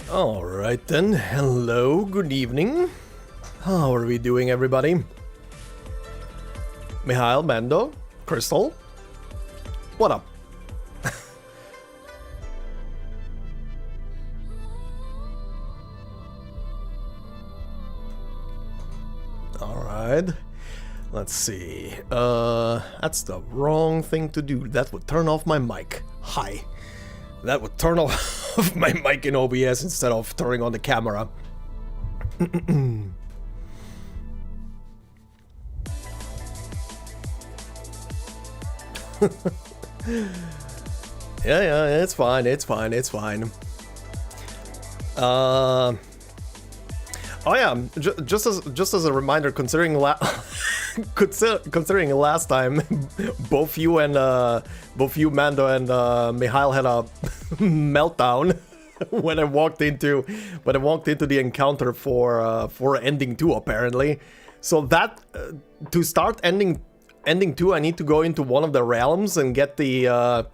Alright then, hello, good evening. How are we doing, everybody? Mihail, Mando, Crystal, what up? Alright, let's see. That's the wrong thing to do. That would turn off my mic. Hi. That would turn off my mic in OBS instead of turning on the camera. Yeah, it's fine, it's fine, it's fine. Oh yeah, just as a reminder, considering considering last time, both you, Mando, and Mihail had a meltdown when I walked into the encounter for ending 2 apparently. So that to start ending 2, I need to go into one of the realms and get the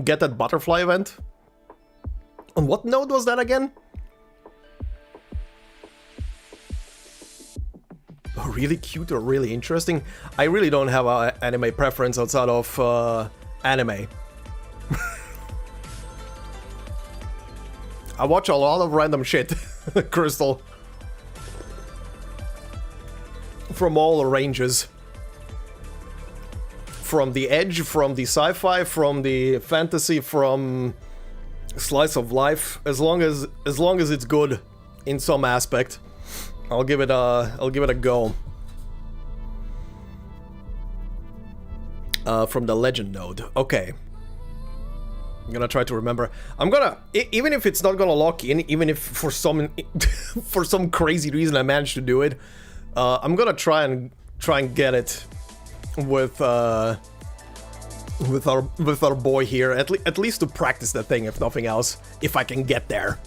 get that butterfly event. On what node was that again? Really cute or really interesting? I really don't have an anime preference outside of anime. I watch a lot of random shit, Crystal. From all ranges. From the edge, from the sci-fi, from the fantasy, from slice of life. As long as it's good in some aspect. I'll give it a go. From the legend node. Okay. I'm gonna try to remember. I'm gonna, even if it's not gonna lock in, even if for some for some crazy reason I managed to do it, I'm gonna try and get it with our boy here, at least to practice the thing, if nothing else, if I can get there.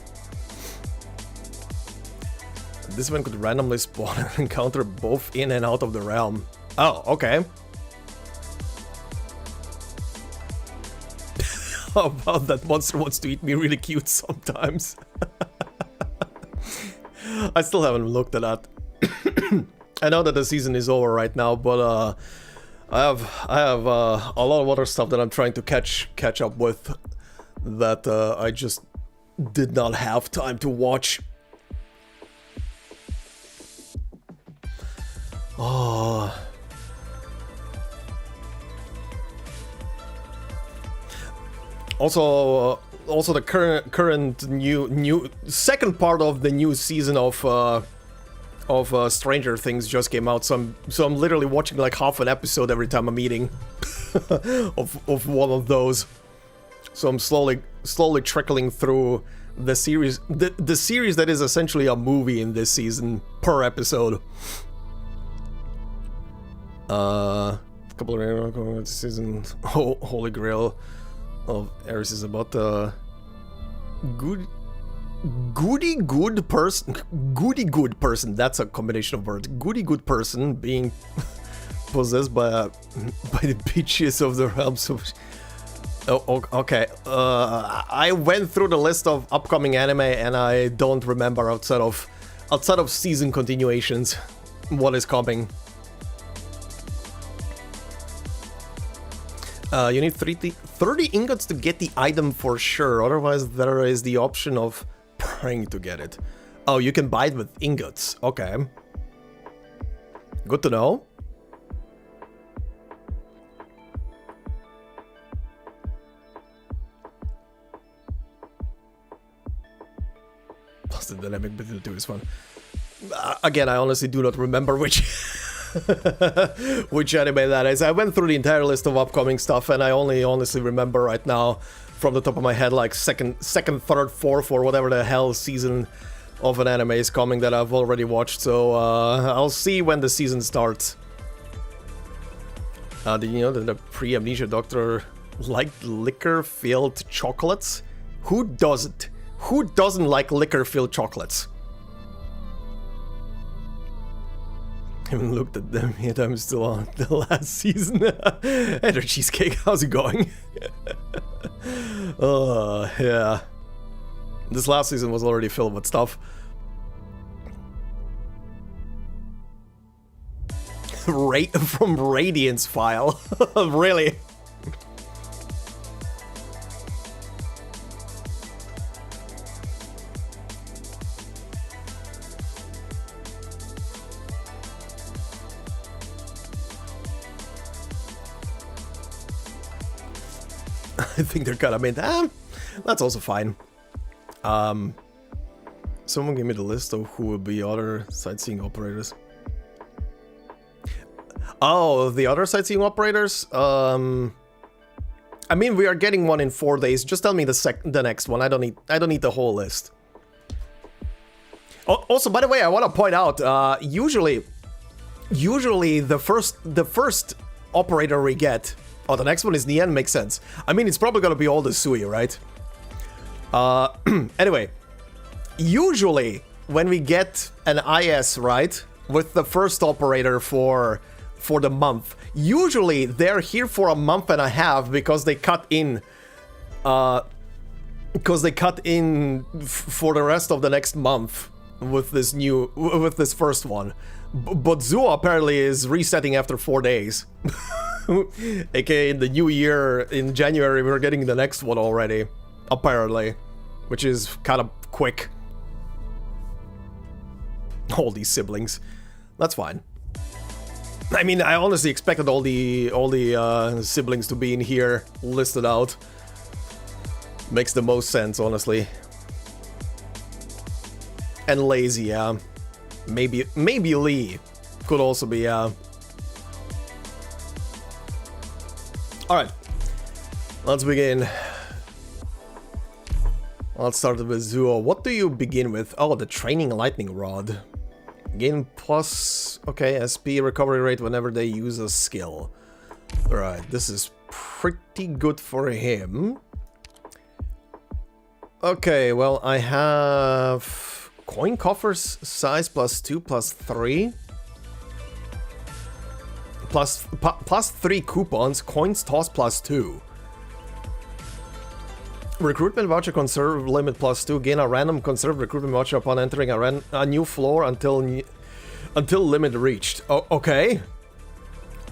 This one could randomly spawn and encounter both in and out of the realm. Oh, okay. How about that monster wants to eat me really cute sometimes? I still haven't looked at that. I know that the season is over right now, but I have a lot of other stuff that I'm trying to catch up with that I just did not have time to watch. Oh. Also the current new second part of the new season of Stranger Things just came out, so I'm literally watching like half an episode every time I'm eating of one of those. So I'm slowly trickling through the series, the series that is essentially a movie in this season per episode. A couple of seasons. Holy Grail of Ares is about the goody good person. That's a combination of words. Goody good person being possessed by the bitches of the realms of. Oh, okay. I went through the list of upcoming anime and I don't remember outside of season continuations what is coming. You need 30 ingots to get the item for sure, otherwise there is the option of praying to get it. Oh, you can buy it with ingots, okay. Good to know. Plus the dynamic between the two is fun. Again, I honestly do not remember which which anime that is. I went through the entire list of upcoming stuff and I only honestly remember right now from the top of my head like second, third, fourth, or whatever the hell season of an anime is coming that I've already watched, so I'll see when the season starts. Did you know that the pre-amnesia doctor liked liquor-filled chocolates? Who doesn't? Who doesn't like liquor-filled chocolates? I haven't looked at them yet, I'm still on the last season. Hey there, Cheesecake, how's it going? Oh, yeah. This last season was already filled with stuff. From Radiance file. Really? I think they're kind of made. That's also fine. Someone give me the list of who will be other sightseeing operators. Oh, the other sightseeing operators? I mean, we are getting one in 4 days. Just tell me the next one. I don't need the whole list. Also, by the way, I want to point out, usually the first operator we get. Oh, the next one is Liang, makes sense. I mean, it's probably gonna be all the ZUO, right? Anyway, usually when we get an IS, right, with the first operator for the month, usually they're here for a month and a half because they cut in for the rest of the next month with this first one. But ZUO apparently is resetting after 4 days. AKA in the new year, in January, we're getting the next one already, apparently, which is kind of quick. All these siblings, that's fine. I mean, I honestly expected all the siblings to be in here listed out. Makes the most sense, honestly. And Leizi, yeah. Maybe Lee could also be, yeah. Alright, let's begin. Let's start with ZUO. What do you begin with? Oh, the training lightning rod. Gain plus, okay, SP recovery rate whenever they use a skill. Alright, this is pretty good for him. Okay, well, I have coin coffers size +2 +3. Plus 3 coupons, coins toss +2. Recruitment voucher conserve limit +2. Gain a random conserved recruitment voucher upon entering a new floor until limit reached. Oh, okay.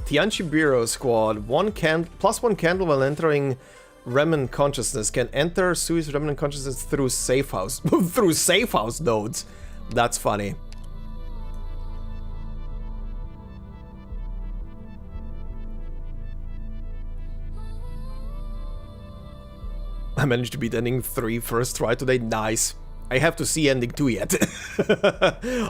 Tianchi Bureau Squad. +1 candle while entering remnant consciousness. Can enter Sui's remnant consciousness through safe house. Through safe house nodes. That's funny. I managed to beat ending 3 first try today. Nice. I have to see ending 2 yet.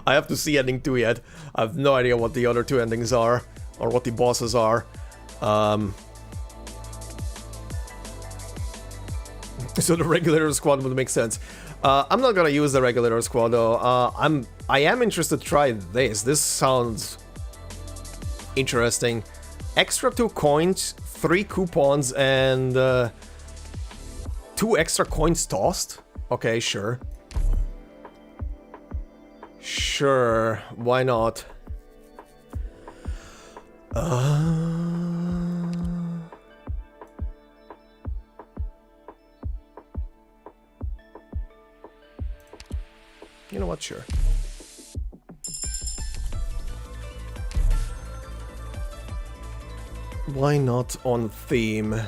I have to see ending 2 yet. I have no idea what the other 2 endings are, or what the bosses are. So the regulator squad would make sense. I'm not gonna use the regulator squad though. I am interested to try this. This sounds interesting. Extra 2 coins, 3 coupons, and 2 extra coins tossed? Okay, sure. Sure, why not? You know what, sure. Why not on theme?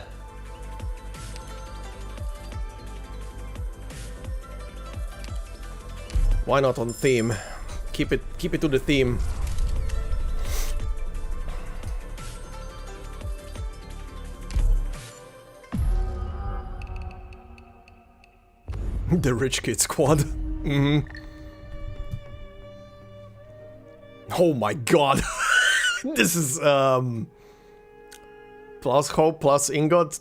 Why not on theme? Keep it to the theme. The rich kid squad. Mm-hmm. Oh my god. This is plus hope plus ingot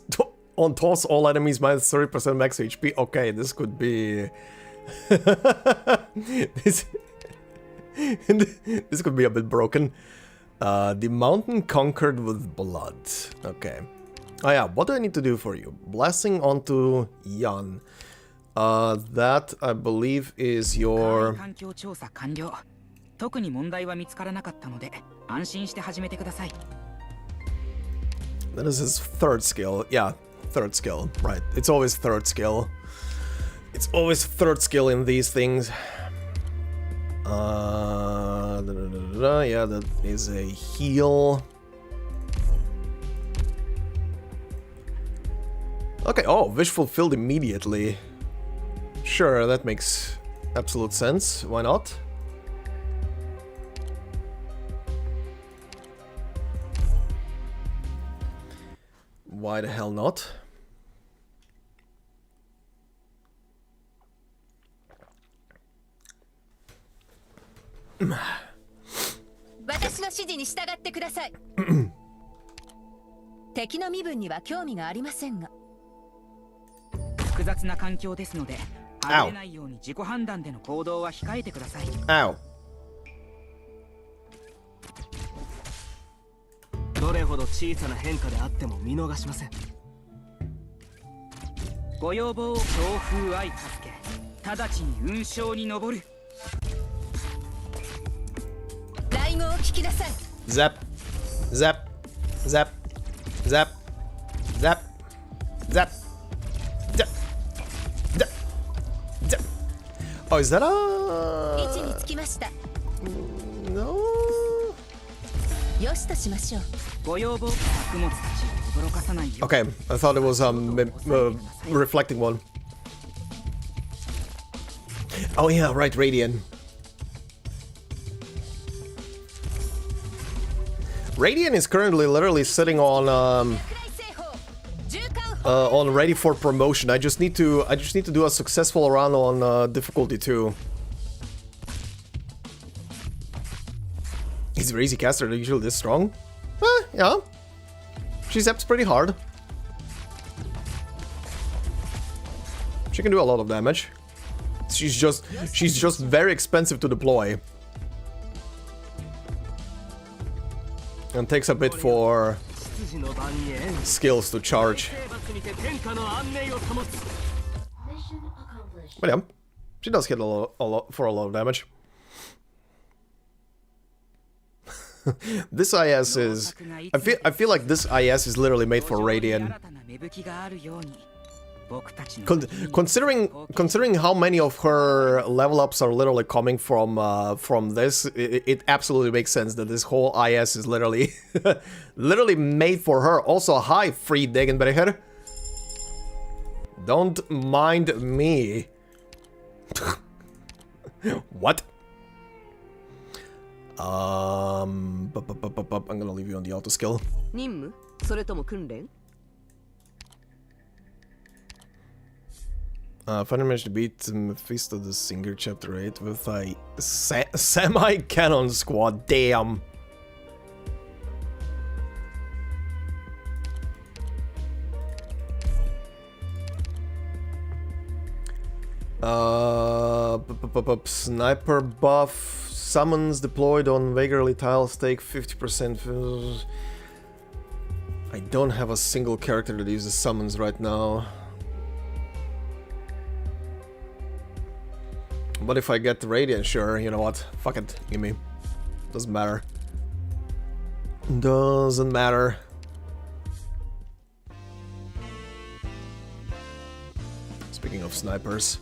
on toss all enemies minus 30% max HP. Okay, this could be this could be a bit broken. The mountain conquered with blood. Okay. Oh yeah, what do I need to do for you? Blessing onto Yan. That I believe is your... That is his 3rd skill. Yeah, 3rd skill. Right. It's always 3rd skill. It's always third skill in these things. Yeah, that is a heal. Okay, oh, wish fulfilled immediately. Sure, that makes absolute sense. Why not? Why the hell not? Ow. どれほど小さな変化であっても見逃しません。ご要望を強風愛助け、直ちに運勝に上る。来語を聞きなさい。Zap, zap, zap, zap, zap, zap, zap, zap, zap. Oh, is that a? 位置につきました。No. よしとしましょう。ご要望、作物たちを驚かさないよ。 Okay, I thought it was reflecting one. Oh yeah, right, Radiant. Radiant is currently literally sitting on ready for promotion. I just need to do a successful run on difficulty 2. Is Leizi caster usually this strong? Yeah. She zaps pretty hard. She can do a lot of damage. She's just very expensive to deploy. And takes a bit for skills to charge. But yeah, she does hit a lot for a lot of damage. This IS is... I feel like this IS is literally made for Radiant. Considering how many of her level ups are literally coming from this, it absolutely makes sense that this whole IS is literally literally made for her. Also, hi, free Degenbrecher. Don't mind me. What? I'm gonna leave you on the auto skill. Finally managed to beat Mephisto the Singer Chapter 8 with a semi-cannon squad. Damn. Sniper buff. Summons deployed on Vagrantly tiles take 50%. I don't have a single character that uses summons right now. But if I get the Radiant, sure, you know what? Fuck it, give me. Doesn't matter. Doesn't matter. Speaking of snipers.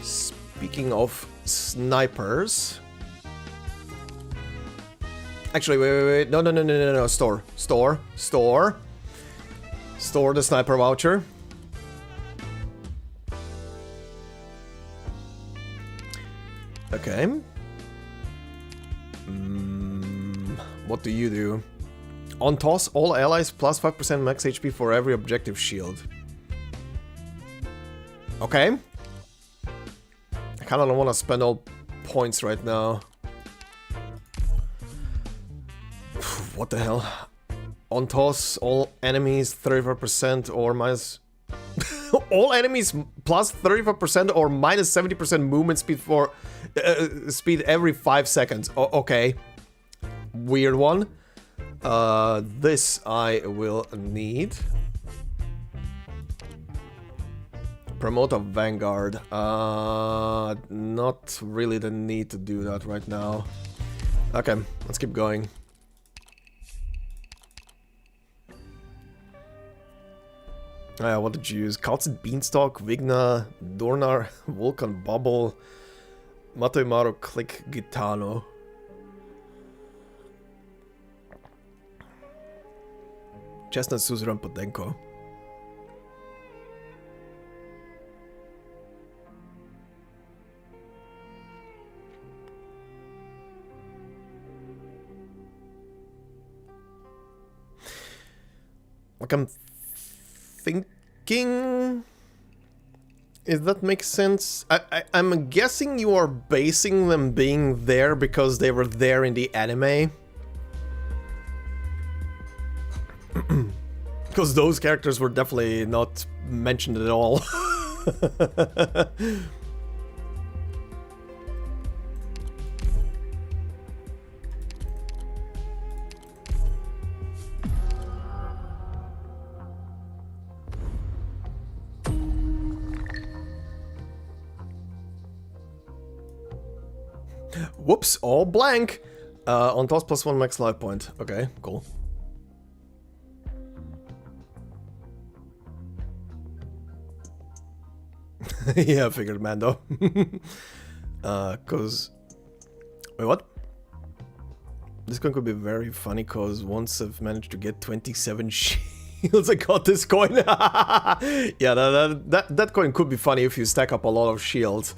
Speaking of snipers. Actually, wait. No. Store the sniper voucher. Okay. What do you do? On toss, all allies plus 5% max HP for every objective shield. Okay. I kinda don't wanna spend all points right now. What the hell? On toss, all enemies 35% or minus... all enemies plus 35% or minus 70% movement speed for... speed every 5 seconds. Okay. Weird one. This I will need. Promote a Vanguard. Not really the need to do that right now. Okay, let's keep going. What did you use? Kaltsit Beanstalk, Vigna, Dornar, Vulcan Bubble, Matoimaru Click Gitano. Chestnut Suzerain Podenko. Like I'm thinking, if that makes sense. I'm guessing you are basing them being there because they were there in the anime. Because those characters were definitely not mentioned at all. Whoops, all blank. On toss +1 max life point. Okay, cool. Yeah, I figured, Mando. Cause... Wait, what? This one could be very funny, cause once I've managed to get 27 shields, I got this coin. Yeah, that coin could be funny if you stack up a lot of shields.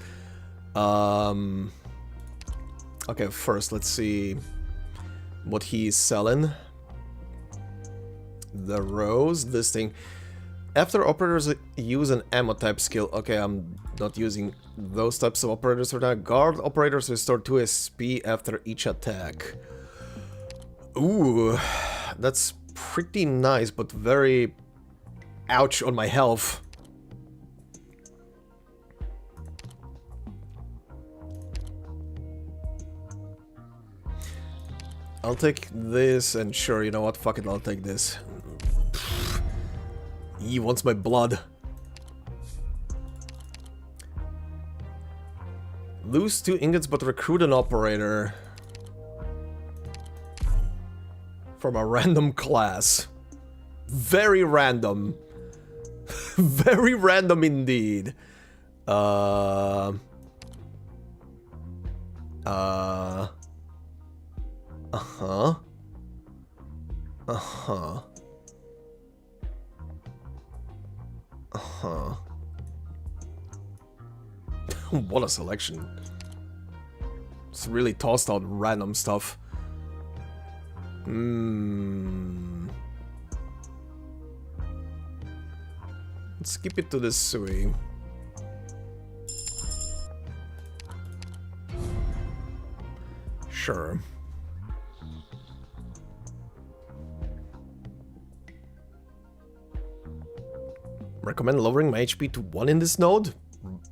Okay, first, let's see what he's selling. The rose, this thing. After operators use an ammo type skill. Okay, I'm not using those types of operators for that. Guard operators restore 2 SP after each attack. Ooh, that's pretty nice, but very ouch on my health. I'll take this, and sure, you know what, fuck it, I'll take this. He wants my blood. Lose 2 ingots but recruit an operator. From a random class. Very random. Very random indeed. Uh-huh. Uh-huh. Uh-huh. What a selection. It's really tossed out random stuff. Let's skip it to the Sui. Sure. Recommend lowering my HP to 1 in this node?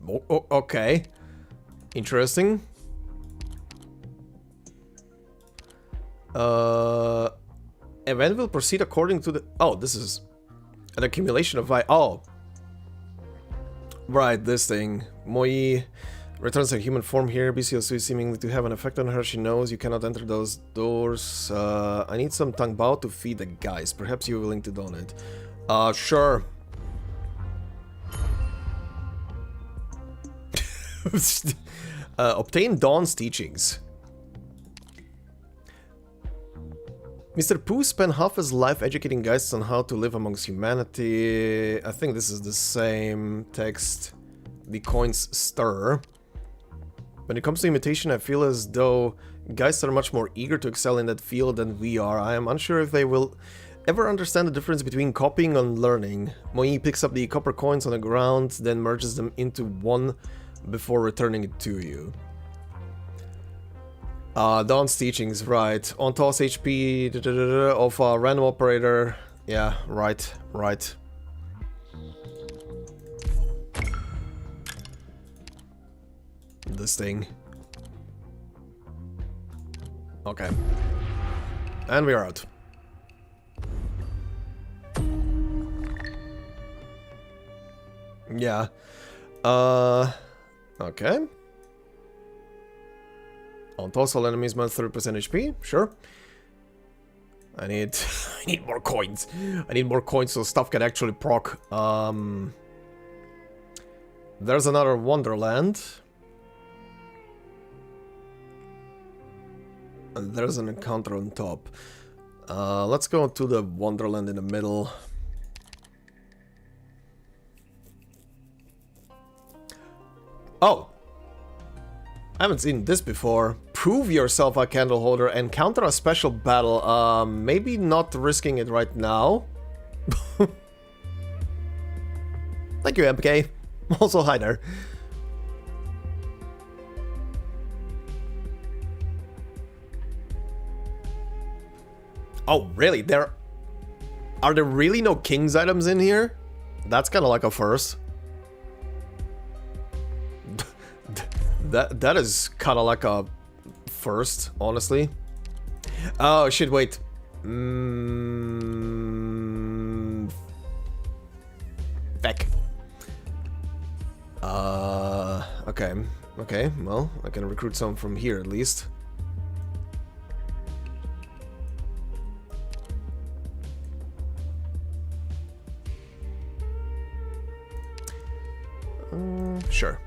Oh, okay. Interesting. Event will proceed according to the... Oh, this is an accumulation of... Oh. Right, this thing. Moi returns her human form here. BCO seemingly to have an effect on her. She knows you cannot enter those doors. I need some Tangbao to feed the guys. Perhaps you're willing to donate. Sure. Obtain Dawn's teachings. Mr. Pooh spent half his life educating guys on how to live amongst humanity. I think this is the same text. The coins stir. When it comes to imitation, I feel as though guys are much more eager to excel in that field than we are. I am unsure if they will ever understand the difference between copying and learning. Moi picks up the copper coins on the ground, then merges them into one before returning it to you. Dawn's teachings, right. On toss HP of a random operator. Yeah, right. This thing. Okay. And we are out. Yeah. Okay. On toss, all enemies minus 30% HP, sure. I need I need more coins. I need more coins so stuff can actually proc. There's another Wonderland. And there's an encounter on top. Let's go to the Wonderland in the middle. Oh! I haven't seen this before. Prove yourself a candle holder. Encounter a special battle. Maybe not risking it right now. Thank you, MK. Also, hi there. Oh, really? Are there really no King's items in here? That's kind of like a first. That is kind of like a first, honestly. Oh shit! Wait. Feck. Okay. Okay. Well, I can recruit some from here at least. Sure.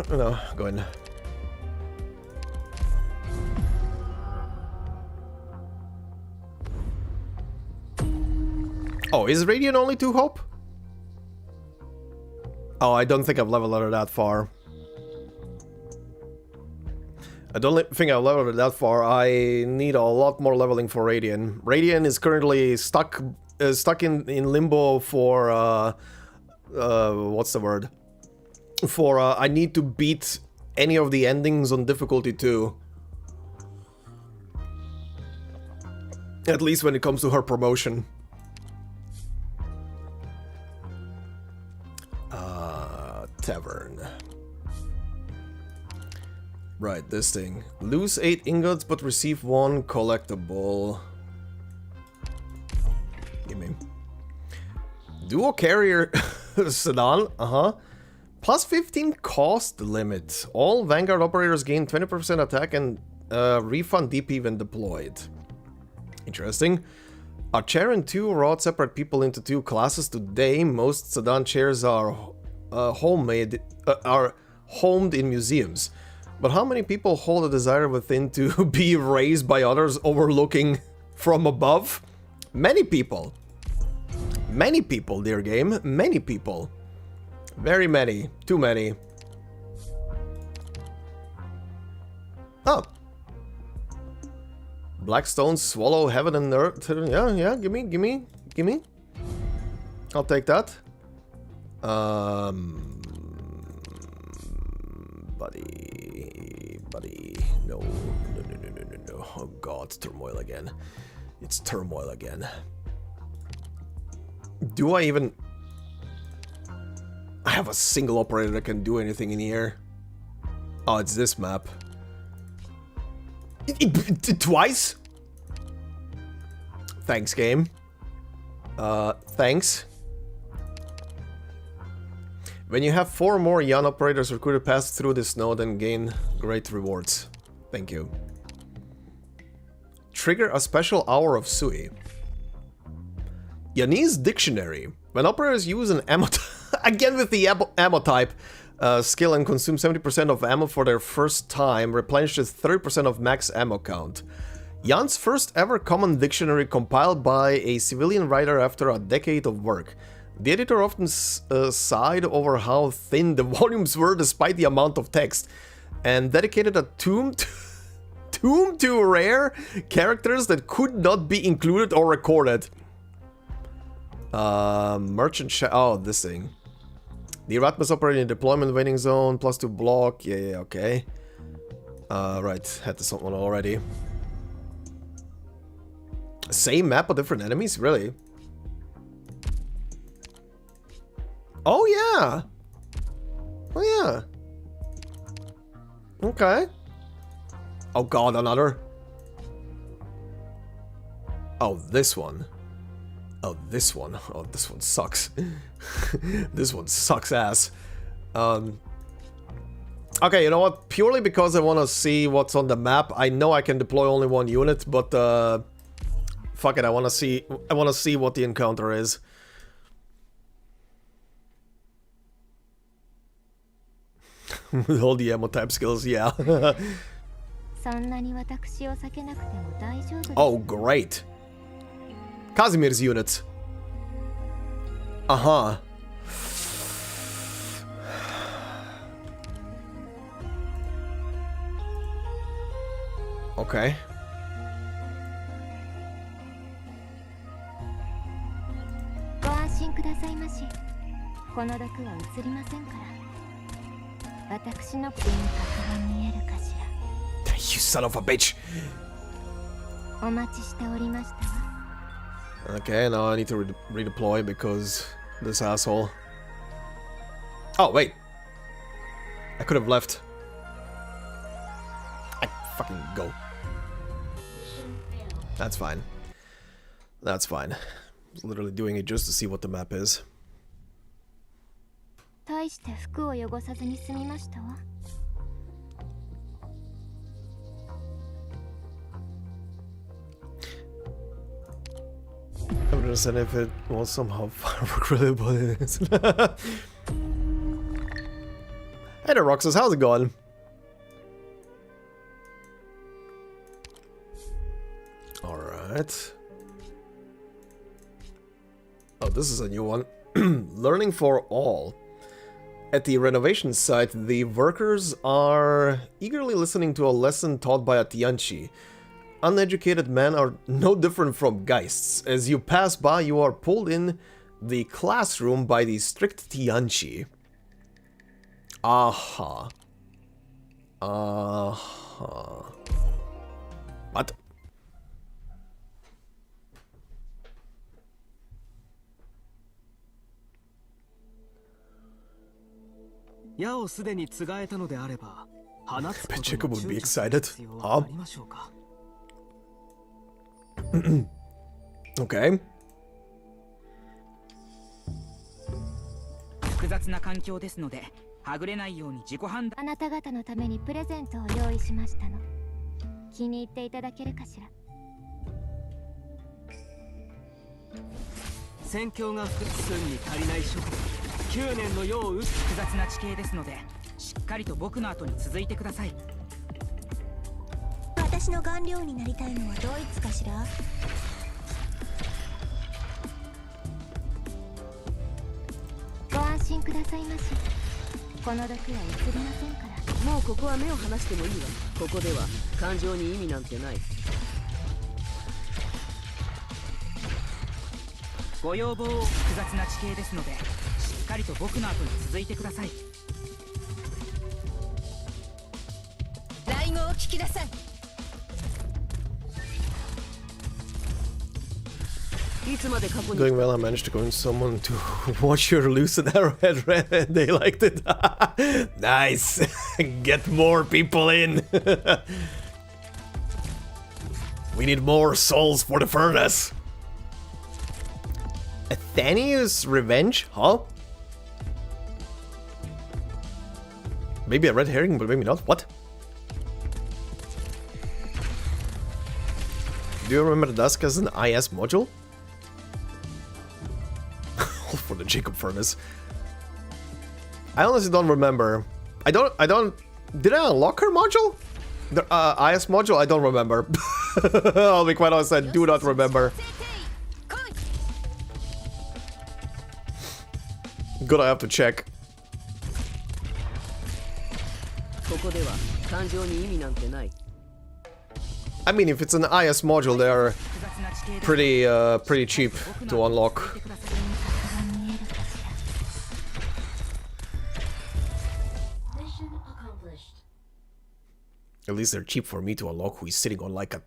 No, go ahead. Oh, is Radiant only 2 hope? Oh, I don't think I've leveled her that far. I don't think I've leveled her that far. I need a lot more leveling for Radiant. Radiant is currently stuck in limbo for what's the word? For I need to beat any of the endings on difficulty 2. At least when it comes to her promotion. Tavern. Right, this thing. Lose 8 ingots but receive 1 collectible. Gimme. Dual carrier sedan, Plus 15 cost limit. All Vanguard operators gain 20% attack and refund DP when deployed. Interesting. A chair and 2 rods separate people into 2 classes today. Most sedan chairs are homed in museums. But how many people hold a desire within to be raised by others overlooking from above? Many people. Many people, dear game. Many people. Very many. Too many. Oh. Blackstones swallow heaven and earth. Yeah, gimme. I'll take that. Buddy. No. Oh god, turmoil again. It's turmoil again. Do I even... I have a single operator that can do anything in here. Oh, it's this map. Twice? Thanks, game. Thanks. When you have 4 more Yan operators recruited pass through this node and gain great rewards. Thank you. Trigger a special hour of Sui. Yanese Dictionary. When operators use an ammo again with the ammo type skill and consume 70% of ammo for their first time, replenishes 30% of max ammo count. Yan's first ever common dictionary compiled by a civilian writer after a decade of work. The editor often sighed over how thin the volumes were despite the amount of text, and dedicated a tomb to rare characters that could not be included or recorded. Merchant oh, this thing. The Eratmus operating in deployment waiting zone, +2 block. Yeah, okay. Right, had this one already. Same map but different enemies? Really? Oh yeah! Oh yeah. Okay. Oh god, another. Oh, this one. Oh, this one. Oh, this one sucks. This one sucks ass. Okay, you know what? Purely because I want to see what's on the map. I know I can deploy only one unit, but fuck it. I want to see what the encounter is. With all the ammo type skills, yeah. Oh, great. Casimir's unit. Uh-huh. Okay. You son of a bitch. Okay, now I need to redeploy because this asshole. Oh, wait. I could have left. I fucking go. That's fine. That's fine. I was literally doing it just to see what the map is. I would understand if it was somehow firework related, but it is. Hey there, Roxas, how's it going? Alright. Oh, this is a new one. Learning for all. At the renovation site, the workers are eagerly listening to a lesson taught by a Tianchi. Uneducated men are no different from geists. As you pass by, you are pulled in the classroom by the strict Tianchi. Aha. Aha. What? Bet Jacob would be excited. Huh? Okay. Doing well, I managed to convince someone to watch your loose and arrowhead red and they liked it. Nice! Get more people in! We need more souls for the furnace! Athenius' revenge? Huh? Maybe a red herring, but maybe not. What? Do you remember the Dusk as an IS module? For the Jacob furnace. I honestly don't remember. I don't. Did I unlock her module? The IS module? I don't remember. I'll be quite honest, I do not remember. Good, I have to check. I mean, if it's an IS module, they are pretty cheap to unlock. At least they're cheap for me to unlock, who is sitting on like a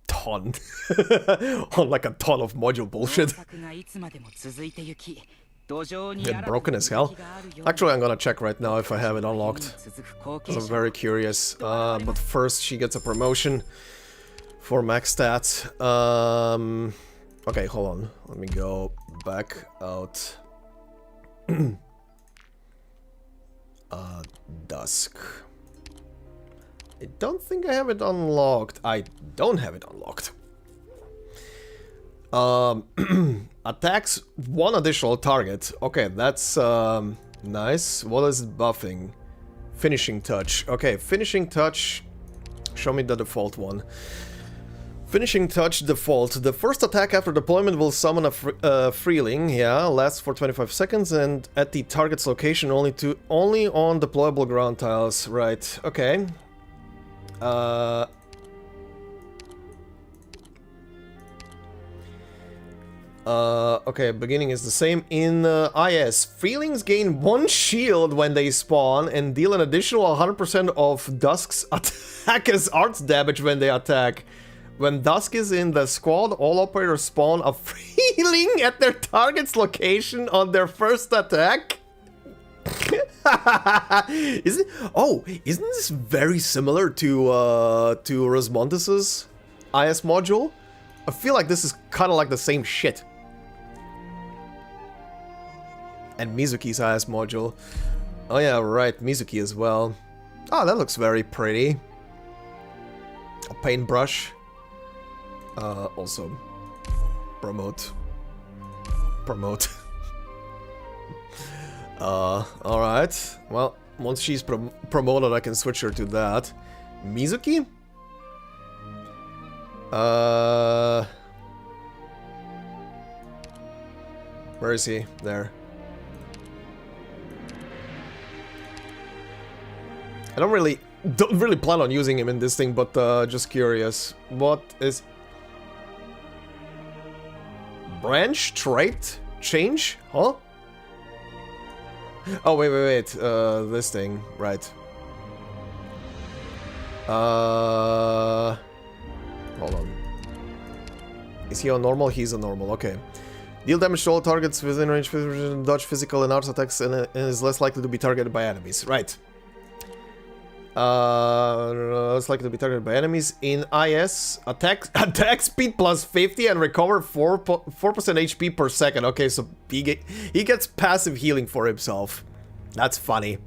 ton. On like a ton of module bullshit. Get broken as hell. Actually, I'm gonna check right now if I have it unlocked. 'Cause I'm very curious. But first, she gets a promotion for max stats. Okay, hold on. Let me go back out. Dusk. I don't think I have it unlocked. I don't have it unlocked. Attacks one additional target. Okay, that's nice. What is it buffing? Finishing touch. Okay, finishing touch. Show me the default one. Finishing touch default. The first attack after deployment will summon a freeling. Yeah, lasts for 25 seconds and at the target's location only on deployable ground tiles. Right. Okay. Okay, beginning is the same in IS. Freelings gain 1 shield when they spawn and deal an additional 100% of Dusk's attacker's arts damage when they attack. When Dusk is in the squad, all operators spawn a freeling at their target's location on their first attack. Isn't this very similar to Rosmontis's IS module? I feel like this is kind of like the same shit. And Mizuki's IS module. Oh yeah, right, Mizuki as well. Oh, that looks very pretty. A paintbrush. Also, promote. Alright. Well, once she's promoted, I can switch her to that. Mizuki? Where is he? There. I don't really plan on using him in this thing, but just curious. What is... Branch? Trait? Change? Huh? Oh, wait. This thing. Right. Hold on. Is he on normal? He's on normal, okay. Deal damage to all targets within range, dodge physical and arts attacks, and is less likely to be targeted by enemies. Right. Less likely to be targeted by enemies. In IS, attack speed plus 50 and recover 4% HP per second. Okay, so he gets passive healing for himself. That's funny.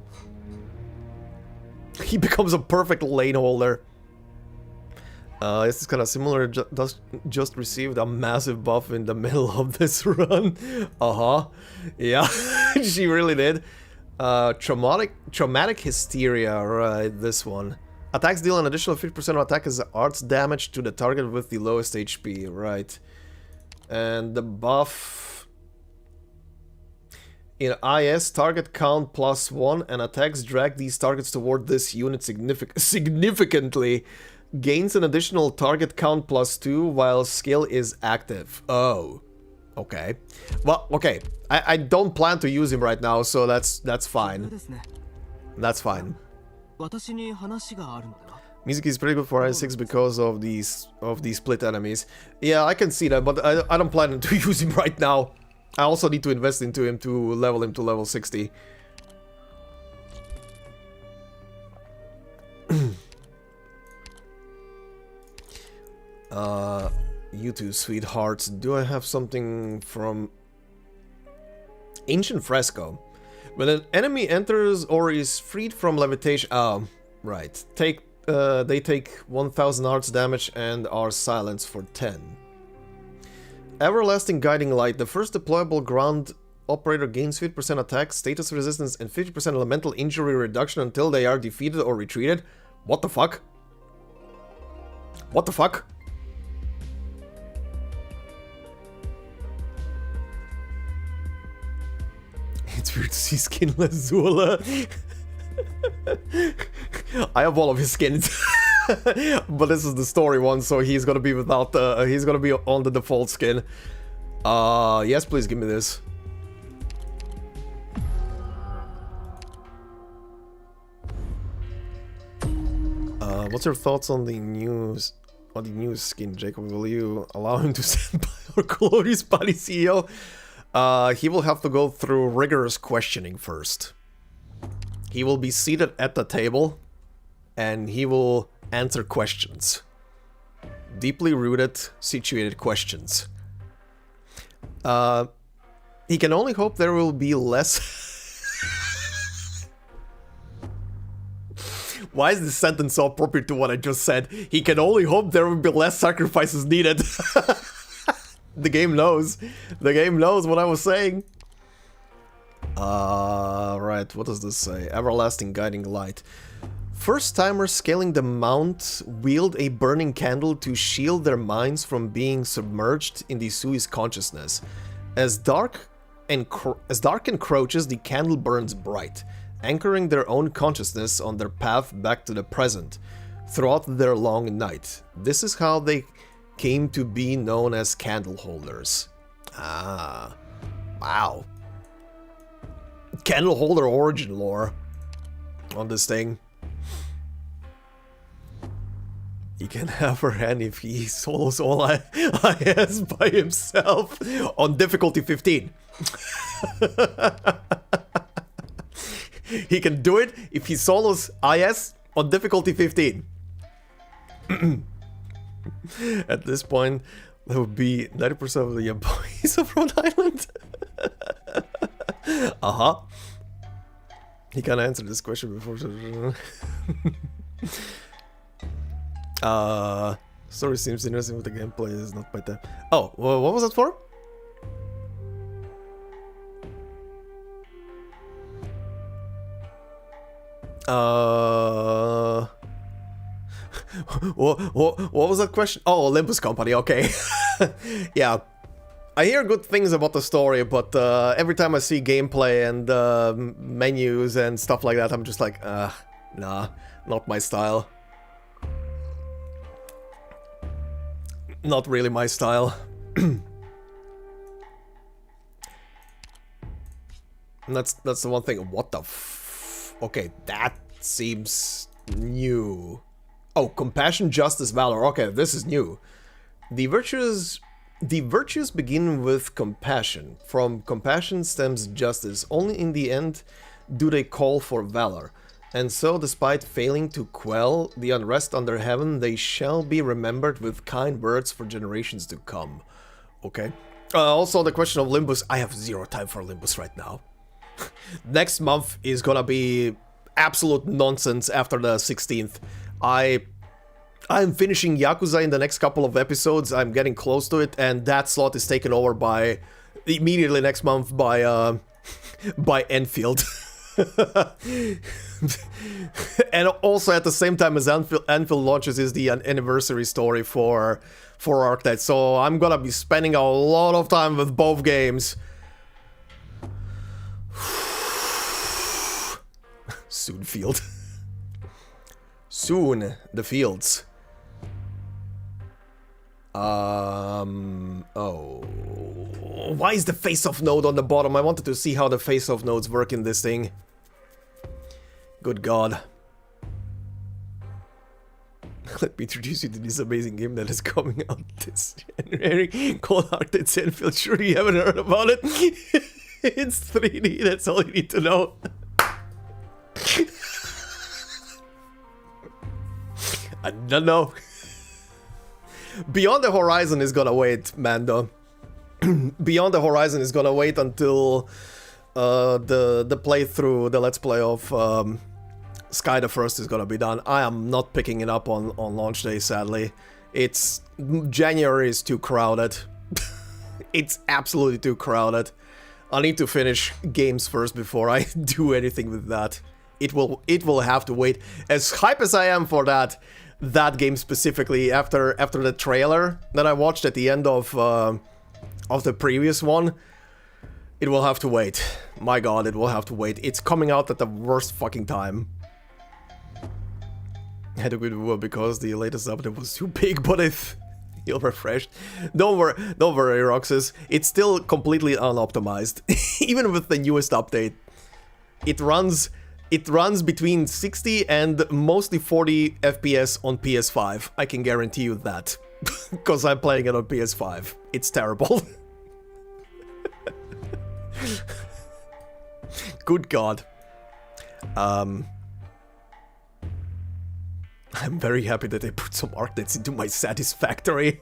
He becomes a perfect lane holder. This is kind of similar. Just received a massive buff in the middle of this run. Yeah, she really did. Traumatic hysteria, right, this one. Attacks deal an additional 50% of attack as arts damage to the target with the lowest HP, right. And the buff... In IS, target count +1 and attacks drag these targets toward this unit significantly. Gains an additional target count +2 while skill is active. Oh. Okay. Well, okay. I don't plan to use him right now, so that's fine. That's fine. Mizuki is pretty good for IS6 because of these split enemies. Yeah, I can see that, but I don't plan to use him right now. I also need to invest into him to level him to level 60. You two sweethearts, do I have something from Ancient Fresco? When an enemy enters or is freed from levitation, oh, right. They take 1000 arts damage and are silenced for 10. Everlasting Guiding Light. The first deployable ground operator gains 50% attack, status resistance, and 50% elemental injury reduction until they are defeated or retreated. What the fuck? What the fuck? It's weird to see skinless Zula. I have all of his skins. But this is the story one, so he's gonna be without he's gonna be on the default skin. Yes, please give me this. What's your thoughts on the new skin, Jacob? Will you allow him to stand by or Colori's body CEO? He will have to go through rigorous questioning first. He will be seated at the table, and he will answer questions. Deeply rooted, situated questions. He can only hope there will be less... Why is this sentence so appropriate to what I just said? He can only hope there will be less sacrifices needed. The game knows. The game knows what I was saying. Right, what does this say? Everlasting guiding light. First-timers scaling the mount wield a burning candle to shield their minds from being submerged in the ZUO's consciousness. As dark encroaches, the candle burns bright, anchoring their own consciousness on their path back to the present throughout their long night. This is how they came to be known as candle holders. Ah, wow. Candle holder origin lore on this thing. He can have her hand if he solos all IS by himself on difficulty 15. He can do it if he solos IS on difficulty 15. At this point, there would be 90% of the employees of Rhode Island. Uh-huh. He can't answer this question before. Story seems interesting, but the gameplay is not my type. Oh, well, what was that for? What was that question? Oh, Olympus Company, okay. Yeah. I hear good things about the story, but every time I see gameplay and menus and stuff like that, I'm just like, nah, not my style. Not really my style. That's the one thing. What the f... Okay, that seems new. Oh, compassion, justice, valor. Okay, this is new. The virtues begin with compassion. From compassion stems justice. Only in the end do they call for valor. And so, despite failing to quell the unrest under heaven, they shall be remembered with kind words for generations to come. Okay. Also, the question of Limbus. I have zero time for Limbus right now. Next month is gonna be absolute nonsense after the 16th. I'm finishing Yakuza in the next couple of episodes. I'm getting close to it, and that slot is taken over by immediately next month by by Enfield. And also at the same time as Enfield launches is the anniversary story for Arknights. So I'm gonna be spending a lot of time with both games. Soon field. Soon the fields. Oh. Why is the face-off node on the bottom? I wanted to see how the face-off nodes work in this thing. Good God. Let me introduce you to this amazing game that is coming out this January called Arknights Enfield. Sure you haven't heard about it? It's 3D, that's all you need to know. I don't know. Beyond the Horizon is gonna wait, Mando. Beyond the Horizon is gonna wait until the playthrough, the Let's Play of Sky the First is gonna be done. I am not picking it up on launch day, sadly. January is too crowded. It's absolutely too crowded. I need to finish games first before I do anything with that. It will have to wait. As hype as I am for that game specifically, after the trailer that I watched at the end of the previous one, it will have to wait. My God, it will have to wait. It's coming out at the worst fucking time. I had to quit ZUO because the latest update was too big, but if you'll refreshed. Don't worry, Roxas. It's still completely unoptimized. Even with the newest update. It runs between 60 and mostly 40 FPS on PS5. I can guarantee you that. Because I'm playing it on PS5. It's terrible. Good God. I'm very happy that they put some Arknights into my Satisfactory.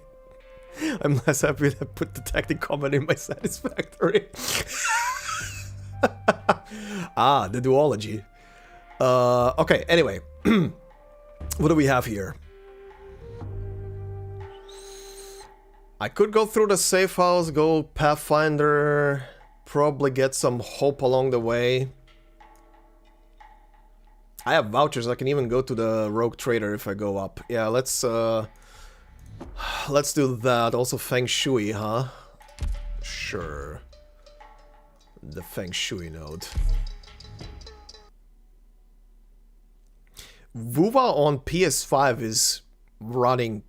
I'm less happy that I put the Tactic Command in my Satisfactory. Ah, the duology. Okay, anyway. What do we have here? I could go through the safe house, go Pathfinder, probably get some hope along the way. I have vouchers, I can even go to the Rogue Trader if I go up. Yeah, let's do that. Also Feng Shui, huh? Sure. The Feng Shui node. Vuva on PS5 is running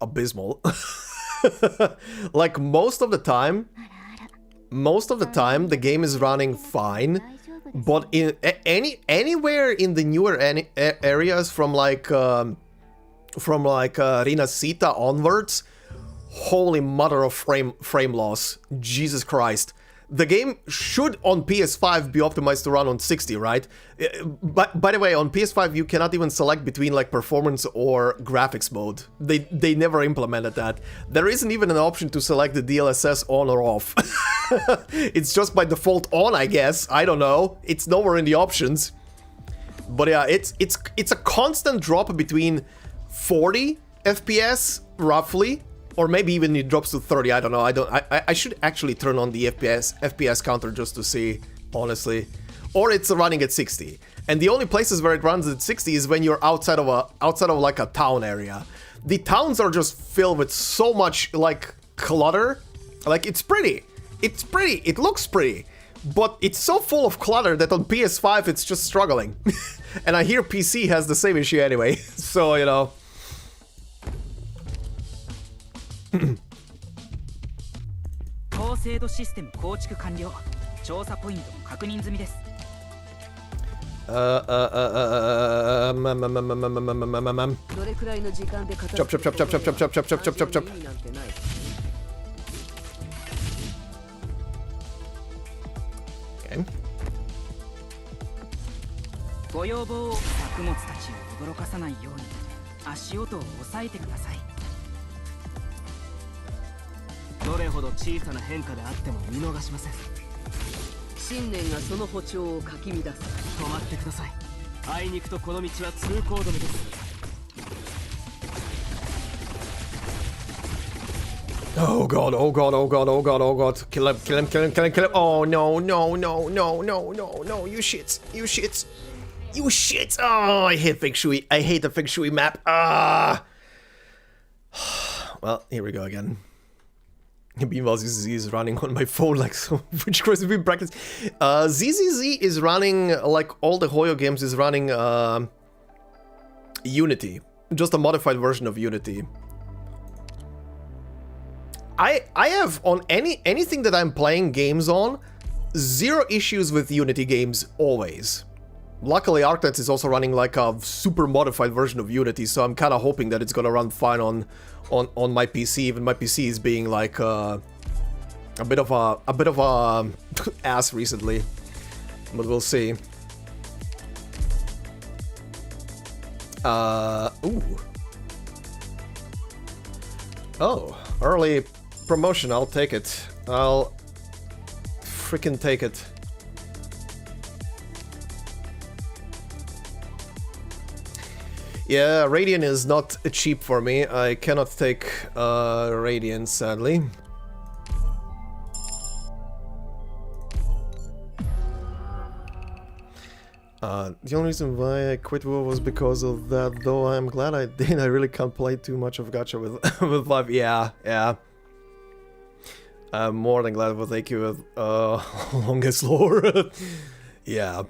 abysmal. Like most of the time the game is running fine, but in anywhere in the newer areas from like Rinascita onwards, holy mother of frame loss, Jesus Christ. The game should on PS5 be optimized to run on 60, right? But by the way, on PS5 you cannot even select between like performance or graphics mode. They never implemented that. There isn't even an option to select the DLSS on or off. It's just by default on, I guess. I don't know. It's nowhere in the options. But yeah, it's a constant drop between 40 FPS roughly. Or maybe even it drops to 30, I don't know. I should actually turn on the FPS counter just to see, honestly. Or it's running at 60. And the only places where it runs at 60 is when you're outside of like a town area. The towns are just filled with so much like clutter. Like it's pretty. It's pretty. It looks pretty. But it's so full of clutter that on PS5 it's just struggling. And I hear PC has the same issue anyway. So, you know. 高精度システム構築完了。調査ポイントも確認済みです。どれくらいの時間で片付けることが意味なんてない。ご要望を作物たちを驚かさないように足音を抑えてください。 どれほど小さな変化であっても見逃しません。信念がその歩調をかき乱す。止まってください。あいにくとこの道は通行止めです。Oh god, oh god, oh god, oh god, oh god. Kill him, kill him, kill him, kill him, kill him. Oh no, no, no, no, no, no, no, you shits, you shits. You shits. Oh, I hate Feng Shui. I hate the Feng Shui map. Ah. Well, here we go again. Meanwhile, ZZZ is running on my phone like so, which cross between brackets. ZZZ is running, like all the Hoyo games, is running Unity. Just a modified version of Unity. I have on anything that I'm playing games on, zero issues with Unity games always. Luckily, Arknights is also running like a super modified version of Unity, so I'm kind of hoping that it's gonna run fine on my PC. Even my PC is being like a bit of a ass recently, but we'll see. Ooh. Oh, early promotion. I'll take it. I'll freaking take it. Yeah, Radiant is not cheap for me. I cannot take Radiant, sadly. The only reason why I quit WoW was because of that, though I'm glad I did. I really can't play too much of gacha with with live. Yeah, yeah. I'm more than glad we'll take you with longest lore. Yeah.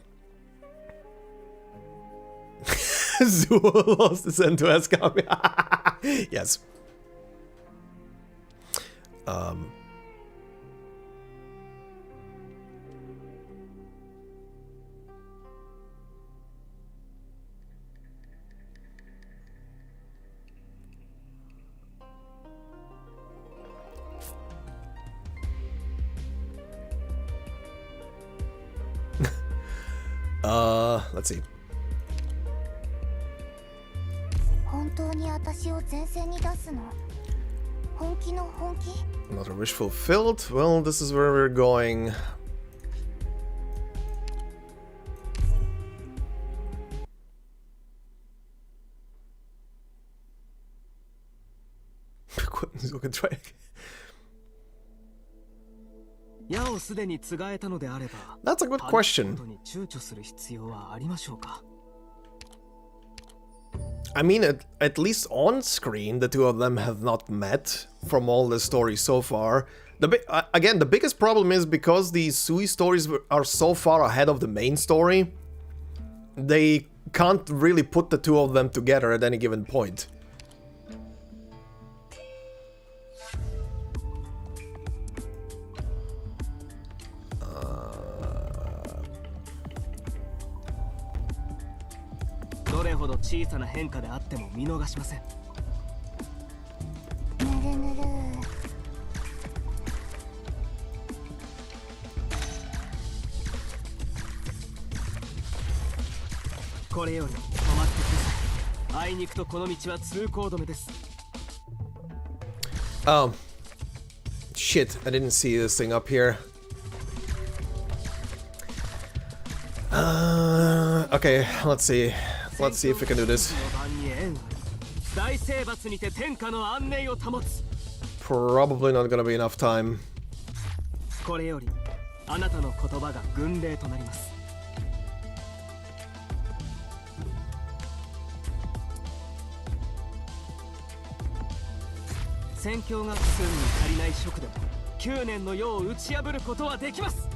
ZUO lost his end to Escam. Yes. Let's see. 本当に私を前線に出すの？本気の本気？ Another wish fulfilled. Well, this is where we're going. We can try. 矢をすでに継がえたのであれば、 That's a good question. に躊躇する必要はありましょうか。 I mean, at least on screen, the two of them have not met from all the stories so far. Again, the biggest problem is because the Sui stories are so far ahead of the main story, they can't really put the two of them together at any given point. Oh. Shit, I didn't see this thing up here. Okay, let's see. Let's see if we can do this. Probably not gonna be enough time. これよりあなたの言葉が軍令となります。戦況が数に足りない職でも9年の世を打ち破ることはできます。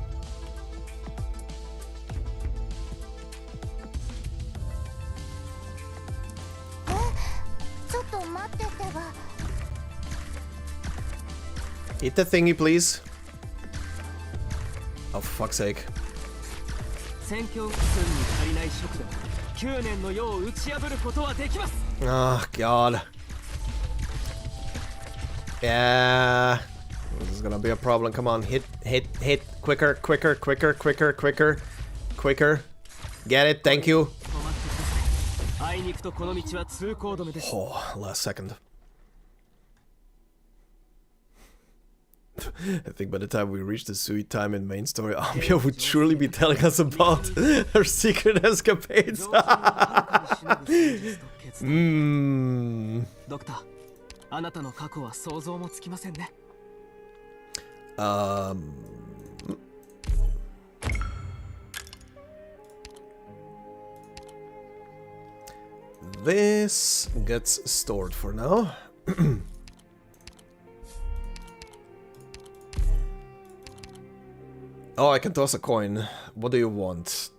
ちょっと待っててば。 Eat the thingy, please. Oh, for fuck's sake. 戦況が数に足りない職でも9年の世を打ち破ることはできます。 Oh, God. Yeah. This is gonna be a problem. Come on, hit. Quicker, quicker, quicker, quicker, quicker, quicker. Get it, thank you. Oh, last second. I think by the time we reach the Sui time in main story, Amia would truly be telling us about her secret escapades. This gets stored for now. Oh, I can toss a coin. What do you want?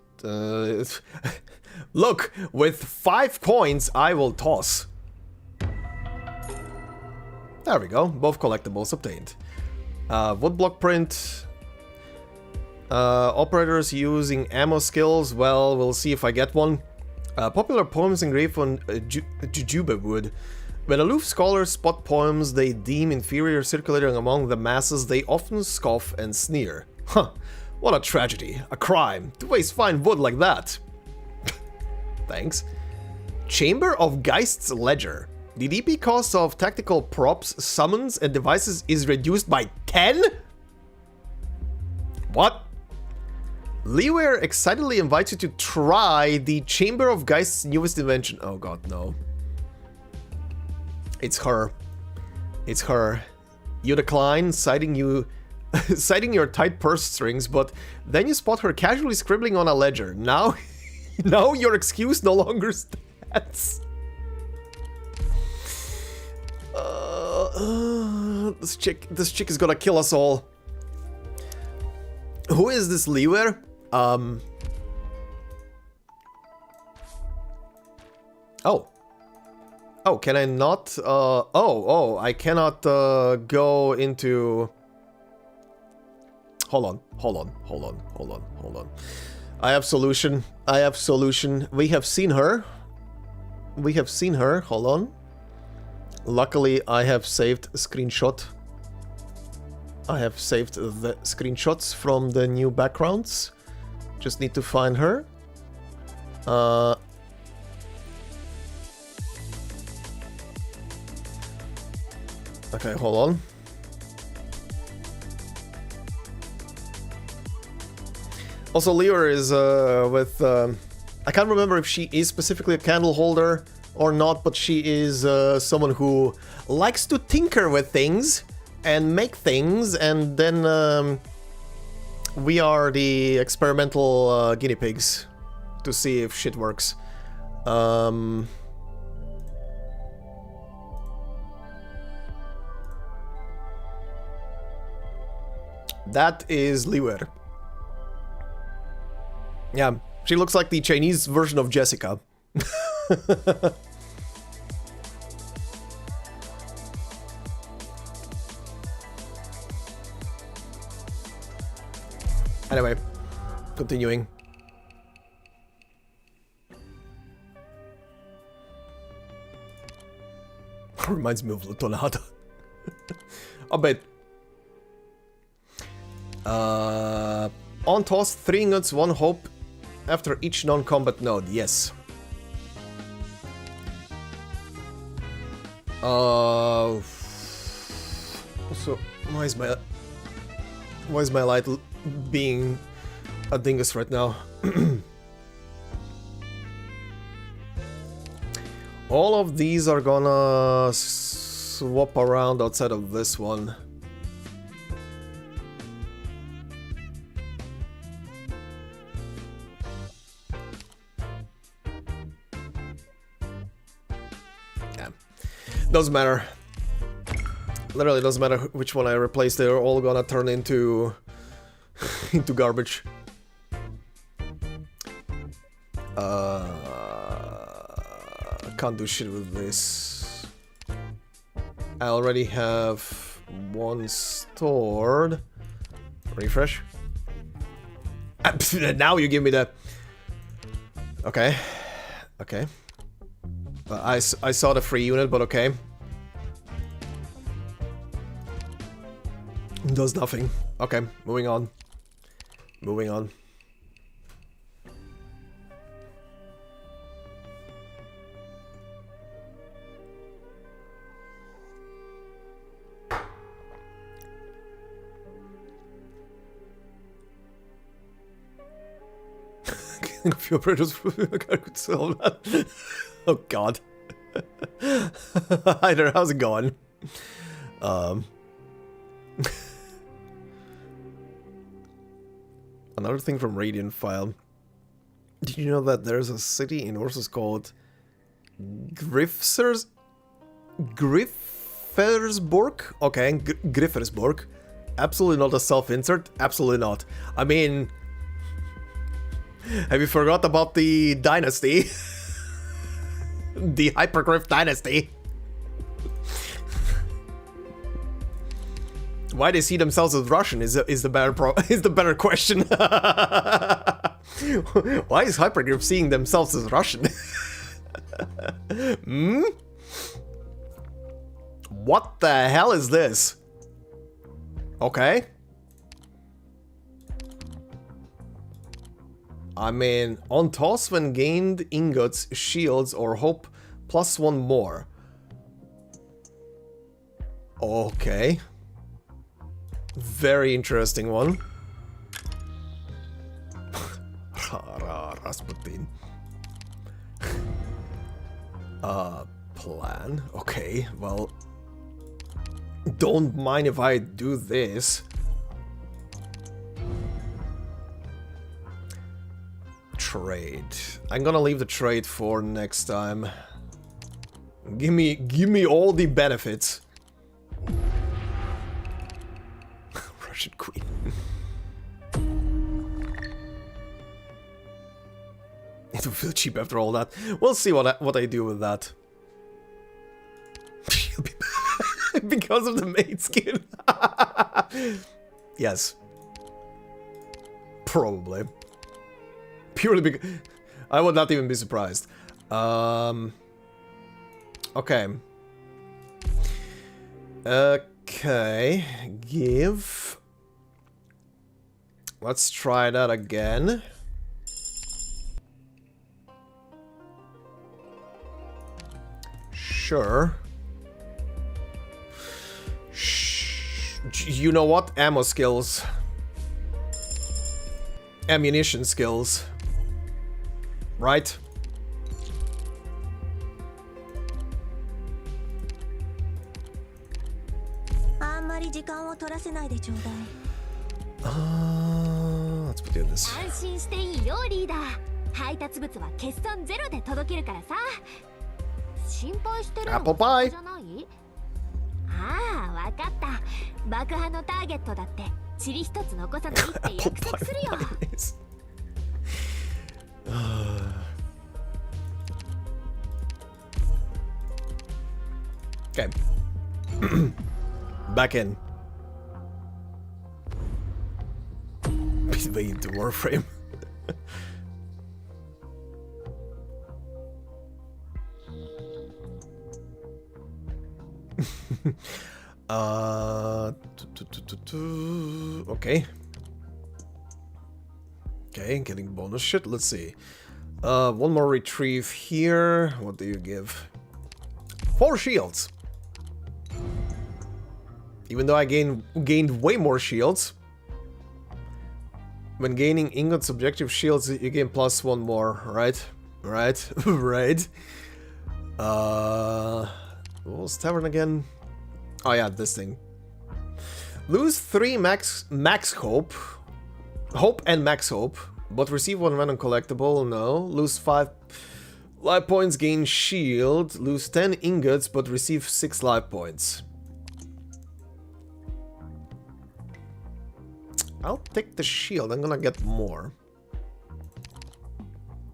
Look, with 5 coins, I will toss. There we go. Both collectibles obtained. Woodblock print. Operators using ammo skills. Well, we'll see if I get one. Popular poems engraved on jujube wood. When aloof scholars spot poems they deem inferior circulating among the masses, they often scoff and sneer. Huh, what a tragedy, a crime, to waste fine wood like that. Thanks. Chamber of Geist's Ledger. The DP cost of tactical props, summons, and devices is reduced by 10? What? Liware excitedly invites you to try the Chamber of Geist's newest invention. Oh god, no. It's her. It's her. You decline, citing your tight purse strings, but then you spot her casually scribbling on a ledger. Now your excuse no longer stands. This chick is gonna kill us all. Who is this Liware? Oh, can I not? I cannot go into. Hold on. I have solution. We have seen her. Hold on. Luckily, I have saved a screenshot. I have saved the screenshots from the new backgrounds. Just need to find her. Okay, hold on. Also, Leor is with... I can't remember if she is specifically a candle holder or not, but she is someone who likes to tinker with things and make things, and then we are the experimental guinea pigs to see if shit works. That is Liwer. Yeah, she looks like the Chinese version of Jessica. Anyway, continuing. Reminds me of Lutonada. A bit. On toss, 3 ingots, 1 hope after each non-combat node. Yes. Also, why is my light being a dingus right now? All of these are gonna swap around outside of this one. Yeah, doesn't matter. Literally doesn't matter which one I replace. They're all gonna turn into into garbage. Can't do shit with this. I already have 1 stored. Refresh. Now you give me that. Okay. Okay. I saw the free unit, but okay. Does nothing. Okay, moving on. Moving on. A few operators could sell that. Oh god. Hi there, how's it going? Another thing from Radiant File. Did you know that there's a city in Ursus called Griffersborg? Okay, Griffersborg. Absolutely not a self-insert. Absolutely not. I mean, have you forgot about the dynasty? The Hypergriff dynasty. Why they see themselves as Russian is the better question. Why is Hypergriff seeing themselves as Russian? Hmm? What the hell is this? Okay. I mean, on toss when gained ingots, shields, or hope, +1 more. Okay. Very interesting one. Rasputin. Plan. Okay, well, don't mind if I do this. Trade. I'm gonna leave the trade for next time. Give me all the benefits. Russian queen. It'll feel cheap after all that. We'll see what I do with that. Because of the maid skin. Yes. Probably. Purely because I would not even be surprised. Okay. Okay. Give. Let's try that again. Sure. You know what? Ammo skills. Ammunition skills. Right? Let's put in this. 安心していいよリーダー。配達物は欠損ゼロで届けるからさ。心配してるの Apple pie. じゃない？ああ、わかった。爆破のターゲットだって塵一つ残さないって約束するよ。Okay. Back in. Way into Warframe. Okay. Okay, getting bonus shit. Let's see. One more retrieve here. What do you give? 4 shields. Even though I gained way more shields. When gaining ingots objective shields, you gain +1 more, right? Right? Right. What was Tavern again? Oh yeah, this thing. Lose 3 max hope. Hope and max hope. But receive 1 random collectible, no. Lose 5 life points, gain shield. Lose 10 ingots, but receive 6 life points. I'll take the shield, I'm gonna get more.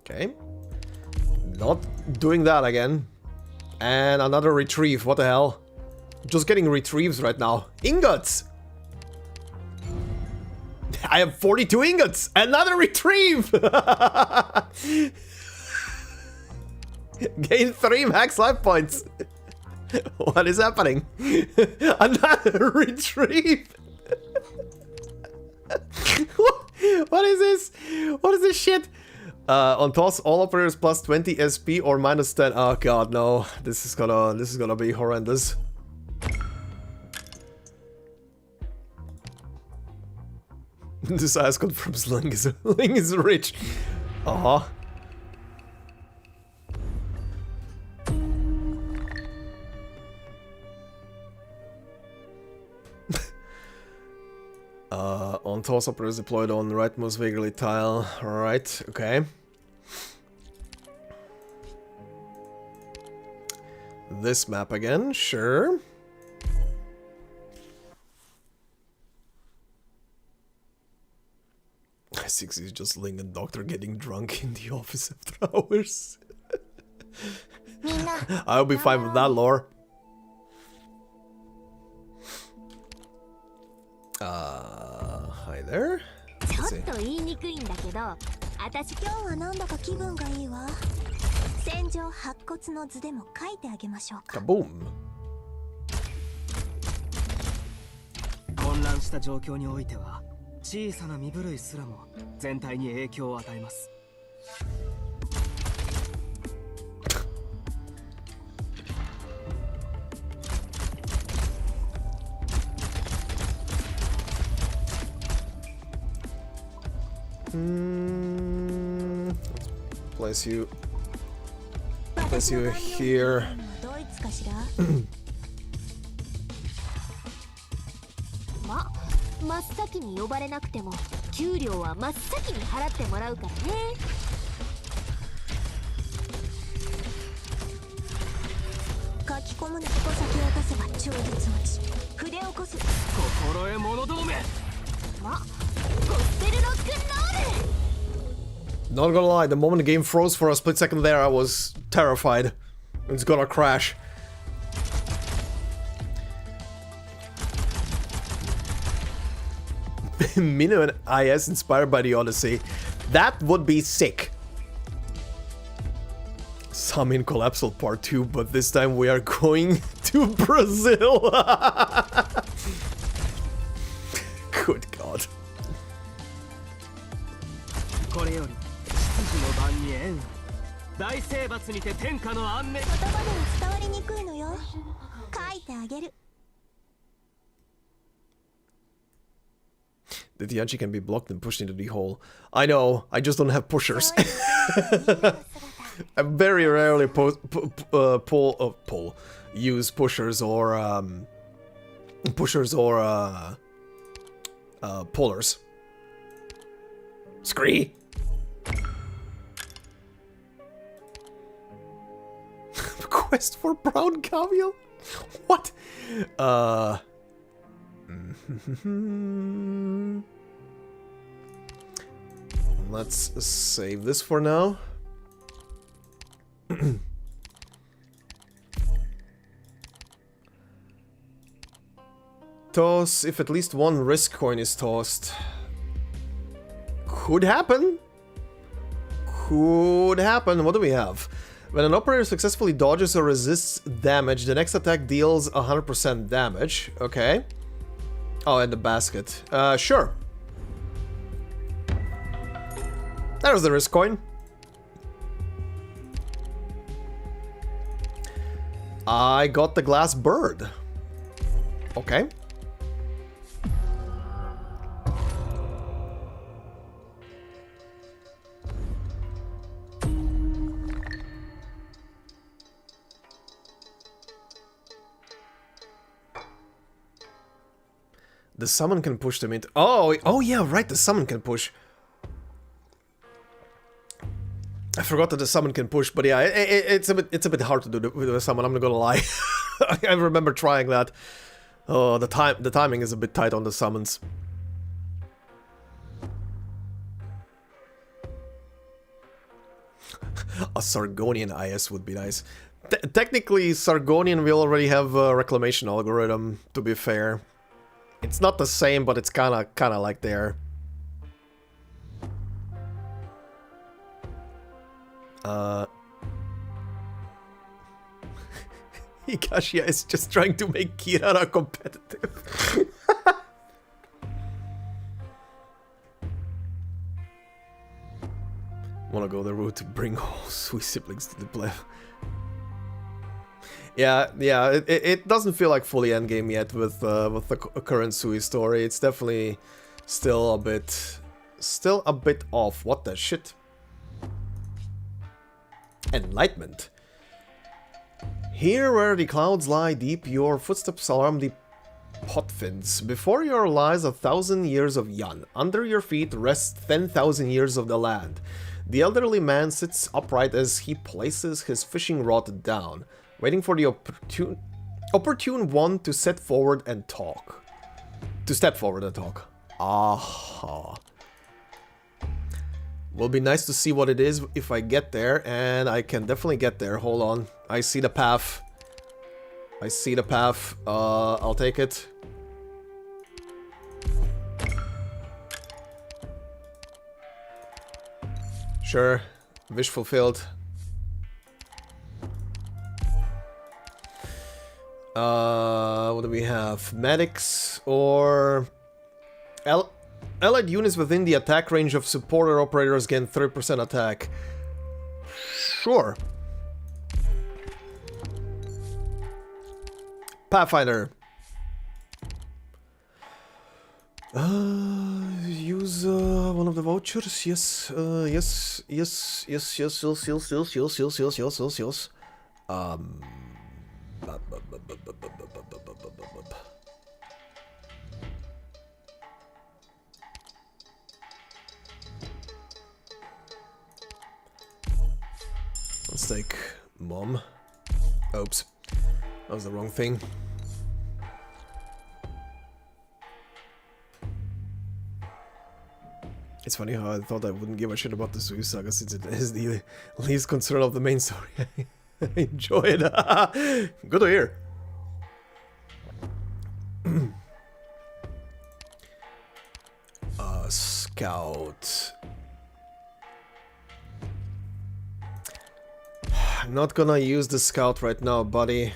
Okay. Not doing that again. And another retrieve, what the hell? Just getting retrieves right now. Ingots! I have 42 ingots! Another retrieve! Gain 3 max life points. What is happening? Another retrieve! What is this? What is this shit? On toss, all operators plus 20 SP or minus 10. Oh god, no. This is gonna be horrendous. This ass confirms Liang is rich. Uh-huh. On toss operators deployed on rightmost vaguely tile. Alright, okay. This map again, sure. I6 is just Ling and Doctor getting drunk in the office after hours. I'll be fine with that lore. Hi there. Let's see. Kaboom. 混乱した状況においては小さな身震いすらも全体に影響を与えます。Place you here. 真っ先に呼ばれなくても給料は真っ先に払ってもらうからね。書き込むな。ここ先を出せば超絶落ち。筆をこす。心得者どもめ。ま、ゴスペルロックンロール。 Not gonna lie, the moment the game froze for a split second there, I was terrified. It's gonna crash. Minnow and IS inspired by the Odyssey. That would be sick. Some in Collapsal Part 2, but this time we are going to Brazil. Good God. これより秩序の番に縁。大征伐にて天下の安寧。言葉では伝わりにくいのよ。書いてあげる。 The Tianchi can be blocked and pushed into the hole. I know, I just don't have pushers. I very rarely use pushers or pullers. Scree! Quest for brown camel? What? Let's save this for now. Toss if at least one risk coin is tossed. Could happen. Could happen. What do we have? When an operator successfully dodges or resists damage, the next attack deals 100% damage. Okay. Oh, and the basket. Sure. There's the risk coin. I got the glass bird. Okay. The summon can push them into... Oh yeah, right, the summon can push. I forgot that the summon can push, but yeah, it's a bit hard to do with the summon, I'm not gonna lie. I remember trying that. Oh, the timing is a bit tight on the summons. A Sargonian IS would be nice. Technically, Sargonian we already have a reclamation algorithm, to be fair. It's not the same, but it's kinda like there. Hikashia is just trying to make Kirara competitive. Wanna go the route to bring all sweet siblings to the play. Yeah, it doesn't feel like fully endgame yet with the current Sui story. It's definitely still a bit off. What the shit? Enlightenment. Here where the clouds lie deep, your footsteps alarm the potfins. Before you lies 1,000 years of Yan. Under your feet rests 10,000 years of the land. The elderly man sits upright as he places his fishing rod down, waiting for the opportune one to step forward and talk. Aha. Will be nice to see what it is if I get there, and I can definitely get there. Hold on. I see the path. I'll take it. Sure. Wish fulfilled. What do we have? Medics or... Allied units within the attack range of supporter operators gain 30% attack. Sure. Pathfinder. Use one of the vouchers. Yes. Yes. Let's take Mom. Oops. That was the wrong thing. It's funny how I thought I wouldn't give a shit about the Sui Saga since it is the least concern of the main story. I enjoy it. Good to hear. Scout. I'm not gonna use the scout right now, buddy.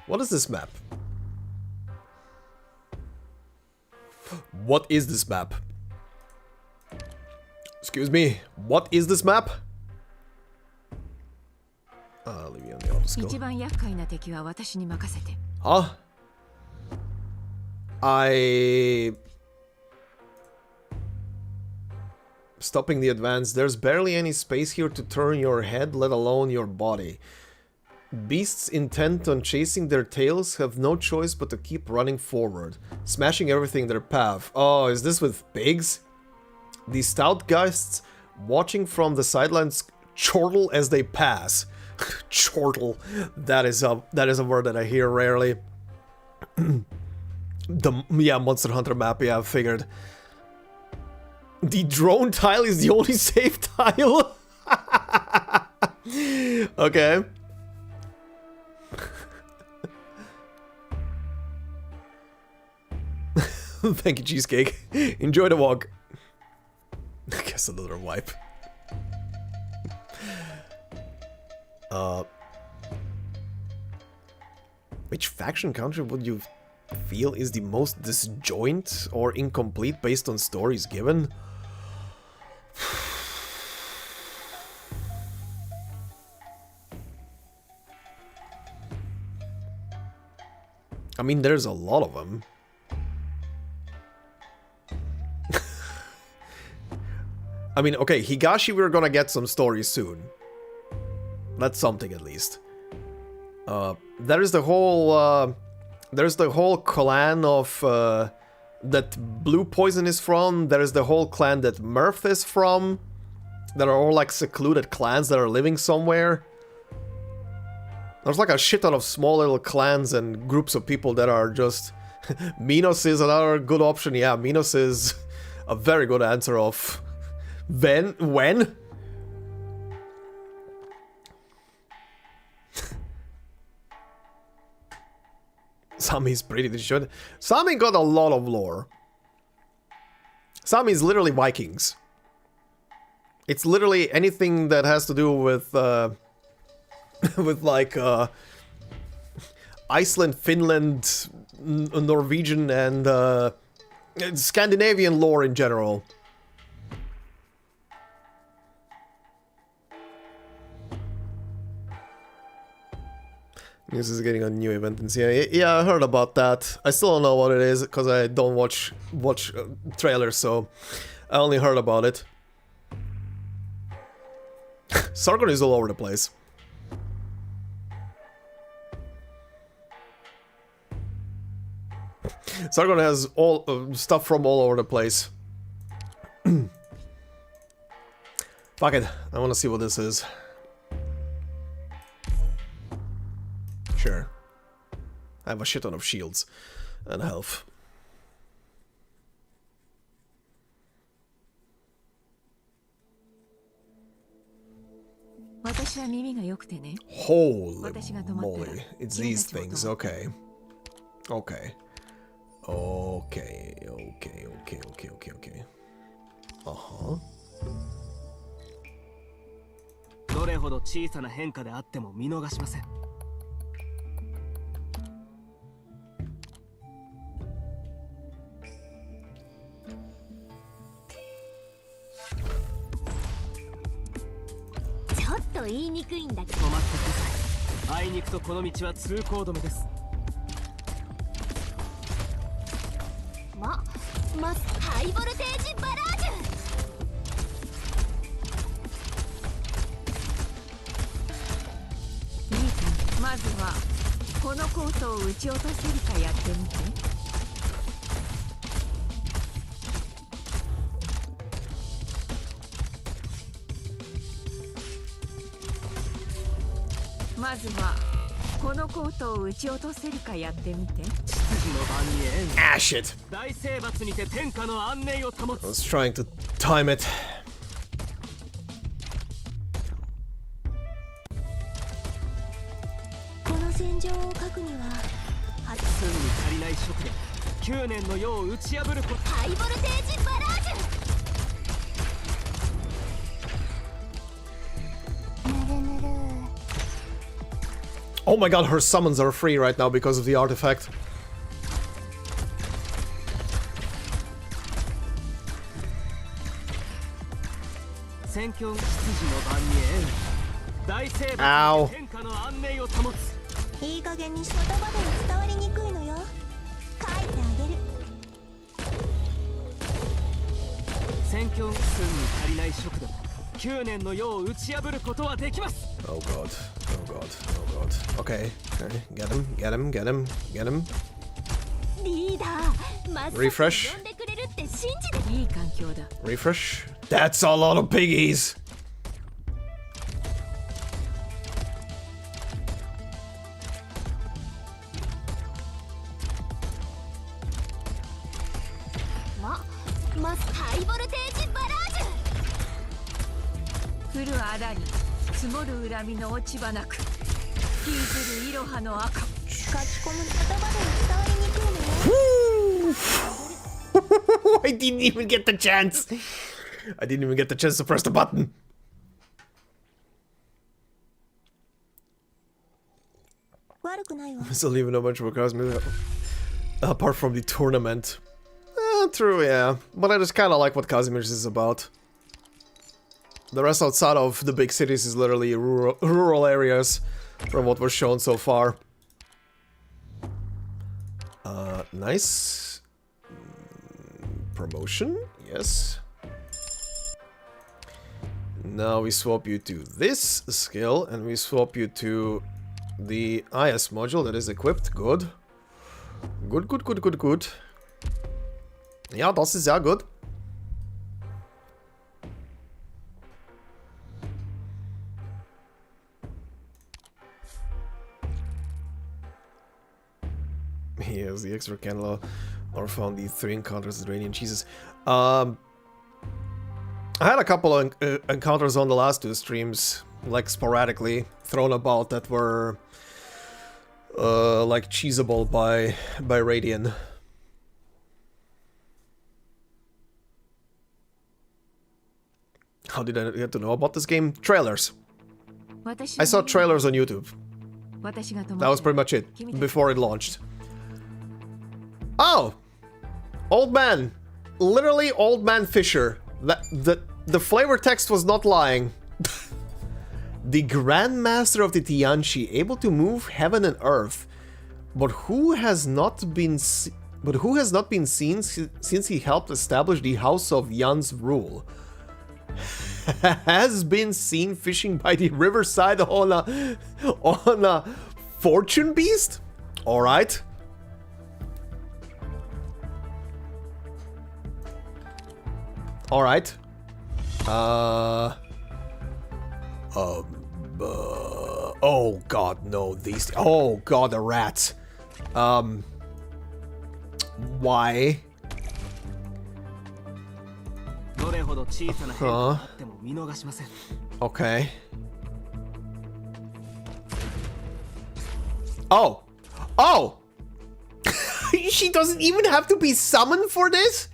What is this map? What is this map? Excuse me, what is this map? Leave me on the obstacle. 一番厄介な敵は私に任せて。 Huh? Stopping the advance. There's barely any space here to turn your head, let alone your body. Beasts intent on chasing their tails have no choice but to keep running forward, smashing everything in their path. Oh, is this with pigs? These stout guests watching from the sidelines chortle as they pass. Chortle. That is a word that I hear rarely. Yeah, Monster Hunter map, yeah, I figured. The drone tile is the only safe tile? Okay. Thank you, Cheesecake. Enjoy the walk. I guess another wipe. Which faction country would you feel is the most disjoint or incomplete based on stories given? I mean, there's a lot of them. I mean, okay, Higashi, we're gonna get some stories soon. That's something, at least. There's the whole clan of that Blue Poison is from. There's the whole clan that Murph is from. That are all like secluded clans that are living somewhere. There's like a shit ton of small little clans and groups of people that are just... Minos is another good option. Yeah, Minos is a very good answer of... When? Sami's pretty disjointed. Sami got a lot of lore. Sami is literally Vikings. It's literally anything that has to do with with like Iceland, Finland, Norwegian, and Scandinavian lore in general. This is getting a new event in CIA. Yeah, I heard about that. I still don't know what it is because I don't watch trailers, so I only heard about it. Sargon is all over the place. Sargon has all stuff from all over the place. Fuck it, I want to see what this is. Sure. I have a shit ton of shields and health. Holy moly. It's these things, okay. Okay. Okay. Uh-huh. どれほど小さな変化であっても見逃しません。ちょっと言いにくいんだけど。止まってください。あいにくとこの道は通行止めです。まずハイボルテージバラージュ。兄さん、まずはこのコートを撃ち落とせるかやってみて。まずはこのコートを撃ち落とせるかやってみて。 Ah, shit. I was trying to time it. Oh my god, her summons are free right now because of the artifact. 戦況出自の番に大生物の天下の安寧を保つ。いい加減に言葉では伝わりにくいのよ。書いてあげる。戦況数に足りない食でも9年の世を打ち破ることはできます。 Oh god, oh god, oh god. Okay, okay, get him, get him, get him, get him. リーダー、まさか呼んでくれるって信じて。いい環境だ。 Refresh. That's a lot of piggies. まずハイボルテージバラージュ。降るあらに積もる恨みの落ち葉なく引きずるいろはの赤。書き込む言葉では伝わりにくいのよ。I didn't even get the chance. I didn't even get the chance to press the button. 悪くないわ。 I still even know much about Cosmic apart from the tournament. True, yeah. But I just kind of like what Cosmic is about. The rest outside of the big cities is literally rural areas from what was shown so far. Nice. Promotion, yes. Now we swap you to this skill and we swap you to the IS module that is equipped. Good. Good, good, good, good, good. Ja, das ist sehr gut. Here's the extra candle. Or found the 3 encounters with Radiant Jesus. I had a couple of encounters on the last 2 streams, like sporadically thrown about, that were like cheesable by Radiant. How did I get to know about this game? Trailers. I saw trailers on YouTube. That was pretty much it, before it launched. Oh! Old man. Literally Old Man Fisher. The flavor text was not lying. The Grandmaster of the Tianqi, able to move heaven and earth, but who has not been seen since he helped establish the House of Yan's rule. Has been seen fishing by the riverside on a fortune beast? Alright. Alright. Oh god, no, these. Oh god, the rats. Why? Okay. Oh! Oh! She doesn't even have to be summoned for this?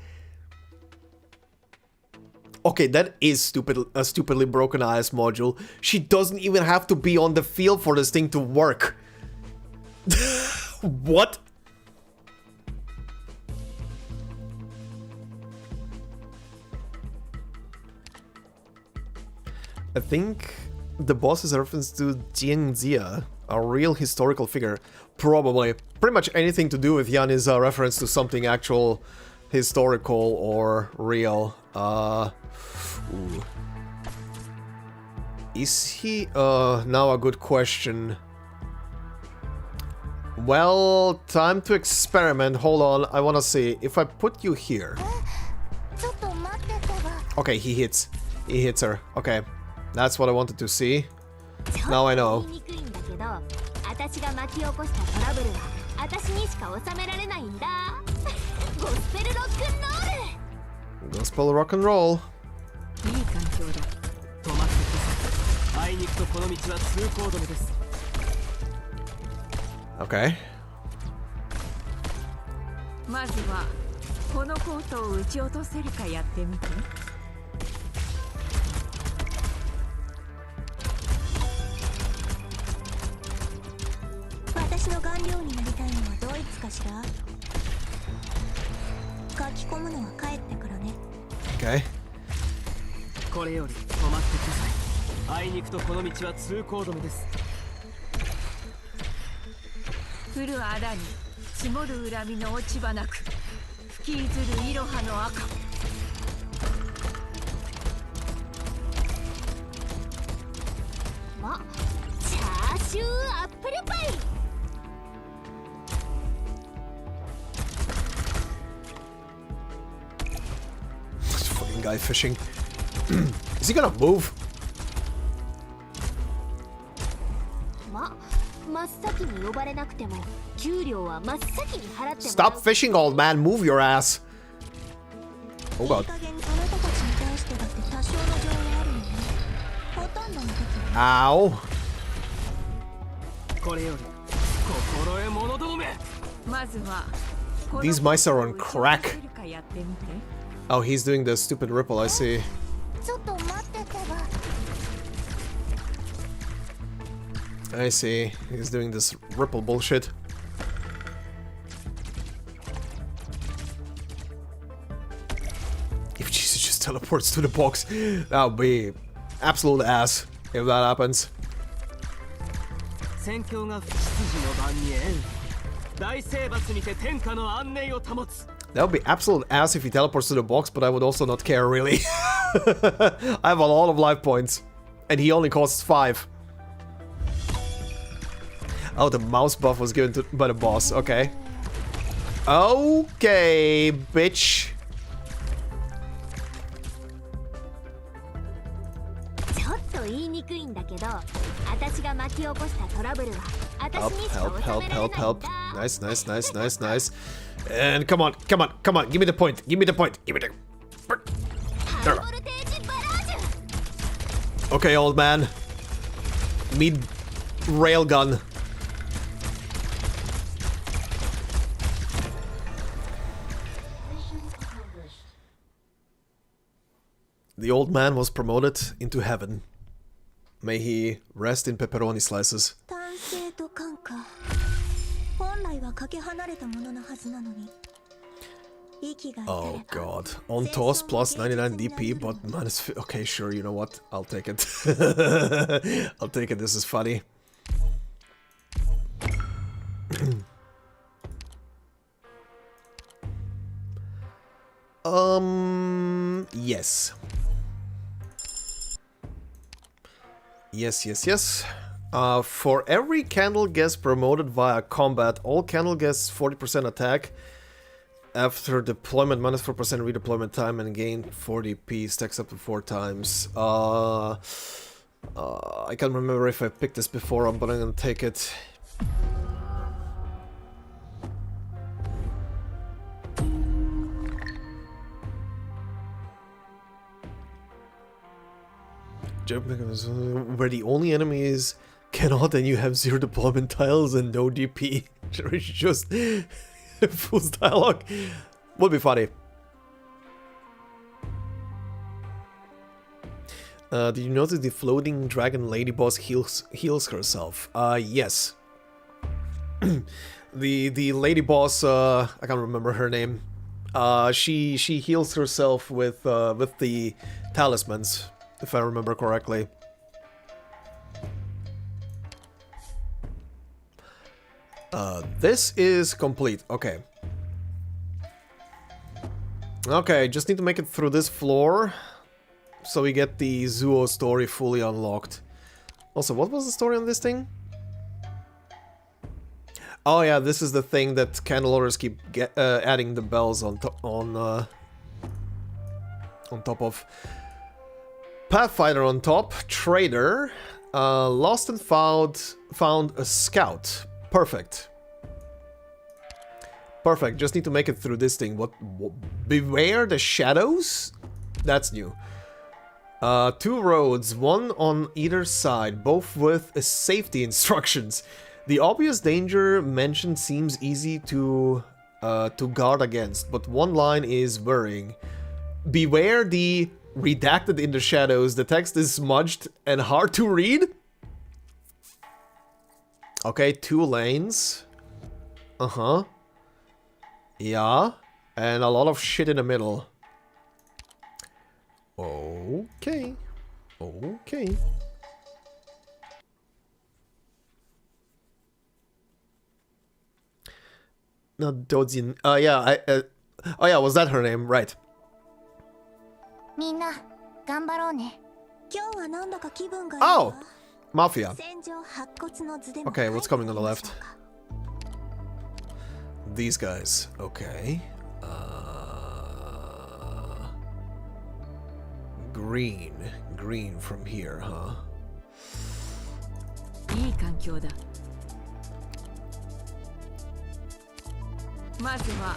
Okay, that is a stupidly broken IS module. She doesn't even have to be on the field for this thing to work. What? I think the boss is a reference to Jianxia, a real historical figure. Probably. Pretty much anything to do with Yan is a reference to something actual, historical or real. Ooh. Is he? Now a good question. Well, time to experiment. Hold on, I wanna see. If I put you here... Okay, he hits. He hits her. Okay. That's what I wanted to see. Now I know. Gospel rock and roll. Okay. まずはこのコートを撃ち落とせるかやってみて。私の顔料になりたいのはドイツかしら。書き込むのは帰ってからね。Okay. これより止まってください。あいにくとこの道は通行止めです。降るあらに積もる恨みの落ち葉なく吹き譲るいろはの赤。ま、チャーシューアップルパイ。This fucking guy fishing. Is he gonna move? ま、真っ先に呼ばれなくても給料は真っ先に払ってもらう。 Stop fishing, old man. Move your ass. Oh god. Ow. これより心得者どもめ。まずは These mice are on crack. Oh, he's doing the stupid ripple, I see. ちょっと待っててば。 I see. He's doing this ripple bullshit. If Jesus just teleports to the box, that would be absolute ass if that happens. 戦況が不秩序の晩に縁。大征伐にて天下の安寧を保つ。 That would be absolute ass if he teleports to the box, but I would also not care really. I have a lot of life points, and he only costs 5. Oh, the mouse buff was given by the boss. Okay. Okay, bitch. ちょっと言いにくいんだけど、私が巻き起こしたトラブルは私 Help, にしか help, 収 help, められない help, ん help. だ。 Nice, nice, nice, nice, nice. And come on, come on, come on. Give me the point. Give me the point. Give me the... ハイボルテージバラージュ。 Okay, old man. Need railgun. The old man was promoted into heaven. May he rest in pepperoni slices. 単性と感化本来はかけ離れたもののはずなのに息が Oh god. On toss plus 99 DP, but minus... Okay, sure, you know what? I'll take it. I'll take it, this is funny. Yes. Yes, yes, yes. For every candle guest promoted via combat, all candle guests 40% attack after deployment, minus 4% redeployment time, and gain 40 P, stacks up to 4 times. I can't remember if I picked this before, but I'm gonna take it. Where the only enemy is cannot, and you have 0 deployment tiles and no DP. It's just full dialogue. Would be funny. Did you notice the floating dragon lady boss heals herself? Yes. the lady boss, I can't remember her name. She heals herself with the talismans, if I remember correctly. This is complete. Okay. Okay, just need to make it through this floor, so we get the ZUO story fully unlocked. Also, what was the story on this thing? Oh yeah, this is the thing that candle orders keep adding the bells on top of. Pathfinder on top, trader, lost and found a scout. Perfect. Perfect, just need to make it through this thing. What beware the shadows? That's new. 2 roads, one on either side, both with safety instructions. The obvious danger mentioned seems easy to guard against, but one line is worrying. Beware the redacted in the shadows. The text is smudged and hard to read. Okay, 2 lanes. Uh-huh. Yeah. And a lot of shit in the middle. Oh. Okay. Okay. No, Dojin. Yeah, oh yeah, was that her name? Right. みんな頑張ろうね。今日はなんだか気分がいい Oh! わ。 Mafia. 戦場白骨の図でも Okay, what's coming on the 書いてみま left? しょうか。 These guys. Okay. Green. Green from here, huh? いい環境だ。まずは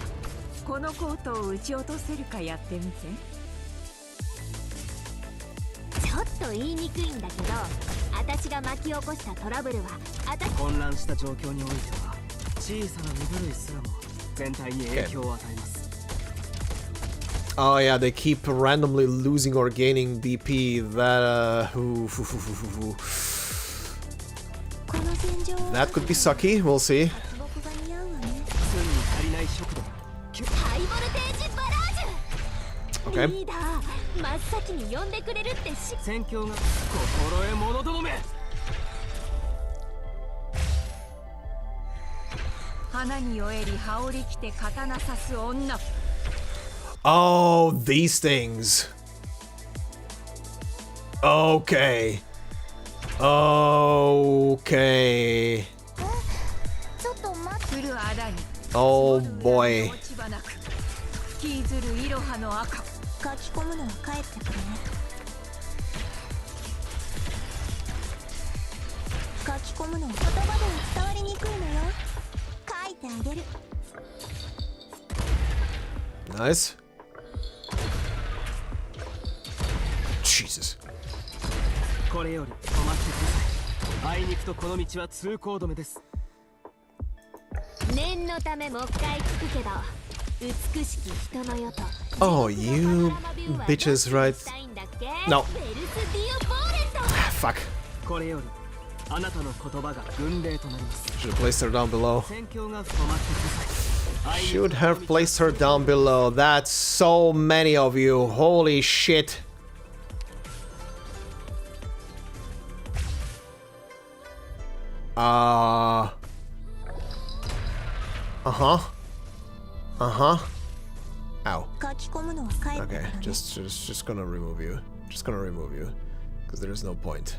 このコートを撃ち落とせるかやってみて。ちょっと言いにくいんだけど、私が巻き起こしたトラブルは混乱した状況においては小さな身震いすらも全体に影響を与えます。 Oh yeah, they keep randomly losing or gaining DP. That could be sucky. We'll see. 僕が似合うわね。すぐに足りない速度。ハイボルテージバラージュ。 Okay. リーダー、真っ先に呼んでくれるって戦況が心得者どもめ。花に酔えり羽織着て刀刺す女。 Oh, these things. Okay. Okay. ちょっと待って。来るあらに Oh 積もる恨み boy. の落ち葉なく吹きずるいろはの赤。書き込むのは帰ってくるね。書き込むのは言葉では伝わりにくいのよ。書いてあげる。 Nice. Jesus. これより止まってください。あいにくとこの道は通行止めです。念のためもう一回聞くけど、美しき人の世と Oh, you bitches, right? No. Fuck. これよりあなたの言葉が軍令となります。 Should have placed her down below. 戦況が止まってください。 Should have placed her down below. That's so many of you. Holy shit. Uh-huh. Uh-huh. Ow. 書き込むのは帰ってくる Okay, ね。 just gonna remove you. Just gonna remove you. Because there is no point.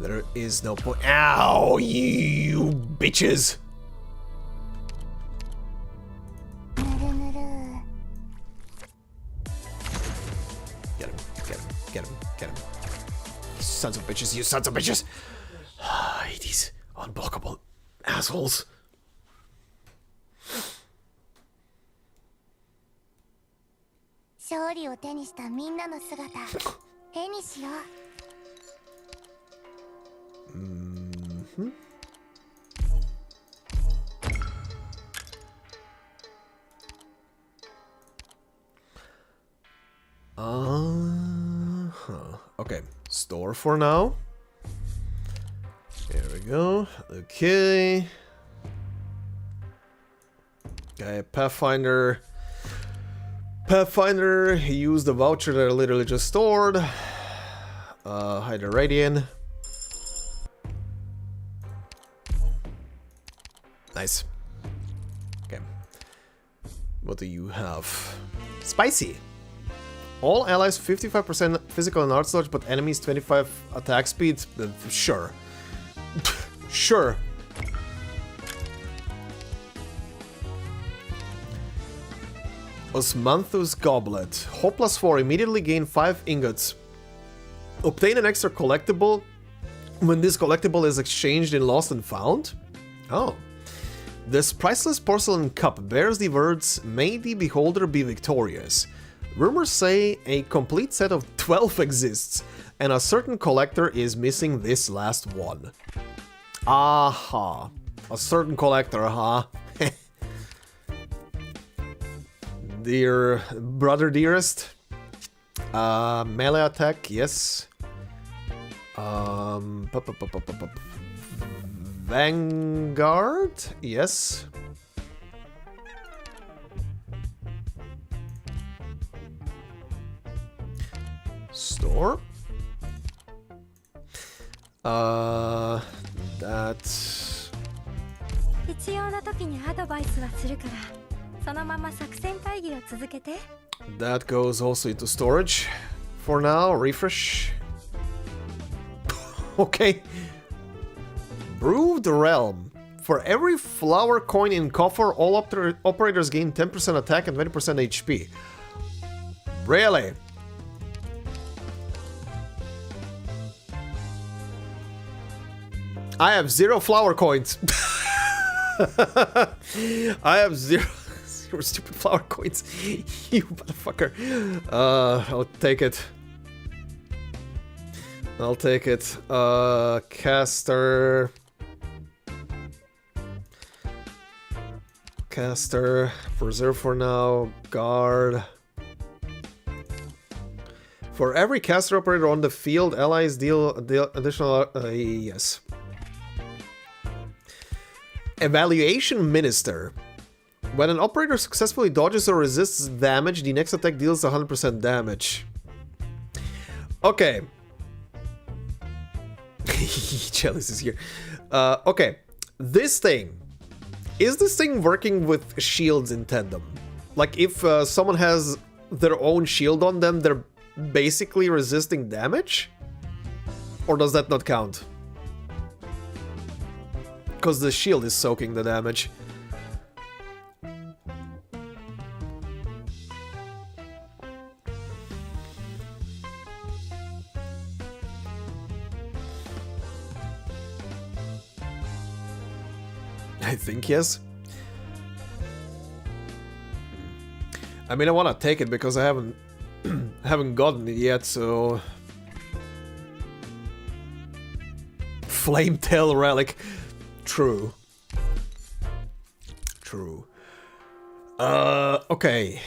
There is no point. Ow, you bitches! ぬるぬる。 Get him, get him, get him, get him. You sons of bitches, you sons of bitches! These unblockable assholes. 勝利を手にしたみんなの姿、絵にしよう。 Mm-hmm. Okay, store for now. There we go. Okay. Okay, Pathfinder. Pathfinder, he used the voucher that I literally just stored. Hydra Radiant. Nice. Okay. What do you have? Spicy! All allies 55% physical and arts dodge, but enemies 25 attack speed? Sure. Sure. Osmanthus Goblet. Hope +4. Immediately gain 5 ingots. Obtain an extra collectible when this collectible is exchanged in Lost and Found? Oh. This priceless porcelain cup bears the words, "May the beholder be victorious." Rumors say a complete set of 12 exists, and a certain collector is missing this last one. Aha. A certain collector, huh? Dear brother dearest. Melee attack, yes. Vanguard, yes. Store. That. 必要な時にアドバイスはするからそのまま作戦会議を続けて That goes also into storage. For now, refresh. Okay. Brewed Realm. For every flower coin in coffer, all operators gain 10% attack and 20% HP. Really? I have 0 flower coins. I have 0 stupid flower coins. You motherfucker. I'll take it. I'll take it. Caster. Caster. Preserve for now. Guard. For every caster operator on the field, allies deal additional... yes. Evaluation Minister. When an operator successfully dodges or resists damage, the next attack deals 100% damage. Okay. Chalice is here. Okay. This thing. Is this thing working with shields in tandem? Like, if someone has their own shield on them, they're basically resisting damage? Or does that not count? Because the shield is soaking the damage. I think yes. I mean, I want to take it because I haven't haven't gotten it yet, so Flametail Relic. True. True. Okay.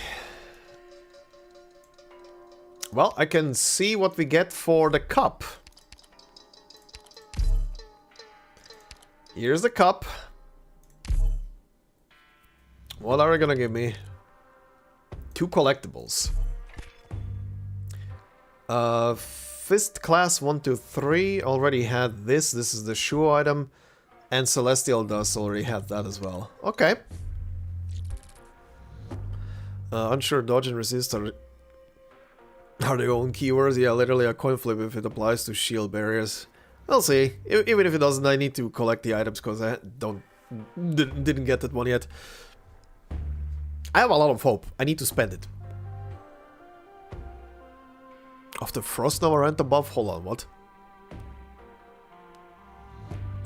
Well, I can see what we get for the cup. Here's the cup. What are they gonna give me? 2 collectibles. Fist class 1, 2, 3 already had this. This is the ZUO item. And Celestial Dust already had that as well. Okay. Unsure, dodge and resist are their own keywords. Yeah, literally a coin flip if it applies to shield barriers. We'll see. Even if it doesn't, I need to collect the items because I didn't get that one yet. I have a lot of hope. I need to spend it. Of the Frost Nova rent above? Hold on, what?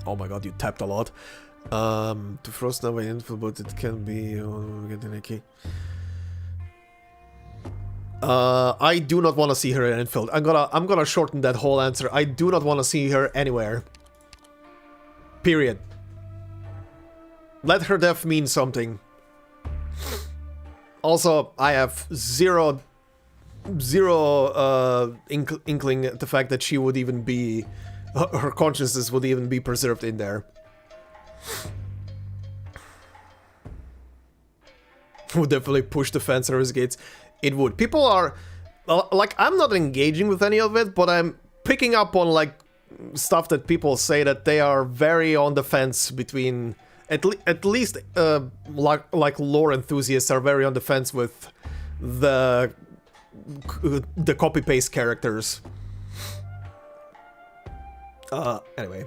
Oh my god, you tapped a lot. To Frost Nova info, but it can be getting a key. I do not want to see her in Enfield. I'm gonna shorten that whole answer. I do not want to see her anywhere. Period. Let her death mean something. Also, I have zero inkling at the fact that she would even be... her consciousness would even be preserved in there. Would definitely push the fan service gates. It would. People are... like, I'm not engaging with any of it, but I'm picking up on, like, stuff that people say that they are very on the fence between... At least, like lore enthusiasts are very on the fence with the copy-paste characters. Anyway.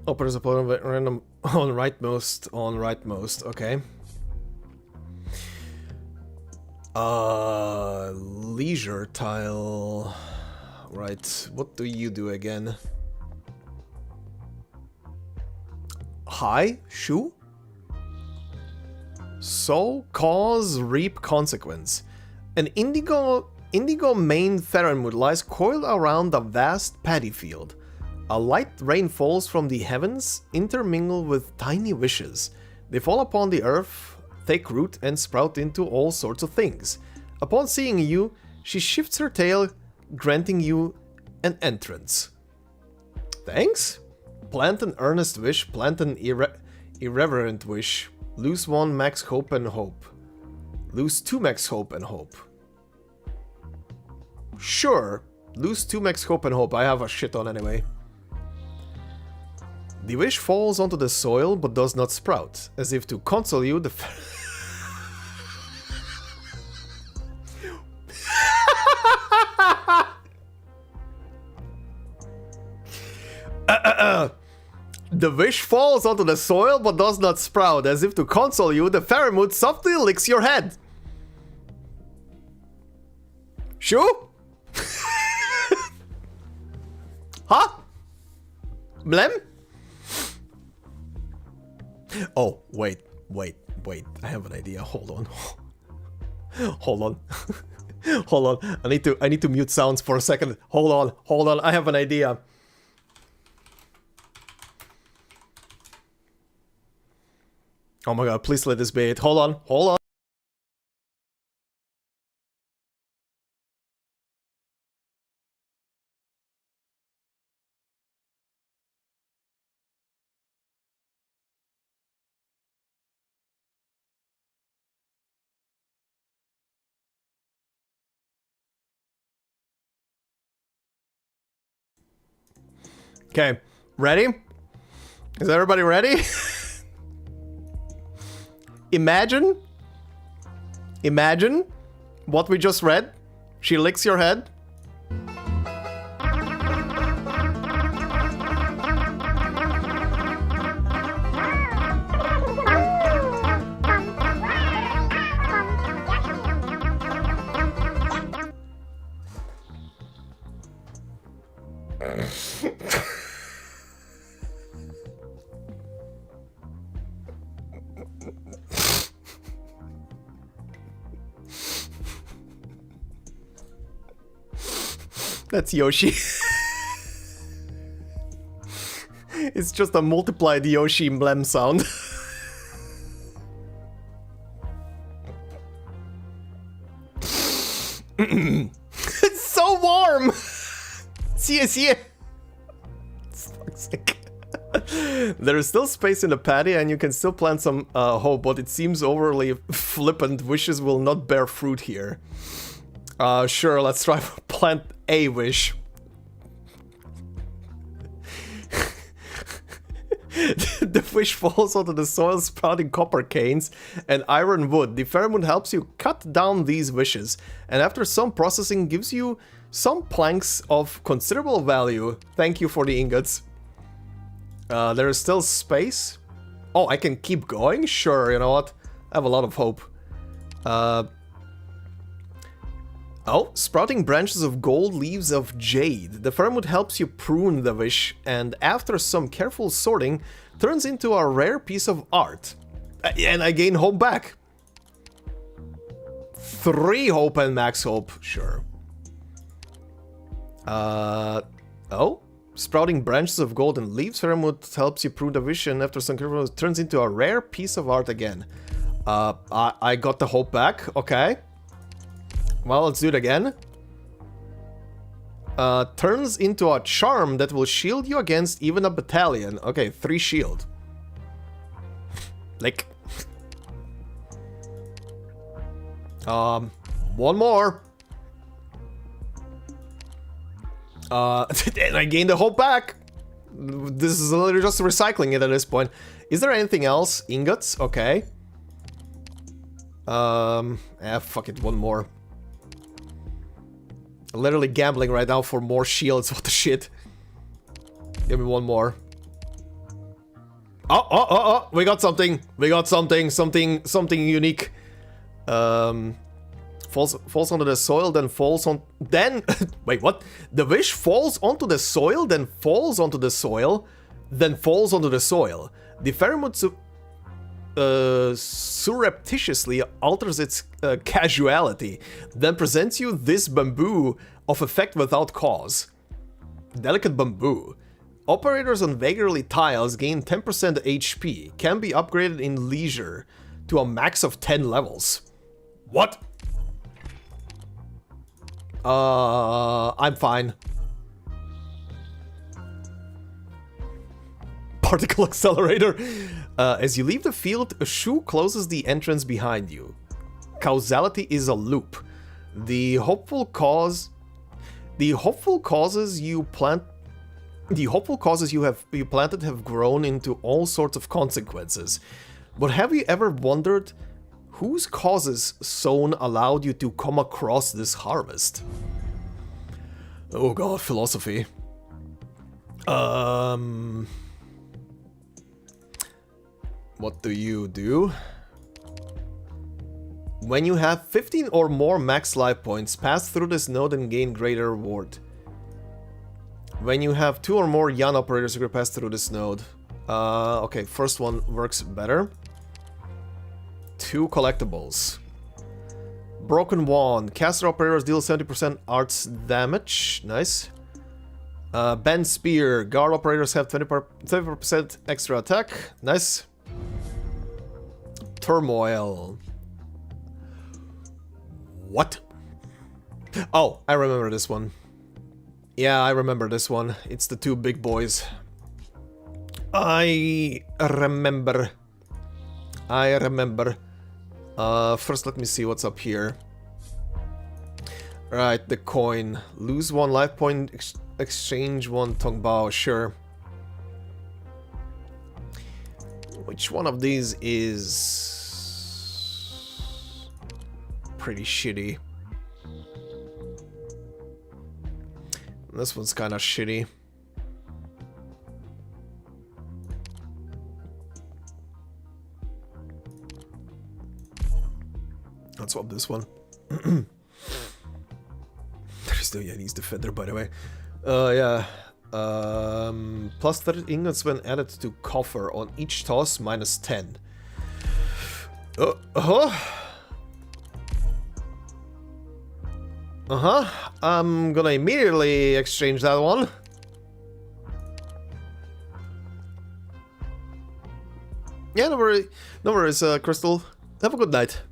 Operators upload random on rightmost, okay. Leisure tile. Right, what do you do again? High? Shoe? Sow, cause, reap, consequence. An indigo maned Theronwood lies coiled around a vast paddy field. A light rain falls from the heavens, intermingled with tiny wishes. They fall upon the earth, take root, and sprout into all sorts of things. Upon seeing you, She shifts her tail, granting you an entrance. Thanks? Plant an earnest wish, plant an irreverent wish. Lose 1 max hope and hope. Lose 2 max hope and hope. Sure. Lose 2 max hope and hope. I have a shit on anyway. The wish falls onto the soil but does not sprout. As if to console you, the The wish falls onto the soil but does not sprout. As if to console you, the Faramut softly licks your head. Shoo? Huh? Blem? Oh, wait. I have an idea. Hold on. Hold on. Hold on. I need to mute sounds for a second. Hold on. I have an idea. Oh my god, please let this be it. Hold on. Okay, ready? Is everybody ready? Imagine what we just read. She licks your head. That's Yoshi. It's just a multiplied Yoshi emblem sound. It's so warm! See it. Fuck's sake. There is still space in the patty and you can still plant some hope, but it seems overly flippant. Wishes will not bear fruit here. Sure, let's try plant a wish. The wish falls onto the soil, sprouting copper canes and iron wood. The pheromone helps you cut down these wishes, and after some processing gives you some planks of considerable value. Thank you for the ingots. There is still space. Oh, I can keep going? Sure, you know what? I have a lot of hope. Oh, sprouting branches of gold leaves of jade. The pheromone helps you prune the wish, and after some careful sorting, turns into a rare piece of art. And I gain hope back. 3 hope and max hope, sure. Oh, sprouting branches of gold and leaves. Pheromone helps you prune the wish, and after some careful turns into a rare piece of art again. I got the hope back, okay. Well, let's do it again. Turns into a charm that will shield you against even a battalion. Okay, 3 shield. Like. One more. And I gained the hope back. This is literally just recycling it at this point. Is there anything else? Ingots? Okay. Fuck it, one more. Literally gambling right now for more shields. What the shit? Give me one more. Oh, we got something. We got something unique. Falls onto the soil, then falls on... Then... Wait, what? The wish falls onto the soil, then falls onto the soil, then falls onto the soil. The pheromone surreptitiously alters its casuality, then presents you this bamboo of effect without cause. Delicate bamboo. Operators on vaguely tiles gain 10% HP, can be upgraded in leisure to a max of 10 levels. What? I'm fine. Particle accelerator. As you leave the field, a shoe closes the entrance behind you. Causality is a loop. The hopeful causes you planted have grown into all sorts of consequences. But have you ever wondered whose causes sown allowed you to come across this harvest? Oh god, philosophy. What do you do? When you have 15 or more max life points, pass through this node and gain greater reward. When you have 2 or more Yan operators, you can pass through this node. Okay, first one works better. 2 collectibles. Broken Wand. Caster operators deal 70% arts damage. Nice. Bend Spear. Guard operators have 20% extra attack. Nice. Turmoil. What? Oh, I remember this one. Yeah, I remember this one. It's the 2 big boys. I remember. First, let me see what's up here. Right, the coin. Lose 1 life point, exchange 1 Tongbao, sure. Which one of these is pretty shitty? This one's kind of shitty. Let's swap this one. There's no Chinese defender, by the way. Yeah. Plus 30 ingots when added to coffer on each toss, minus 10. I'm gonna immediately exchange that one. Yeah, no worries, Crystal. Have a good night.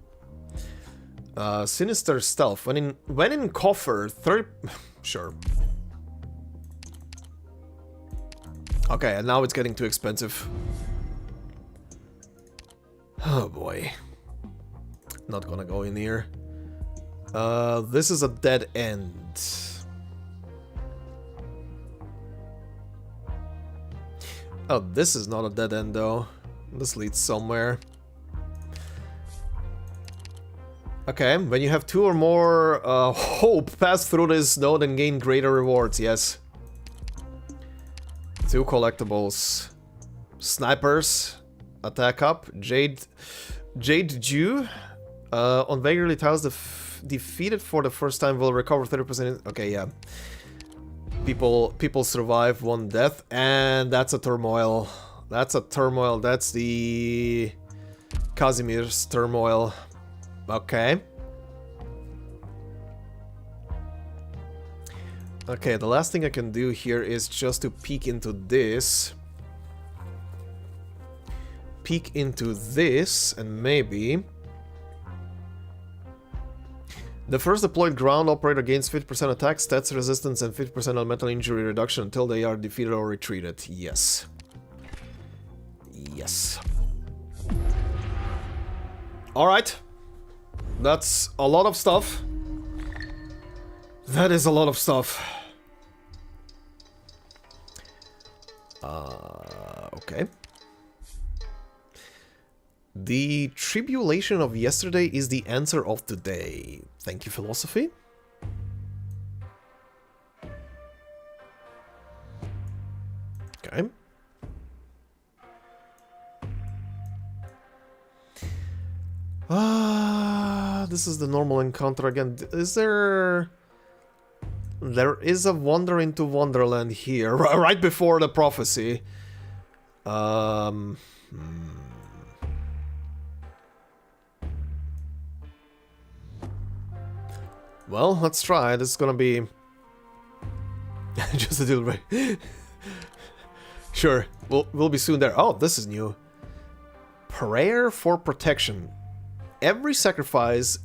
Sinister Stealth. When in coffer, 30... Sure. Okay, and now it's getting too expensive. Oh boy. Not gonna go in here. This is a dead end. Oh, this is not a dead end though. This leads somewhere. Okay, when you have 2 or more hope, pass through this node and gain greater rewards, yes. 2 collectibles. Snipers. Attack up. Jade Jew. On regularly tiles, defeated for the first time will recover 30%. Okay, yeah. People survive 1 death, and that's a turmoil. That's a turmoil. That's the Casimir's turmoil. Okay. Okay, the last thing I can do here is just to peek into this. Peek into this, and maybe... The first deployed ground operator gains 50% attack, stats resistance, and 50% elemental injury reduction until they are defeated or retreated. Yes. Yes. Alright. That's a lot of stuff. That is a lot of stuff. Okay. The tribulation of yesterday is the answer of today. Thank you, philosophy. Okay. This is the normal encounter again. Is there... There is a wander into Wonderland here, right before the prophecy. Well, let's try. This is gonna be... just a deal, right? Sure, we'll be soon there. Oh, this is new. Prayer for protection. Every sacrifice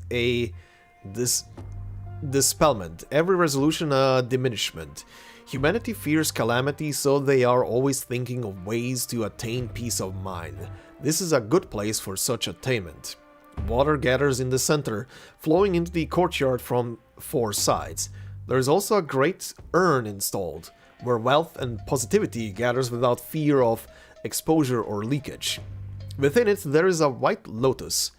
Dispelment. Every resolution a diminishment. Humanity fears calamity, so they are always thinking of ways to attain peace of mind. This is a good place for such attainment. Water gathers in the center, flowing into the courtyard from 4 sides. There is also a great urn installed, where wealth and positivity gathers without fear of exposure or leakage. Within it there is a white lotus.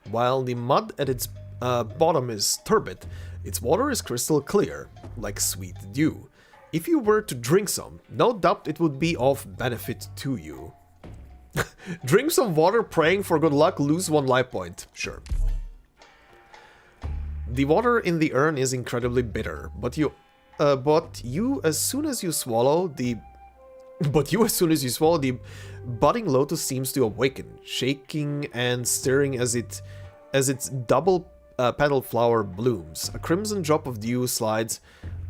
While the mud at its bottom is turbid, its water is crystal clear, like sweet dew. If you were to drink some, no doubt it would be of benefit to you. Drink some water praying for good luck, lose 1 life point. Sure. The water in the urn is incredibly bitter, but you as soon as you swallow the budding lotus seems to awaken, shaking and stirring as its double petal flower blooms. A crimson drop of dew slides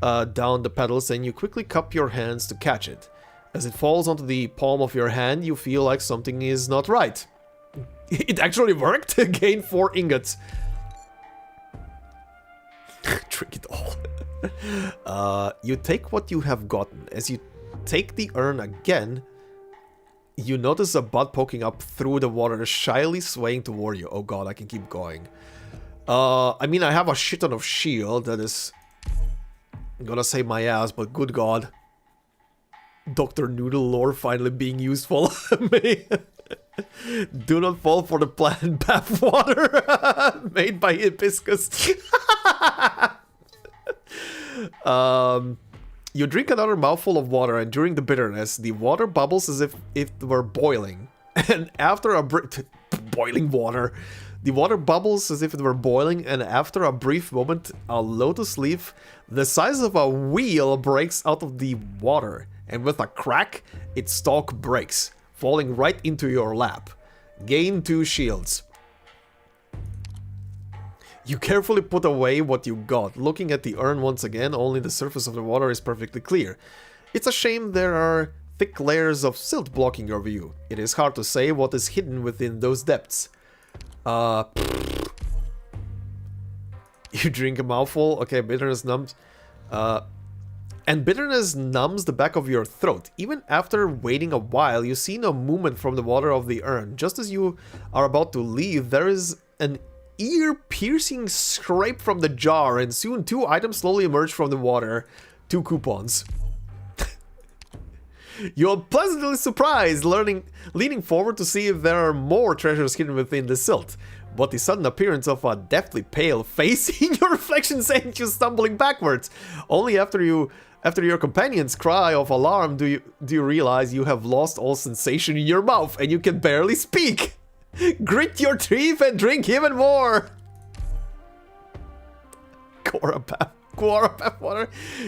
down the petals, and you quickly cup your hands to catch it. As it falls onto the palm of your hand, you feel like something is not right. It actually worked. Gain 4 ingots. Drink it all. You take what you have gotten. As you take the urn again, you notice a bud poking up through the water, shyly swaying toward you. Oh god, I can keep going. I mean, I have a shit ton of shield that is gonna save my ass, but good god. Dr. Noodle lore finally being useful. Do not fall for the planned bath water made by hibiscus. You drink another mouthful of water, and during the bitterness, the water bubbles as if it were boiling. And after a boiling water. The water bubbles as if it were boiling, and after a brief moment, a lotus leaf the size of a wheel breaks out of the water, and with a crack, its stalk breaks, falling right into your lap. Gain 2 shields. You carefully put away what you got. Looking at the urn once again, only the surface of the water is perfectly clear. It's a shame there are thick layers of silt blocking your view. It is hard to say what is hidden within those depths. You drink a mouthful. Okay, bitterness numbs. And bitterness numbs the back of your throat. Even after waiting a while, you see no movement from the water of the urn. Just as you are about to leave, there is an ear-piercing scrape from the jar, and soon 2 items slowly emerge from the water. 2 coupons. You're pleasantly surprised, leaning forward to see if there are more treasures hidden within the silt. But the sudden appearance of a deathly pale face in your reflection sends you stumbling backwards. Only after your companion's cry of alarm do you realize you have lost all sensation in your mouth and you can barely speak. Grit your teeth and drink even more. Guarapath water.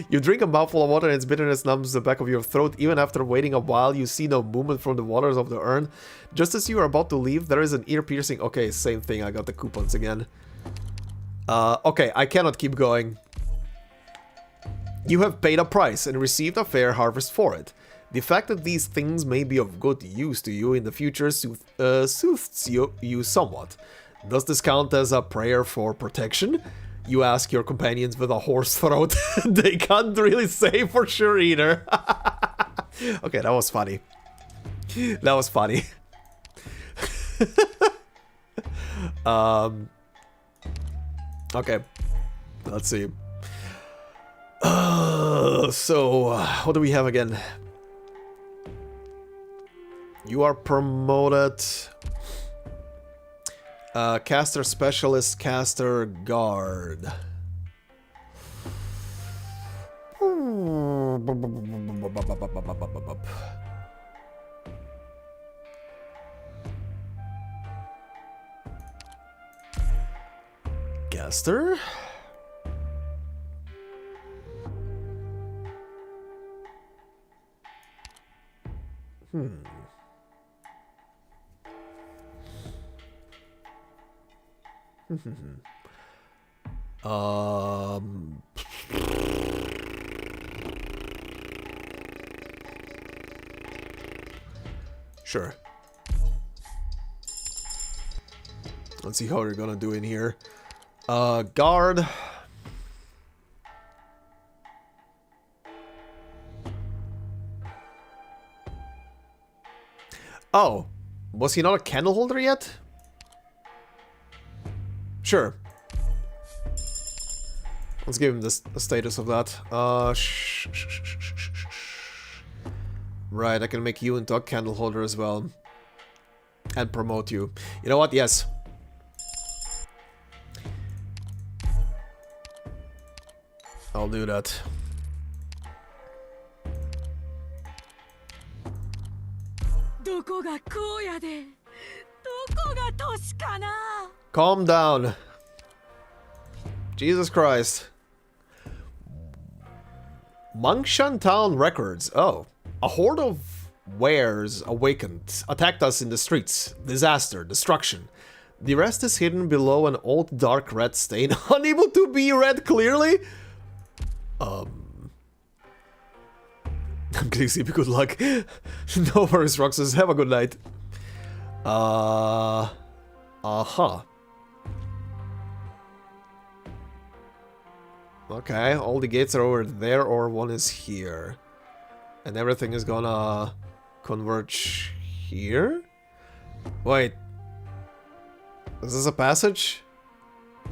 You drink a mouthful of water and its bitterness numbs the back of your throat. Even after waiting a while, you see no movement from the waters of the urn. Just as you are about to leave, there is an ear-piercing... Okay, same thing. I got the coupons again. Okay, I cannot keep going. You have paid a price and received a fair harvest for it. The fact that these things may be of good use to you in the future soothes you somewhat. Does this count as a prayer for protection? You ask your companions with a hoarse throat. They can't really say for sure either. Okay, that was funny. That was funny. Okay, let's see. So, what do we have again? You are promoted. Caster Specialist, Caster Guard. Caster? Sure. Let's see how we're gonna do in here. Guard. Oh, was he not a candle holder yet? Sure. Let's give him the status of that. Right, I can make you into a candle holder as well. And promote you. You know what? Yes. I'll do that. Calm down. Jesus Christ. Mangshan Town Records. Oh. A horde of wares awakened, attacked us in the streets. Disaster, destruction. The rest is hidden below an old dark red stain, unable to be read clearly? I'm gonna sleep. Good luck. No worries, Roxas. Have a good night. Uh-huh. Okay, all the gates are over there, or one is here. And everything is gonna converge here? Wait. Is this a passage?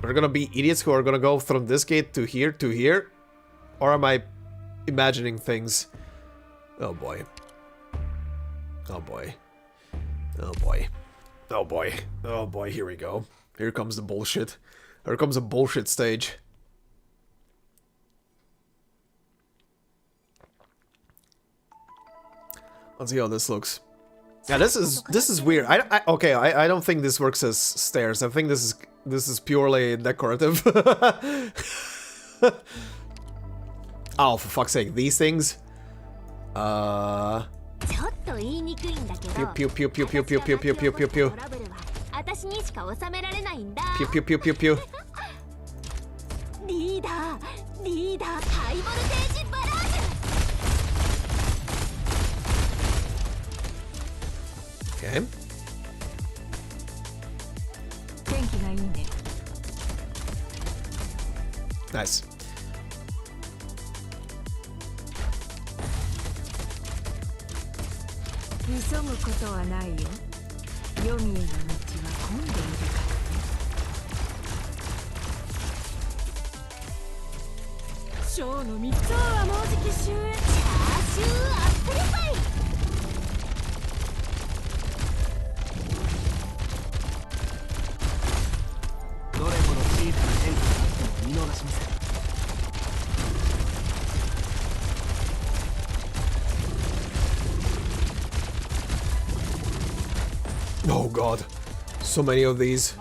We're gonna be idiots who are gonna go from this gate to here to here? Or am I imagining things? Oh boy. Oh boy. Oh boy. Oh boy. Oh boy, here we go. Here comes the bullshit. Here comes a bullshit stage. Let's see how this looks. Yeah, this is weird. I don't think this works as stairs. I think this is purely decorative. Oh, for fuck's sake, these things. Pew pew pew pew pew pew pew pew pew pew pew. Pew pew pew pew pew. Okay. Nice. Oh god, so many of these.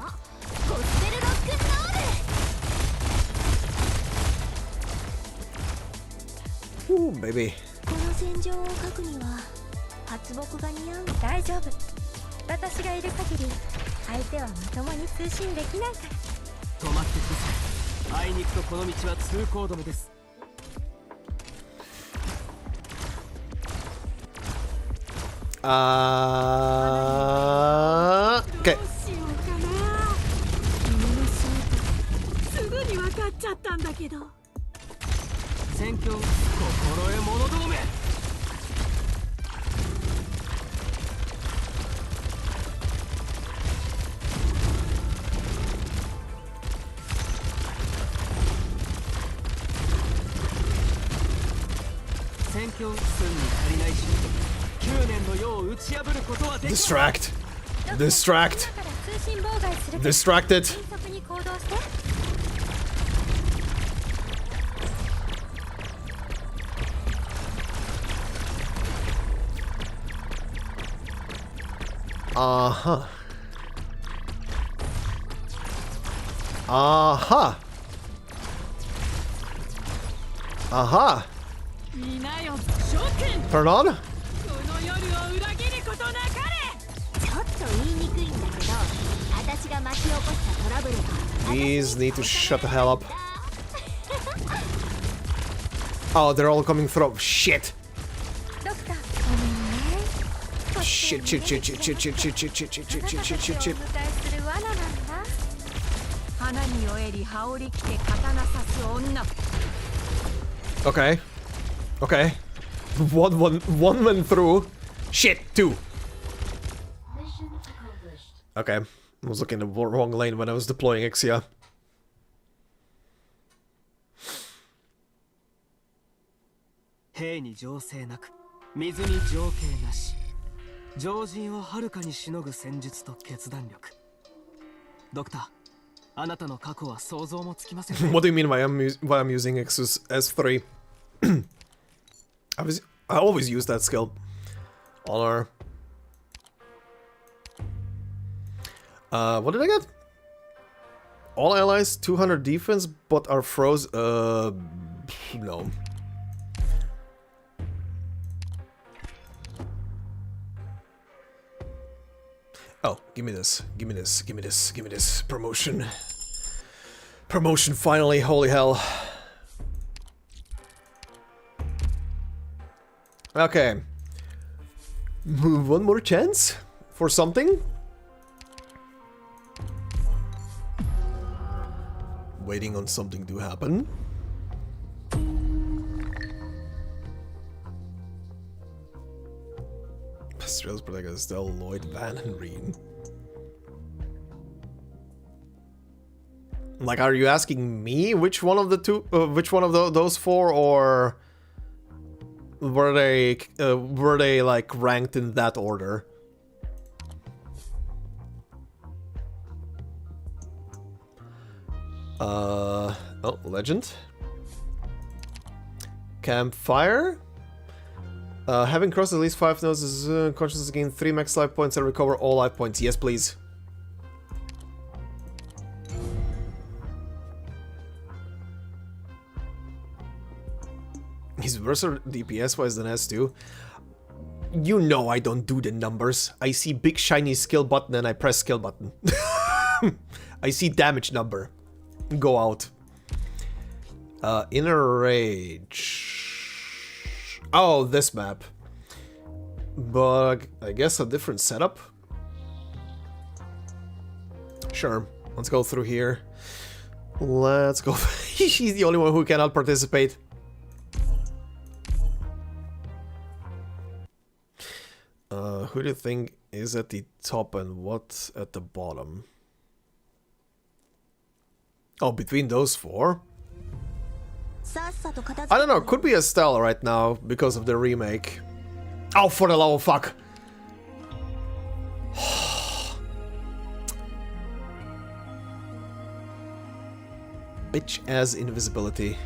Ooh, baby. Okay. Distract. Distract. Distracted. Uh-huh. Uh-huh. Uh-huh. Turn on? These need to shut the hell up. Oh, they're all coming through. Shit. Shit, shit, shit, shit, shit, shit, shit, shit, shit, shit, shit, shit, shit, shit, shit. Okay. Okay. One went through. Shit, two. Okay, I was looking in the wrong lane when I was deploying Ixia. What do you mean why I'm using S3? I always use that skill. Honor. What did I get? All allies 200 defense, but are froze. No. Oh, give me this. Give me this. Give me this. Give me this. Promotion. Promotion finally. Holy hell. Okay. One more chance for something. Waiting on something to happen. Australia's protector is still Lloyd, Van, and Reen. Like, are you asking me which one of the two, which one of those four, or were they like ranked in that order? Oh, legend. Campfire. Having crossed at least 5 nodes is consciousness gain 3 max life points and recover all life points. Yes, please. He's worse DPS wise than S2. You know I don't do the numbers. I see big shiny skill button and I press skill button. I see damage number. Go out. Inner Rage. Oh, this map. But I guess a different setup? Sure. Let's go through here. Let's go. She's the only one who cannot participate. Who do you think is at the top and what at the bottom? Oh, between those four? I don't know, could be Estelle right now because of the remake. Oh, for the love of fuck! Bitch as invisibility.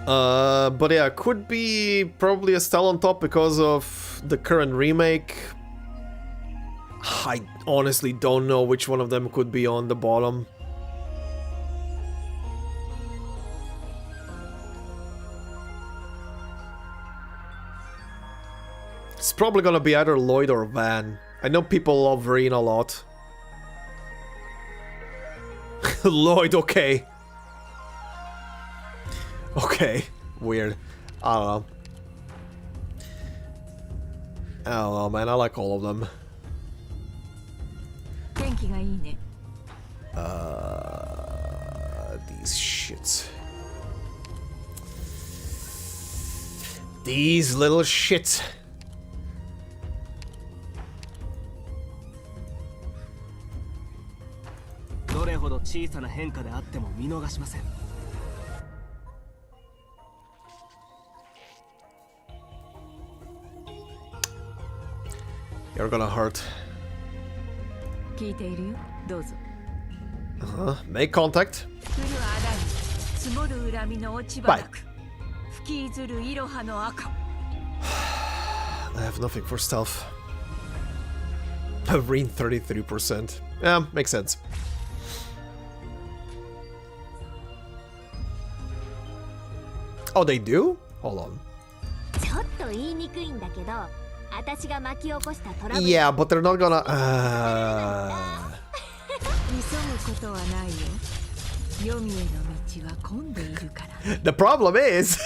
But yeah, could be probably Estelle on top because of the current remake. I honestly don't know which one of them could be on the bottom. It's probably gonna be either Lloyd or Van. I know people love Reen a lot. Lloyd, okay. Okay, weird. I don't know. I don't know, man. I like all of them. These shits. These little shits. You're gonna hurt. Make contact. Bye. I have nothing for stealth. Reen 33%. Yeah, makes sense. Oh, they do? Hold on. Yeah, but they're not gonna. The problem is.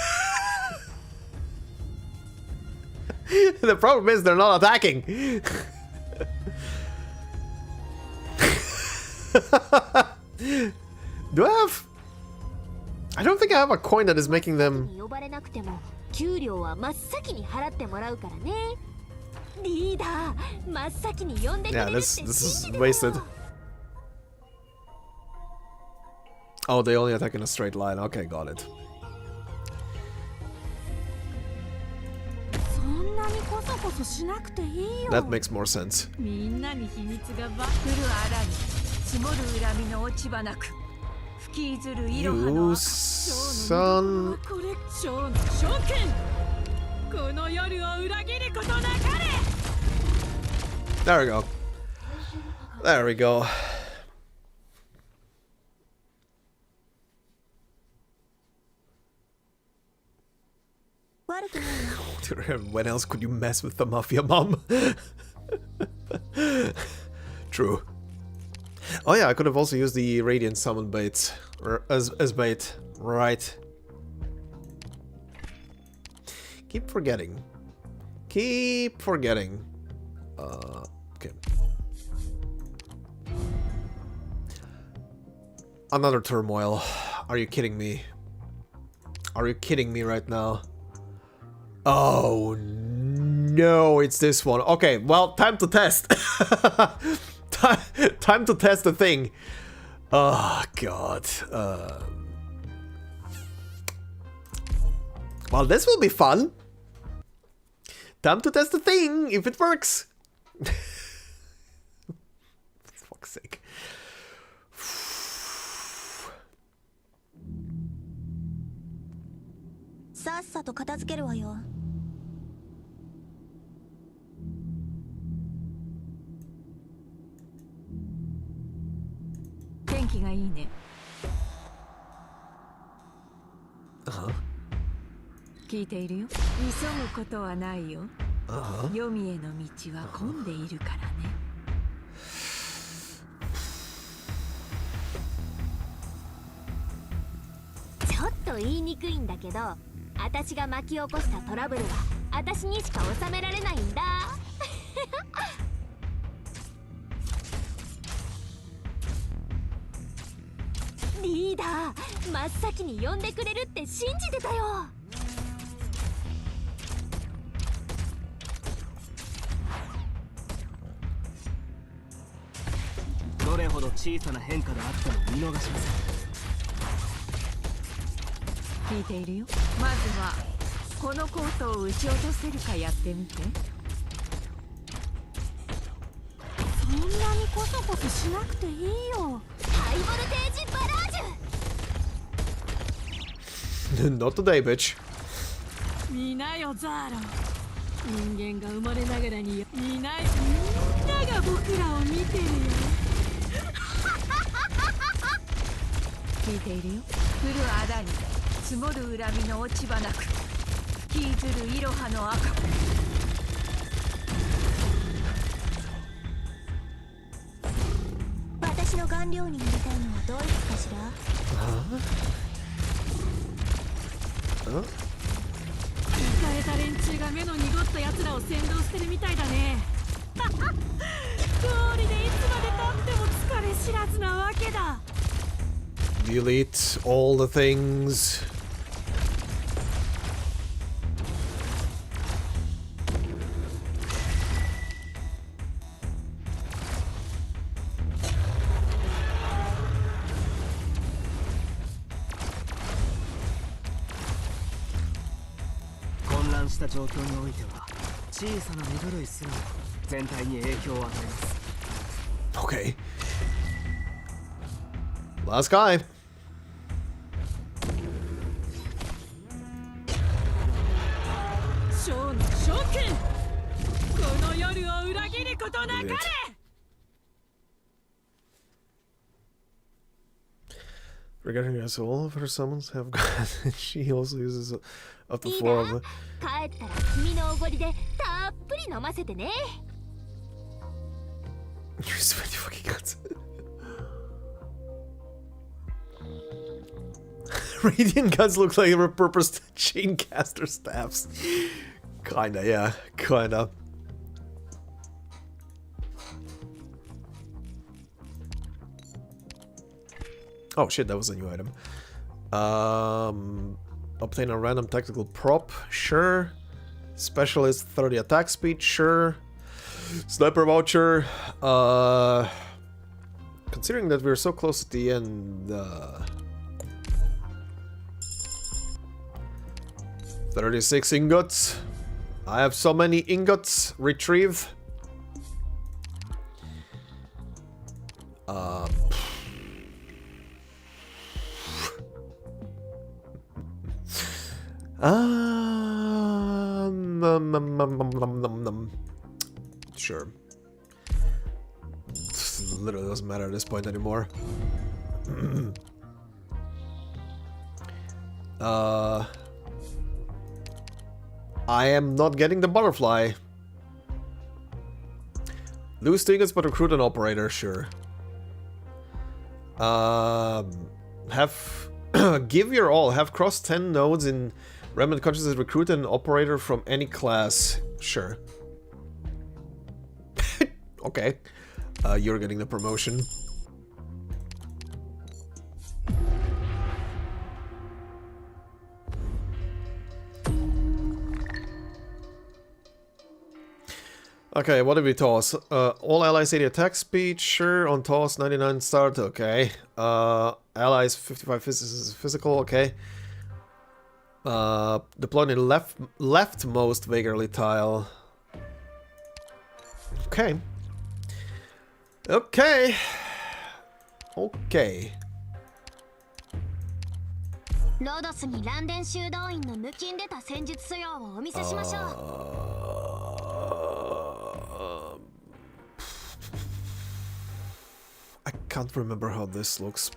The problem is they're not attacking. Do I have? I don't think I have a coin that is making them. リーダー、真っ先に呼んでくれ Yeah, るって this 信 is じてたよ。 wasted. Oh, they only attack in a straight line. Okay, got it. そんなにコソコソしなくていいよ。 That makes more sense. みんなに秘密がば来るあらに積もる恨みの落ち葉なく吹きずるいろはの You 赤 son. これ蝶の召喚この夜を裏切ることなかれ。 There we go. There we go. 悪くないよ。 When else could you mess with the mafia, mom? True. Oh yeah, I could have also used the radiant summon bait as bait. Right. Keep forgetting. Keep forgetting. Okay. Another turmoil. Are you kidding me? Are you kidding me right now? Oh no, it's this one. Okay, well, time to test. Time to test the thing. Oh god. Well, this will be fun. Time to test the thing, if it works. For fuck's sake.さっさと片付けるわよ。天気がいいね。 聞いているよ。急ぐことはないよ。黄泉への道は混んでいるからね。ちょっと言いにくいんだけど、私が巻き起こしたトラブルは私にしか収められないんだ。リーダー、真っ先に呼んでくれるって信じてたよ。どれほど小さな変化であっても見逃しません。聞いているよ。まずはこのコートを撃ち落とせるかやってみて。そんなにコソコソしなくていいよ。ハイボルテージバラージュ。 Not today, bitch. 見なよザーロ。人間が生まれながらにいないみんなが僕らを見てるよ。聞いているよ。降るあらに積もる恨みの落ち葉なく吹きずるいろはの赤。私の顔料になりたいのはどういうかしら。浮かれた連中が目の濁った奴らを先導してるみたいだね。通りでいつまで経っても疲れ知らずなわけだ。Delete all the things.混乱した状況においては小さな身震いすらも全体に影響を与えます。 Okay. Last guy. ショーの召喚この夜を裏切ることなかれ。 Regarding as all of her summons have gone, she also uses up to 4 of them. 帰ったら君のおごりでたっぷり飲ませてね。 You're so many fucking guns. Radiant guns look like repurposed chaincaster staffs. Kinda, yeah, kinda. Oh shit, that was a new item. Obtain a random tactical prop, sure. Specialist 30 attack speed, sure. Sniper voucher. Considering that we're so close at the end, 36 ingots. I have so many ingots. Retrieve. Sure. Literally doesn't matter at this point anymore. I am not getting the butterfly. Lose 2 ingots but recruit an operator, sure. Have give your all. Have crossed 10 nodes in remnant consciousness. Recruit an operator from any class, sure. Okay. You're getting the promotion. Okay, what did we toss? All allies 80 attack speed, sure. On toss 99 start, okay. Allies 55 physical, okay. Deployed in leftmost vaguely tile. Okay. Okay. Okay. ロードスにランデン修道院の抜きんでた戦術素養をお見せしましょう。I can't remember how this looks.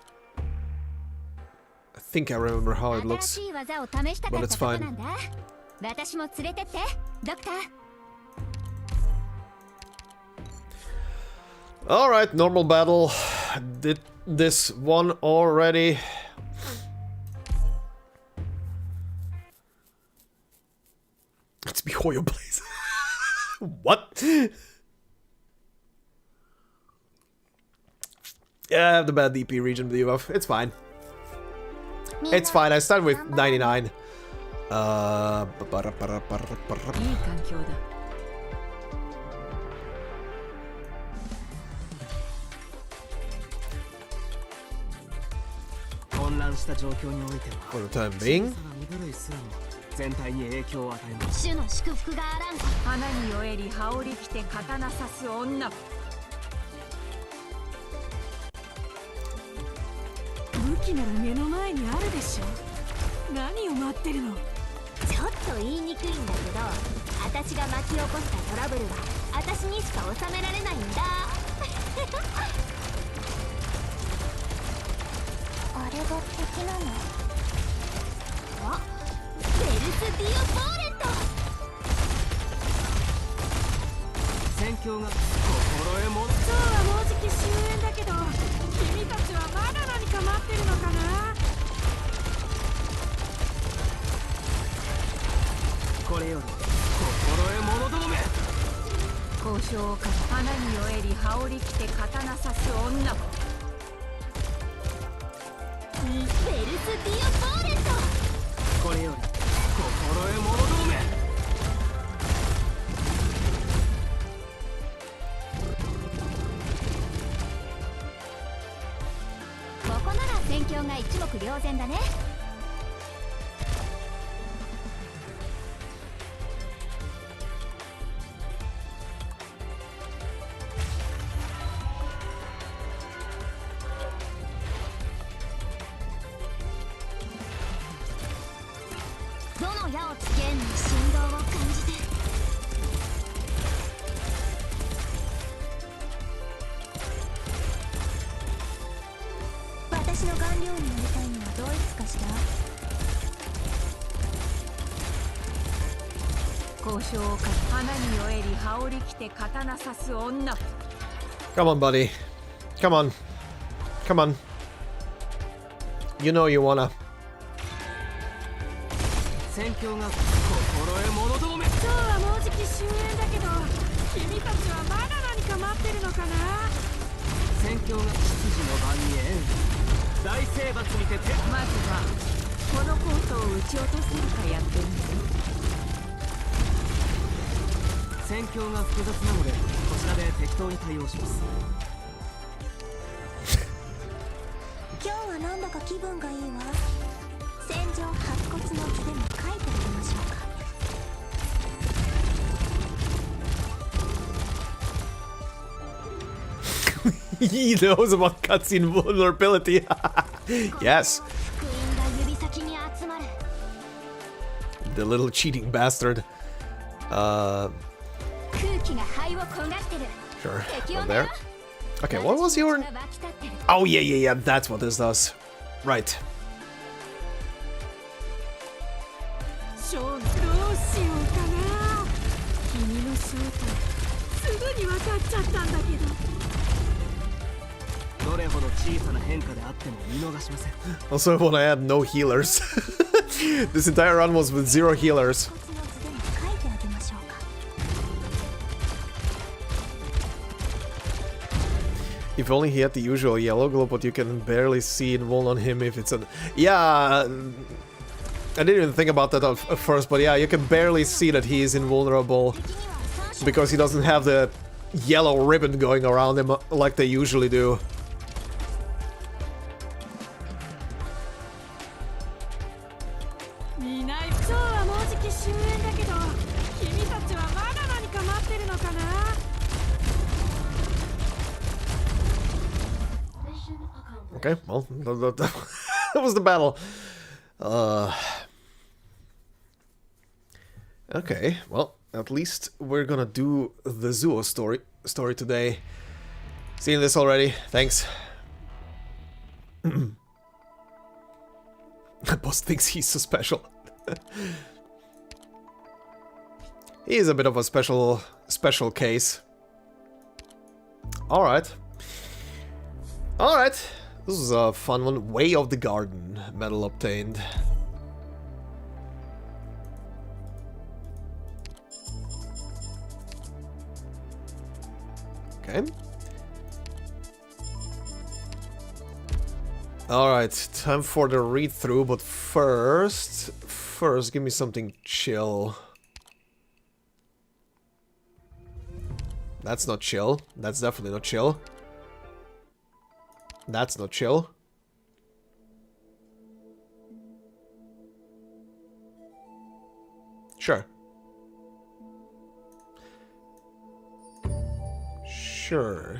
I think I remember how it looks, but it's fine. 私も連れてって、ドクター。Alright, normal battle. Did this one already. It's Mihoyo Blaze. What? Yeah, I have the bad DP region debuff. It's fine. It's fine. I started with 99. For the time being. 全体に影響を与えます。主の祝福があらん。花に酔えり羽織着て刀刺す女。武器なら目の前にあるでしょ。何を待ってるの。ちょっと言いにくいんだけど、私が巻き起こしたトラブルは私にしか収められないんだ。あれが敵なの？あ、ベルス・ディオ・フォーレット。戦況が心得も。今日はもうじき終焉だけど、君たちはまだ何か待ってるのかな。これより心得者どもめ。交渉をか花に酔えり羽織着て刀刺す女。ベルス・ディオ・フォーレット。これより心得者どもめ。ここなら戦況が一目瞭然だね。どの矢をつけんに振動を感じて。私の顔料になりたいのはどいつかしら。交渉をか花に酔えり羽織着て刀刺す女。 Come on, buddy. Come on. Come on. You know you wanna. 戦況が心得者どもめ。今日はもうじき終焉だけど、君たちはまだ何か待ってるのかな。戦況が執事の番に縁。大征伐にてて。まずはこのコートを撃ち落とせるかやってみる。戦況が複雑なのでこちらで適当に対応します。今日はなんだか気分がいいわ。戦場白骨の図でも書いてあげましょうか。He knows about cutscene vulnerability. Yes. The little cheating bastard. Sure. Over there. Okay, what was your... Oh, yeah. That's what this does. Right. Also, I want to add no healers. This entire run was with 0 healers. If only he had the usual yellow glow, but you can barely see it wall on him if it's a... Yeah, I didn't even think about that at first, but yeah, you can barely see that he is invulnerable because he doesn't have the yellow ribbon going around him like they usually do. Okay, well, that was the battle. Okay, well, at least we're gonna do the ZUO story today. Seen this already, thanks. The boss thinks he's so special. He is a bit of a special case. Alright. Alright. This was a fun one. Way of the Garden. Medal obtained. Okay. Alright, time for the read-through, but first, give me something chill. That's not chill. That's definitely not chill. That's not chill. Sure. Sure.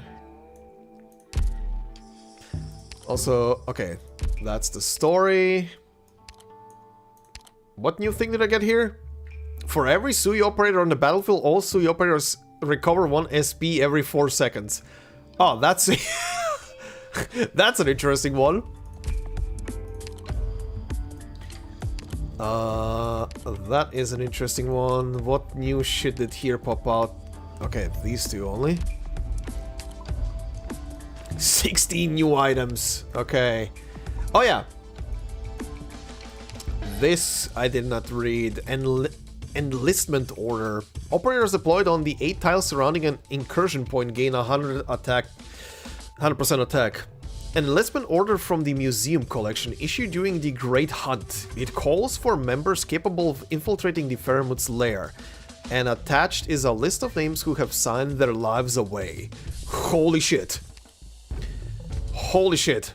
Also, okay, that's the story. What new thing did I get here? For every ZUO operator on the battlefield, all ZUO operators recover 1 SP every 4 seconds. Oh, that's that's an interesting one. That is an interesting one. What new shit did here pop out? Okay, these two only. 16 new items. Okay. Oh yeah. This I did not read. Enlistment order. Operators deployed on the 8 tiles surrounding an incursion point gain 100% attack. An enlistment order from the museum collection issued during the Great Hunt. It calls for members capable of infiltrating the Faramut's lair. And attached is a list of names who have signed their lives away. Holy shit. Holy shit.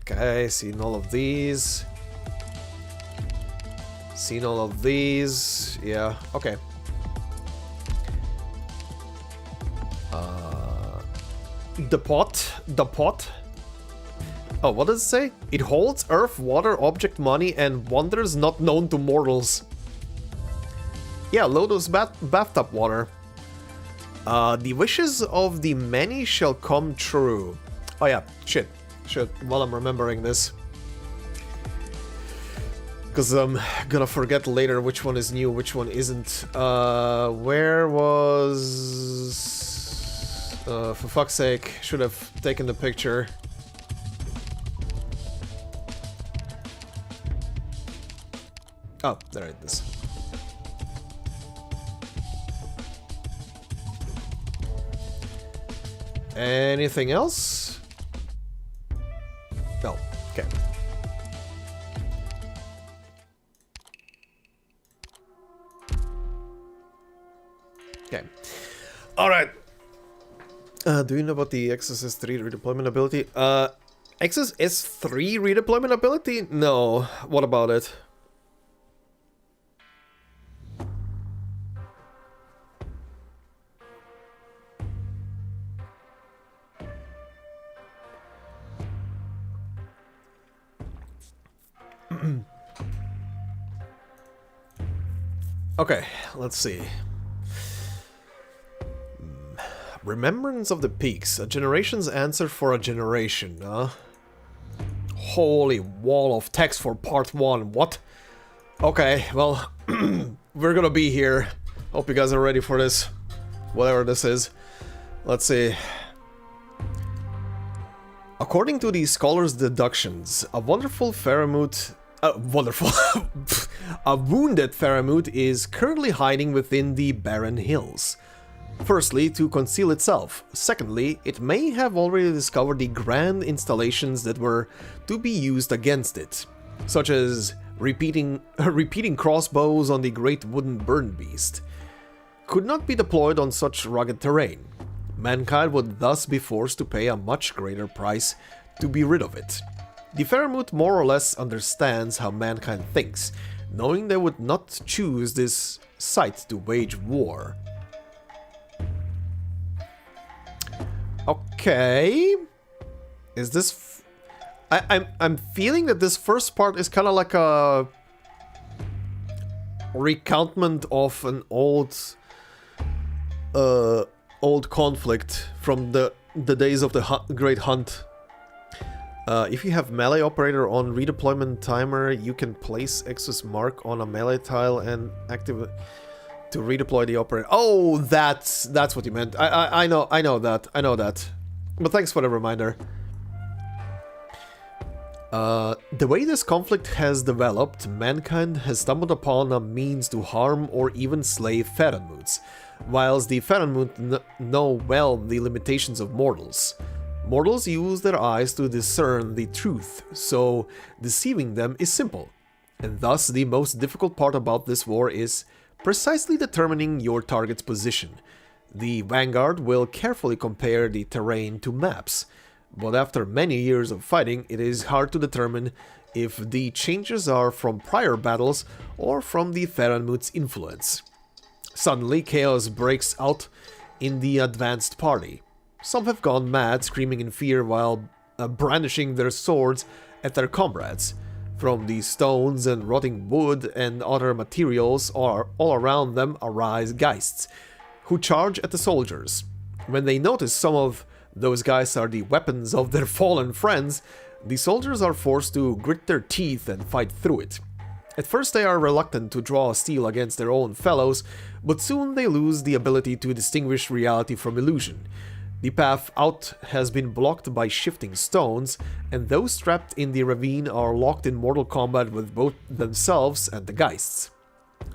Okay, seen all of these. Seen all of these. Yeah, okay. The pot. Oh, what does it say? It holds earth, water, object, money, and wonders not known to mortals. Yeah, Lotus bathtub water. The wishes of the many shall come true. Oh yeah, shit. While I'm remembering this. Because I'm gonna forget later which one is new, which one isn't. Where was... for fuck's sake, should have taken the picture. Oh, there it is. Anything else? No. Okay. Okay. Alright. Do you know about the XS 3 redeployment ability? XS S3 redeployment ability? No. What about it? Okay, let's see. Remembrance of the Peaks. A generation's answer for a generation, huh? Holy wall of text for part 1. What? Okay, well, we're gonna be here. Hope you guys are ready for this. Whatever this is. Let's see. According to the scholar's deductions, a wonderful Faramut... a wounded Faramut is currently hiding within the barren hills. Firstly, to conceal itself. Secondly, it may have already discovered the grand installations that were to be used against it, such as repeating crossbows on the great wooden burn beast. Could not be deployed on such rugged terrain. Mankind would thus be forced to pay a much greater price to be rid of it. The Faramut more or less understands how mankind thinks, knowing they would not choose this site to wage war. Okay. Is this... I'm feeling that this first part is kind of like a recountment of an old conflict from the days of the Great Hunt. If you have melee operator on redeployment timer, you can place Exus mark on a melee tile and activate to redeploy the operator. Oh, that's what you meant. I know that. But thanks for the reminder. The way this conflict has developed, mankind has stumbled upon a means to harm or even slay Faramutes, whilst the Faramut know well the limitations of mortals. Mortals use their eyes to discern the truth, so deceiving them is simple. And thus the most difficult part about this war is precisely determining your target's position. The Vanguard will carefully compare the terrain to maps, but after many years of fighting, it is hard to determine if the changes are from prior battles or from the Faramut's influence. Suddenly, chaos breaks out in the advanced party. Some have gone mad, screaming in fear while brandishing their swords at their comrades. From the stones and rotting wood and other materials all around them arise Geists, who charge at the soldiers. When they notice some of those guys are the weapons of their fallen friends, the soldiers are forced to grit their teeth and fight through it. At first they are reluctant to draw steel against their own fellows, but soon they lose the ability to distinguish reality from illusion. The path out has been blocked by shifting stones, and those trapped in the ravine are locked in mortal combat with both themselves and the Geists.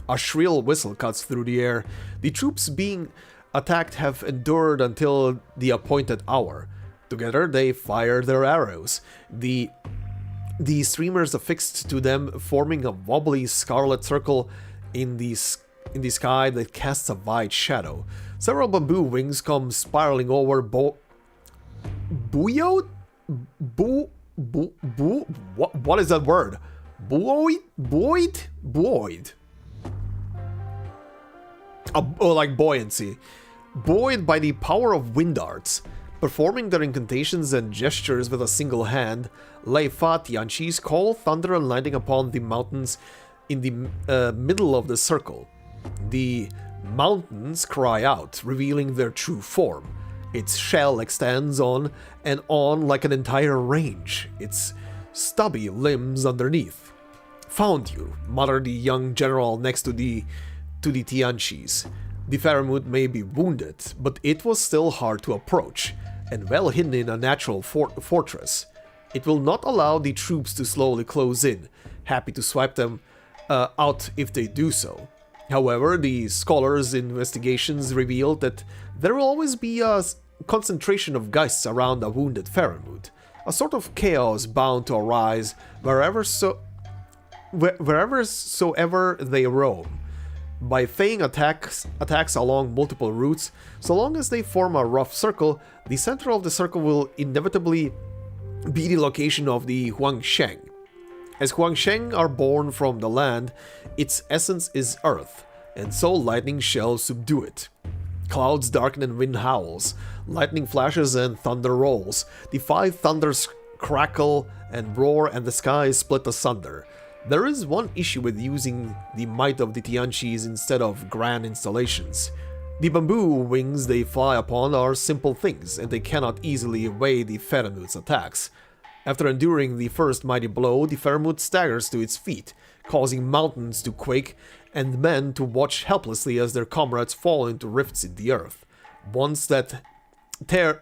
A shrill whistle cuts through the air. The troops being attacked have endured until the appointed hour. Together they fire their arrows, the streamers affixed to them forming a wobbly scarlet circle in the sky that casts a wide shadow. Several bamboo wings come spiraling over what is that word? Buoyed? Oh, like buoyancy. Buoyed by the power of wind arts. Performing their incantations and gestures with a single hand, Leifa Tianqi's call thunder and lightning upon the mountains in the middle of the circle. The mountains cry out, revealing their true form. Its shell extends on and on like an entire range, its stubby limbs underneath. "Found you," muttered the young general next to the Tianqis. The Faramut may be wounded, but it was still hard to approach, and well hidden in a natural fortress. It will not allow the troops to slowly close in, happy to swipe them out if they do so. However, the scholars' investigations revealed that there will always be a concentration of Geists around a wounded Faramut, a sort of chaos bound to arise wherever soever they roam. by feigning attacks along multiple routes. So long as they form a rough circle, the center of the circle will inevitably be the location of the Huangsheng. As Huangsheng are born from the land, its essence is earth, and so lightning shall subdue it. Clouds darken and wind howls, lightning flashes and thunder rolls. The five thunders crackle and roar, and the sky is split asunder. There is one issue with using the might of the Tianqis instead of grand installations. The bamboo wings they fly upon are simple things, and they cannot easily evade the Faramut's attacks. After enduring the first mighty blow, the Faramut staggers to its feet, causing mountains to quake and men to watch helplessly as their comrades fall into rifts in the earth. Once that tear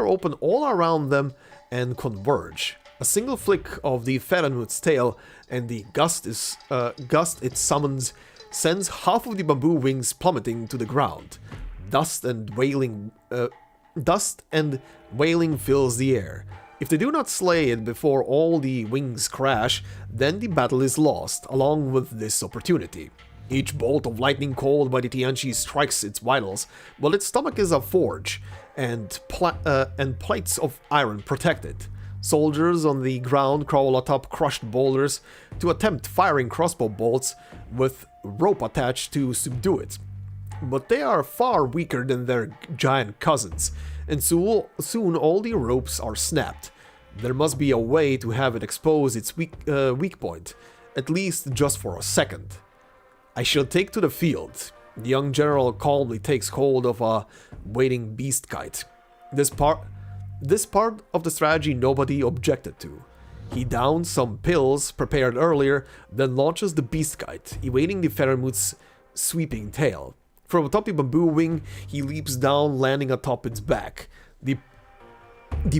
open all around them and converge. A single flick of the Faramut's tail and the gust it summons sends half of the bamboo wings plummeting to the ground. Dust and wailing fills the air. If they do not slay it before all the wings crash, then the battle is lost, along with this opportunity. Each bolt of lightning called by the Tianqi strikes its vitals, while its stomach is a forge, and plates of iron protect it. Soldiers on the ground crawl atop crushed boulders to attempt firing crossbow bolts with rope attached to subdue it. But they are far weaker than their giant cousins, and soon all the ropes are snapped. There must be a way to have it expose its weak point, at least just for a second. I shall take to the field. The young general calmly takes hold of a waiting beast kite. This part of the strategy nobody objected to. He downs some pills prepared earlier, then launches the beast kite, evading the Faramut's sweeping tail. From atop the bamboo wing, he leaps down, landing atop its back. The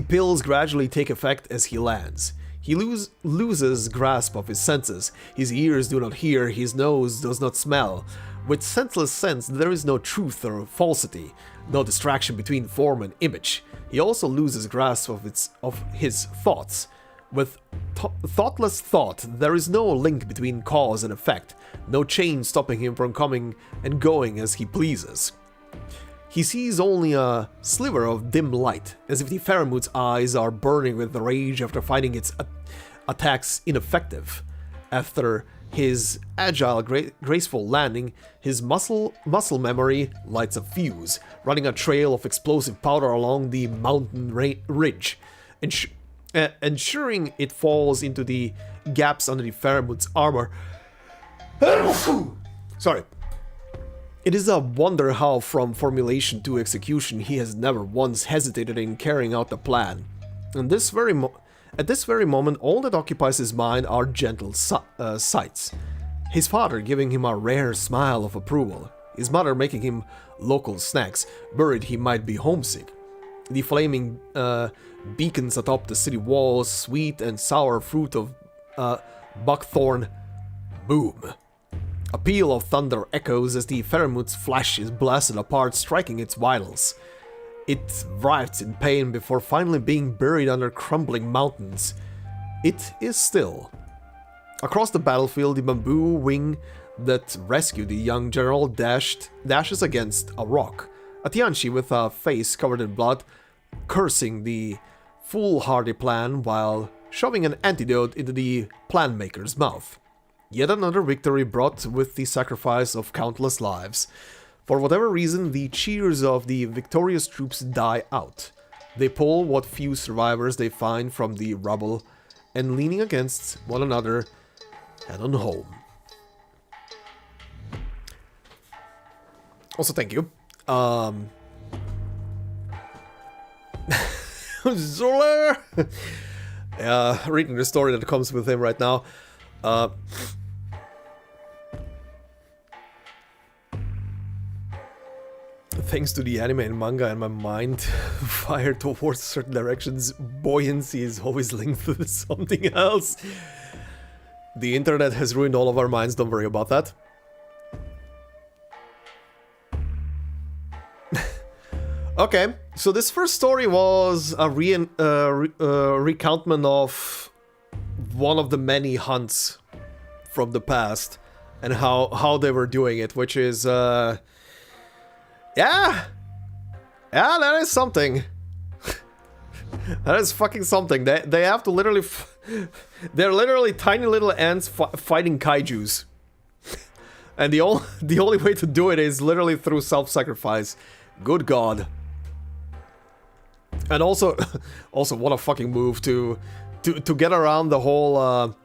pills gradually take effect as he lands. He loses grasp of his senses. His ears do not hear, his nose does not smell. With senseless sense, there is no truth or falsity, no distraction between form and image. He also loses grasp of his thoughts. With thoughtless thought, there is no link between cause and effect, no chain stopping him from coming and going as he pleases. He sees only a sliver of dim light, as if the Faramut's eyes are burning with rage after finding its attacks ineffective. After his agile, graceful landing, his muscle memory lights a fuse, running a trail of explosive powder along the mountain ridge, ensuring it falls into the gaps under the Faramut's armor. Sorry. It is a wonder how from formulation to execution he has never once hesitated in carrying out the plan. At this very moment, all that occupies his mind are gentle sights. His father giving him a rare smile of approval, his mother making him local snacks, worried he might be homesick. The flaming beacons atop the city walls, sweet and sour fruit of buckthorn. Boom. A peal of thunder echoes as the Faramut's flesh is blasted apart, striking its vitals. It writhes in pain before finally being buried under crumbling mountains. It is still. Across the battlefield, the bamboo wing that rescued the young general dashes against a rock. A Tianqi with a face covered in blood, cursing the foolhardy plan while shoving an antidote into the plan maker's mouth. Yet another victory brought with the sacrifice of countless lives. For whatever reason, the cheers of the victorious troops die out. They pull what few survivors they find from the rubble, and leaning against one another, head on home. Also, thank you. Zoller! Reading the story that comes with him right now. Thanks to the anime and manga and my mind fired towards certain directions, buoyancy is always linked with something else. The internet has ruined all of our minds, don't worry about that. Okay, so this first story was a recountment of one of the many hunts from the past. and how they were doing it, which is yeah, that is something. That is fucking something. They have to literally they're literally tiny little ants fighting kaijus. And the only way to do it is literally through self-sacrifice. Good God. And also what a fucking move to get around the whole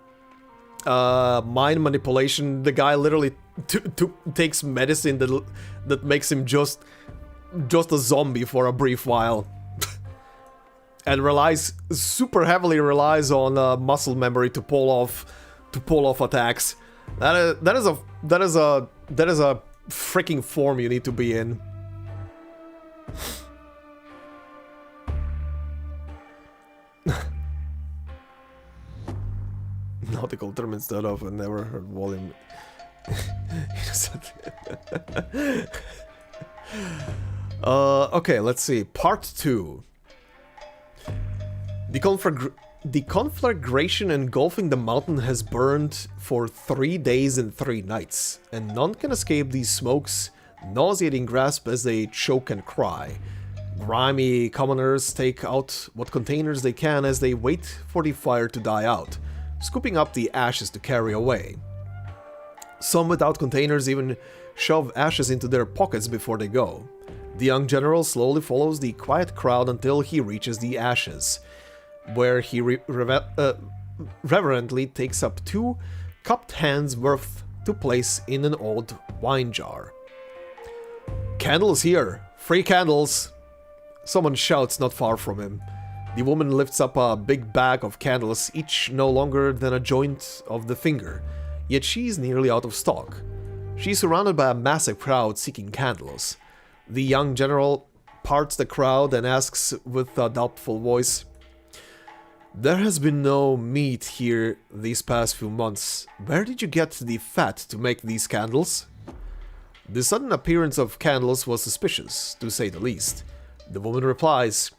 mind manipulation. The guy literally takes medicine that makes him just a zombie for a brief while. And super heavily relies on muscle memory to pull off attacks. That is a freaking form you need to be in. Nautical term instead of a never heard volume. Okay, let's see. Part 2. The conflagration engulfing the mountain has burned for 3 days and 3 nights, and none can escape these smokes' nauseating grasp as they choke and cry. Grimy commoners take out what containers they can as they wait for the fire to die out, scooping up the ashes to carry away. Some without containers even shove ashes into their pockets before they go. The young general slowly follows the quiet crowd until he reaches the ashes, where he reverently takes up 2 cupped hands worth to place in an old wine jar. "Candles here! Free candles!" Someone shouts not far from him. The woman lifts up a big bag of candles, each no longer than a joint of the finger, yet she's nearly out of stock. She's surrounded by a massive crowd seeking candles. The young general parts the crowd and asks with a doubtful voice, "There has been no meat here these past few months. Where did you get the fat to make these candles?" The sudden appearance of candles was suspicious, to say the least. The woman replies,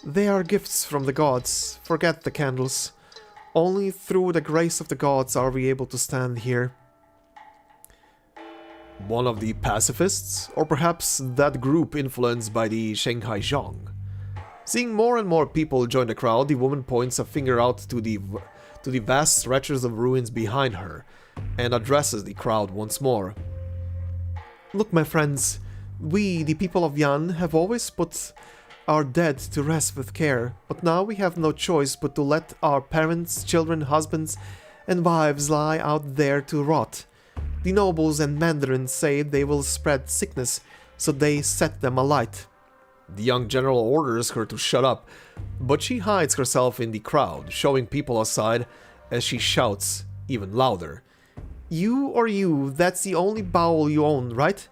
"They are gifts from the gods. Forget the candles. Only through the grace of the gods are we able to stand here." One of the pacifists, or perhaps that group influenced by the Shanghai Zhong. Seeing more and more people join the crowd, the woman points a finger out to the vast stretches of ruins behind her, and addresses the crowd once more. "Look, my friends, we, the people of Yan, have always put our dead to rest with care, but now we have no choice but to let our parents, children, husbands, and wives lie out there to rot. The nobles and mandarins say they will spread sickness, so they set them alight." The young general orders her to shut up, but she hides herself in the crowd, showing people aside as she shouts even louder. You, that's the only bowl you own, right?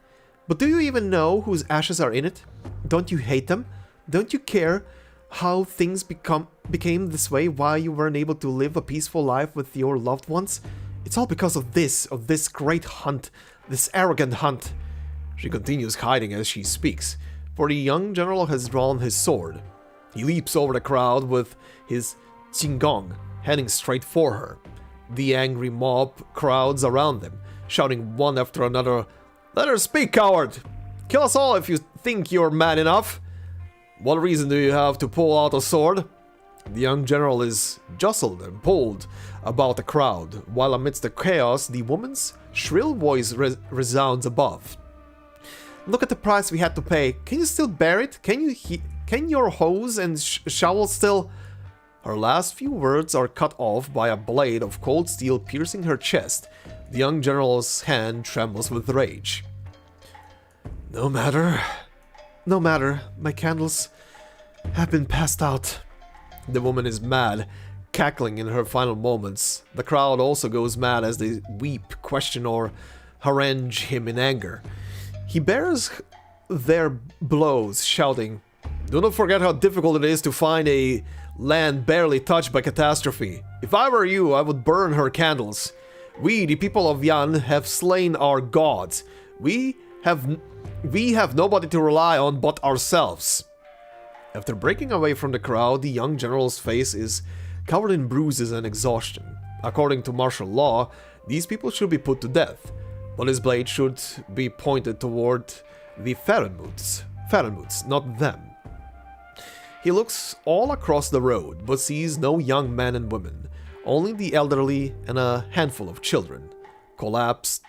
But do you even know whose ashes are in it? Don't you hate them? Don't you care how things became this way, why you weren't able to live a peaceful life with your loved ones? It's all because of this great hunt, this arrogant hunt. She continues hiding as she speaks, for the young general has drawn his sword. He leaps over the crowd with his Qinggong, heading straight for her. The angry mob crowds around them, shouting one after another, "Let her speak, coward! Kill us all if you think you're man enough! What reason do you have to pull out a sword?" The young general is jostled and pulled about the crowd, while amidst the chaos, the woman's shrill voice resounds above. "Look at the price we had to pay. Can you still bear it? Can your hose and shovel still..." Her last few words are cut off by a blade of cold steel piercing her chest. The young general's hand trembles with rage. No matter. My candles have been passed out." The woman is mad, cackling in her final moments. The crowd also goes mad as they weep, question, or harangue him in anger. He bears their blows, shouting, "Do not forget how difficult it is to find a land barely touched by catastrophe. If I were you, I would burn her candles. We, the people of Yan, have slain our gods. We have nobody to rely on but ourselves." After breaking away from the crowd, the young general's face is covered in bruises and exhaustion. According to martial law, These people should be put to death, but his blade should be pointed toward the Farenmuts, not them. He looks all across the road, but sees no young men and women, only the elderly and a handful of children. Collapsed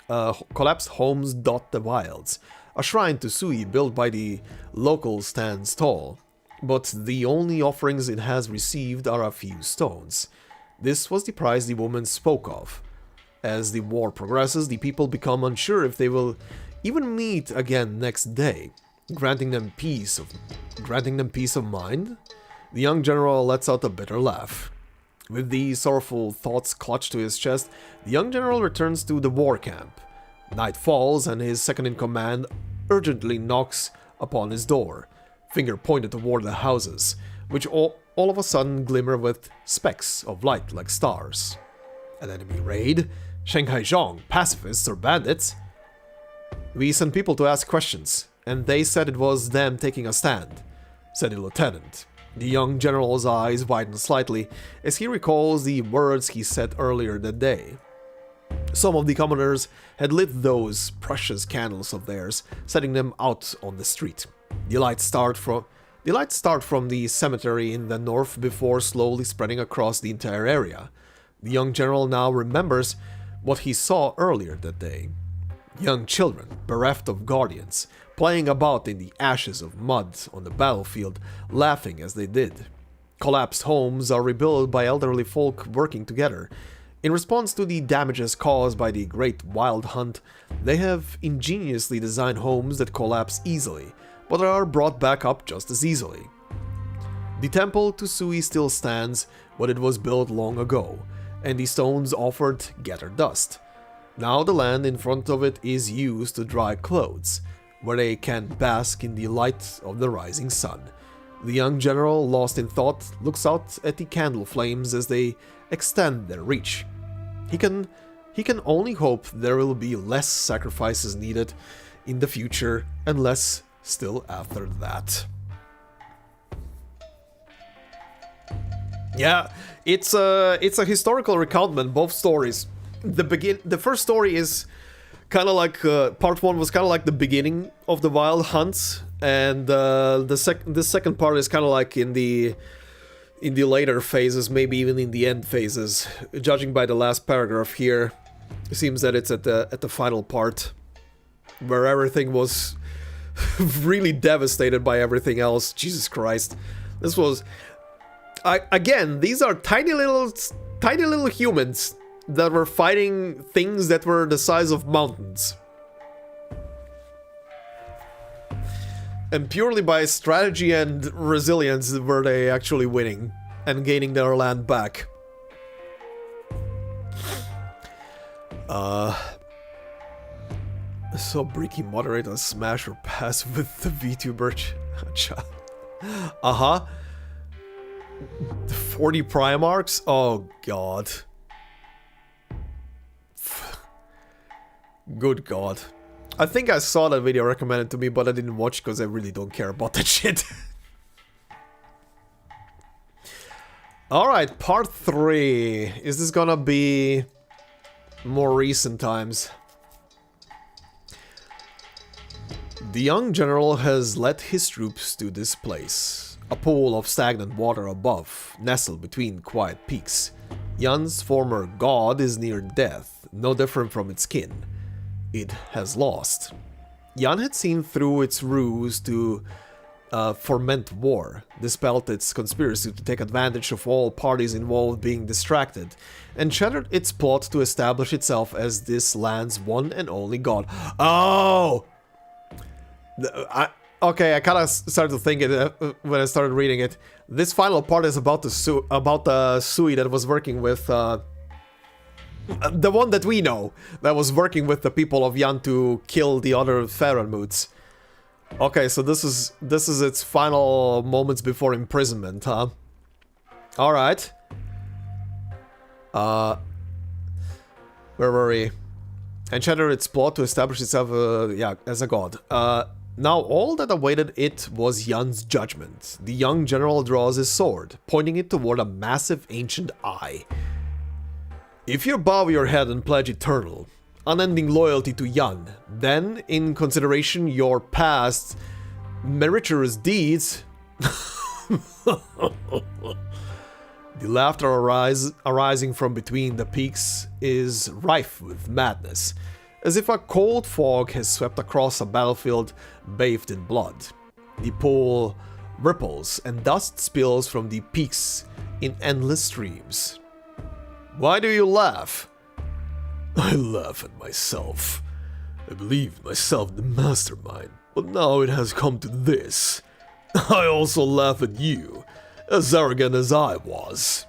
homes dot the wilds. A shrine to Sui built by the locals stands tall, but the only offerings it has received are a few stones. This was the price the woman spoke of. As the war progresses, the people become unsure if they will even meet again next day, granting them peace of mind. The young general lets out a bitter laugh. With these sorrowful thoughts clutched to his chest, the young general returns to the war camp. Night falls, and his second-in-command urgently knocks upon his door, finger pointed toward the houses, which all of a sudden glimmer with specks of light like stars. An enemy raid? Shanghai Zhong, pacifists or bandits? We sent people to ask questions, and they said it was them taking a stand, said the lieutenant. The young general's eyes widen slightly as he recalls the words he said earlier that day. Some of the commoners had lit those precious candles of theirs, setting them out on the street. The lights start from the cemetery in the north before slowly spreading across the entire area. The young general now remembers what he saw earlier that day. Young children, bereft of guardians, playing about in the ashes of mud on the battlefield, laughing as they did. Collapsed homes are rebuilt by elderly folk working together. In response to the damages caused by the Great Wild Hunt, they have ingeniously designed homes that collapse easily, but are brought back up just as easily. The temple to Sui still stands, but it was built long ago, and the stones offered gather dust. Now the land in front of it is used to dry clothes, where they can bask in the light of the rising sun. The young general, lost in thought, looks out at the candle flames as they extend their reach. He can only hope there will be less sacrifices needed in the future and less still after that. Yeah, it's a historical recounting, both stories. The first story is kind of like part one was kind of like the beginning of the Wild Hunt, and the second part is kind of like in the later phases, maybe even in the end phases. Judging by the last paragraph here, it seems that it's at the final part where everything was really devastated by everything else. Jesus Christ, this was again. These are tiny little humans that were fighting things that were the size of mountains. And purely by strategy and resilience were they actually winning and gaining their land back. So Bricky moderator smash or pass with the VTuber chat. Uh-huh. 40 Primarchs? Oh god. Good god. I think I saw that video recommended to me, but I didn't watch because I really don't care about that shit. Alright, part 3. Is this gonna be more recent times? The young general has led his troops to this place. A pool of stagnant water above, nestled between quiet peaks. Yan's former god is near death, no different from its kin. It has lost. Yan had seen through its ruse to foment war, dispelled its conspiracy to take advantage of all parties involved being distracted, and shattered its plot to establish itself as this land's one and only god. Oh! Okay, I kind of started to think it when I started reading it. This final part is about the Sui that was working with the one that we know, that was working with the people of Yan to kill the other Farenmuts. Okay, so this is its final moments before imprisonment, huh? Alright. Where were we? And shattered its plot to establish itself as a god. Now all that awaited it was Yan's judgment. The young general draws his sword, pointing it toward a massive ancient eye. If you bow your head and pledge eternal, unending loyalty to Yan, then, in consideration your past meritorious deeds, the laughter arising from between the peaks is rife with madness, as if a cold fog has swept across a battlefield bathed in blood. The pool ripples and dust spills from the peaks in endless streams. Why do you laugh? I laugh at myself. I believed myself the mastermind, but now it has come to this. I also laugh at you, as arrogant as I was.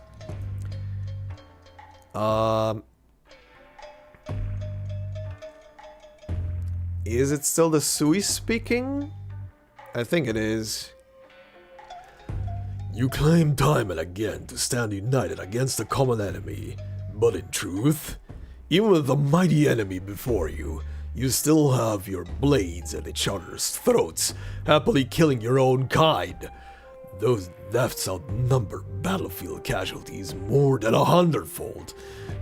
Is it still the Sui speaking? I think it is. You claim time and again to stand united against a common enemy, but in truth, even with the mighty enemy before you, you still have your blades at each other's throats, happily killing your own kind. Those deaths outnumber battlefield casualties more than 100-fold.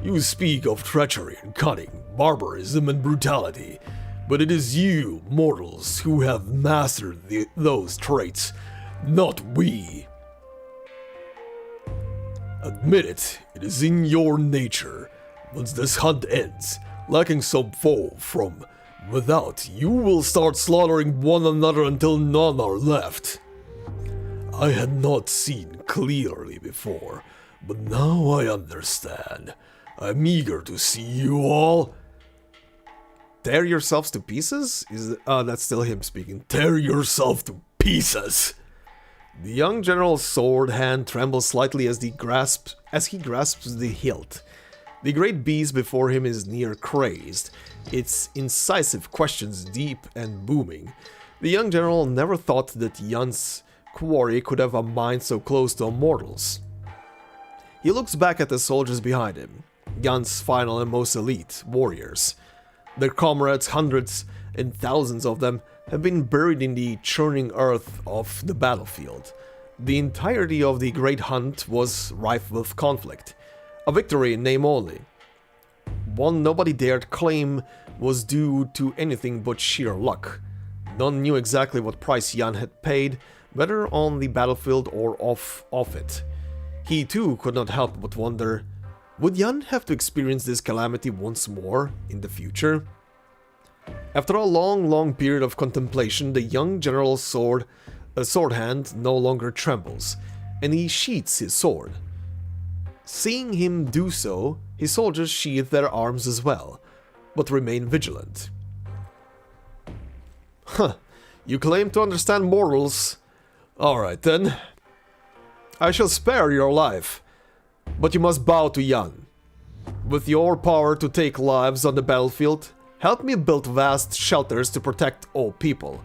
You speak of treachery and cunning, barbarism and brutality, but it is you, mortals, who have mastered those traits, not we. Admit it, it is in your nature. Once this hunt ends, lacking some foe from without, you will start slaughtering one another until none are left. I had not seen clearly before, but now I understand. I'm eager to see you all. Tear yourselves to pieces? That's still him speaking. Tear yourself to pieces! The young general's sword hand trembles slightly as he grasps the hilt. The great beast before him is near crazed, its incisive questions deep and booming. The young general never thought that Yan's quarry could have a mind so close to a mortal's. He looks back at the soldiers behind him, Yan's final and most elite warriors. Their comrades, hundreds and thousands of them, have been buried in the churning earth of the battlefield. The entirety of the Great Hunt was rife with conflict. A victory in name only. One nobody dared claim was due to anything but sheer luck. None knew exactly what price Yan had paid, whether on the battlefield or off it. He too could not help but wonder, would Yan have to experience this calamity once more in the future? After a long period of contemplation, the young general's sword hand no longer trembles, and he sheaths his sword. Seeing him do so, his soldiers sheathe their arms as well, but remain vigilant. Huh, you claim to understand mortals. Alright then. I shall spare your life, but you must bow to Yan. With your power to take lives on the battlefield, help me build vast shelters to protect all people.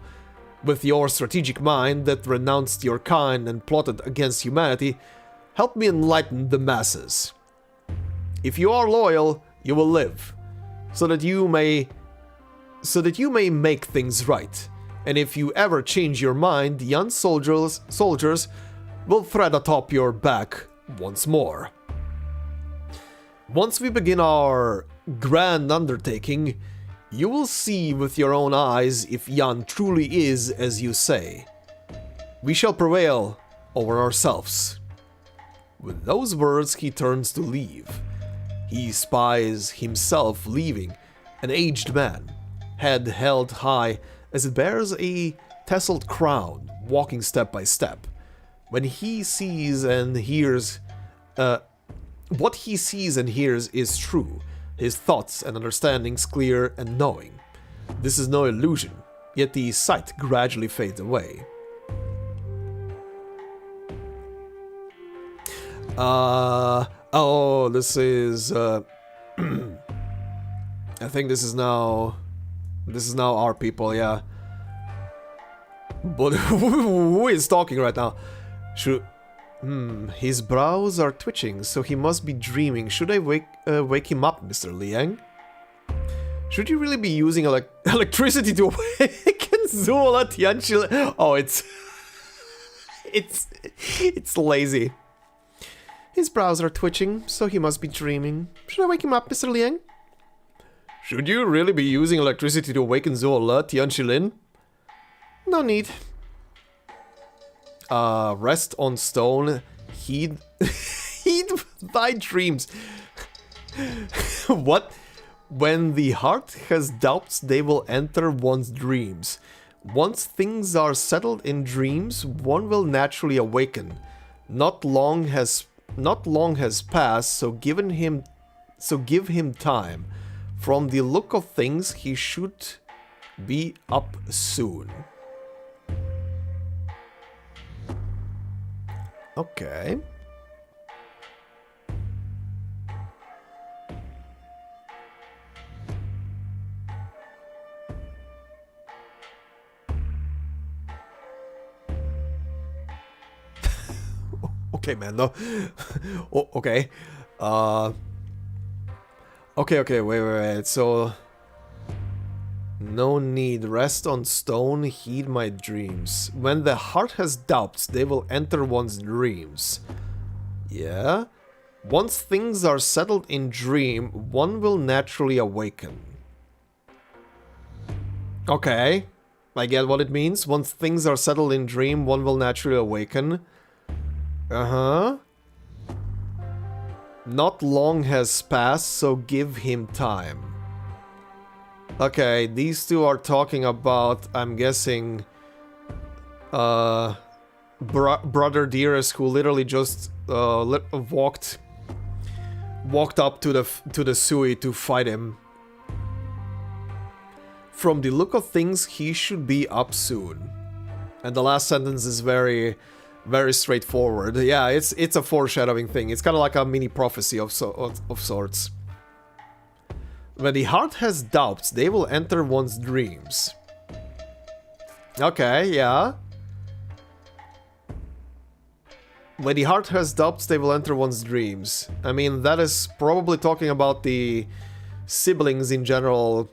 With your strategic mind that renounced your kind and plotted against humanity, help me enlighten the masses. If you are loyal, you will live, so that you may make things right. And if you ever change your mind, Yan's soldiers will thread atop your back once more. Once we begin our grand undertaking, you will see with your own eyes if Yan truly is as you say. We shall prevail over ourselves. With those words, he turns to leave. He spies himself leaving, an aged man, head held high as it bears a tasseled crown, walking step by step. When he sees and hears, what he sees and hears is true, his thoughts and understandings clear and knowing. This is no illusion, yet the sight gradually fades away. Oh, this is, I think this is now our people, yeah. But who is talking right now? His brows are twitching, so he must be dreaming. Should I wake him up, Mr. Liang? Should you really be using electricity to awaken ZUO Tianchi? Oh, it's Leizi. His brows are twitching, so he must be dreaming. Should I wake him up, Mr. Liang? Should you really be using electricity to awaken ZUO, Tianqi Lin? No need. Rest on stone, heed thy dreams. What? When the heart has doubts, they will enter one's dreams. Once things are settled in dreams, one will naturally awaken. Not long has passed, so give him time. From the look of things, he should be up soon. Okay. Okay, man, no. Oh, okay. Okay, wait. So... No need. Rest on stone, heed my dreams. When the heart has doubts, they will enter one's dreams. Yeah? Once things are settled in dream, one will naturally awaken. Okay. I get what it means. Once things are settled in dream, one will naturally awaken. Uh-huh. Not long has passed, so give him time. Okay, these two are talking about, I'm guessing, Brother Dearest, who literally just walked up to the ZUO to fight him. From the look of things, he should be up soon. And the last sentence is very straightforward. Yeah, it's a foreshadowing thing. It's kind of like a mini prophecy of sorts. When the heart has doubts, they will enter one's dreams. Okay, yeah. When the heart has doubts, they will enter one's dreams. I mean, that is probably talking about the siblings in general,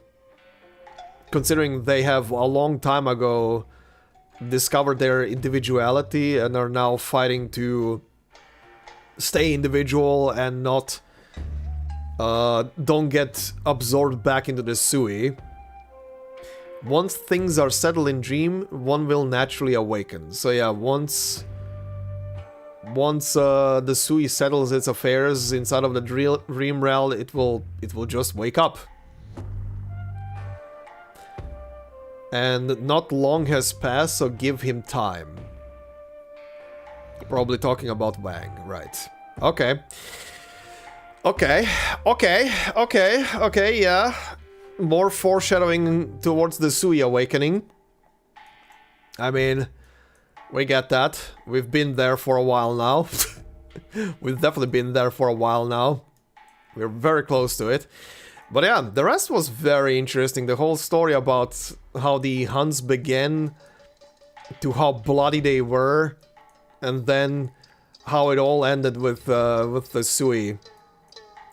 considering they have a long time ago discovered their individuality and are now fighting to stay individual and not don't get absorbed back into the ZUO. Once things are settled in dream, one will naturally awaken. So yeah, once the ZUO settles its affairs inside of the dream realm, it will just wake up. And not long has passed, so give him time. Probably talking about Wang, right? Okay. Okay, yeah. More foreshadowing towards the ZUO awakening. I mean, we get that. We've been there for a while now. We've definitely been there for a while now. We're very close to it. But yeah, the rest was very interesting. The whole story about how the hunts began, to how bloody they were, and then how it all ended with the ZUO.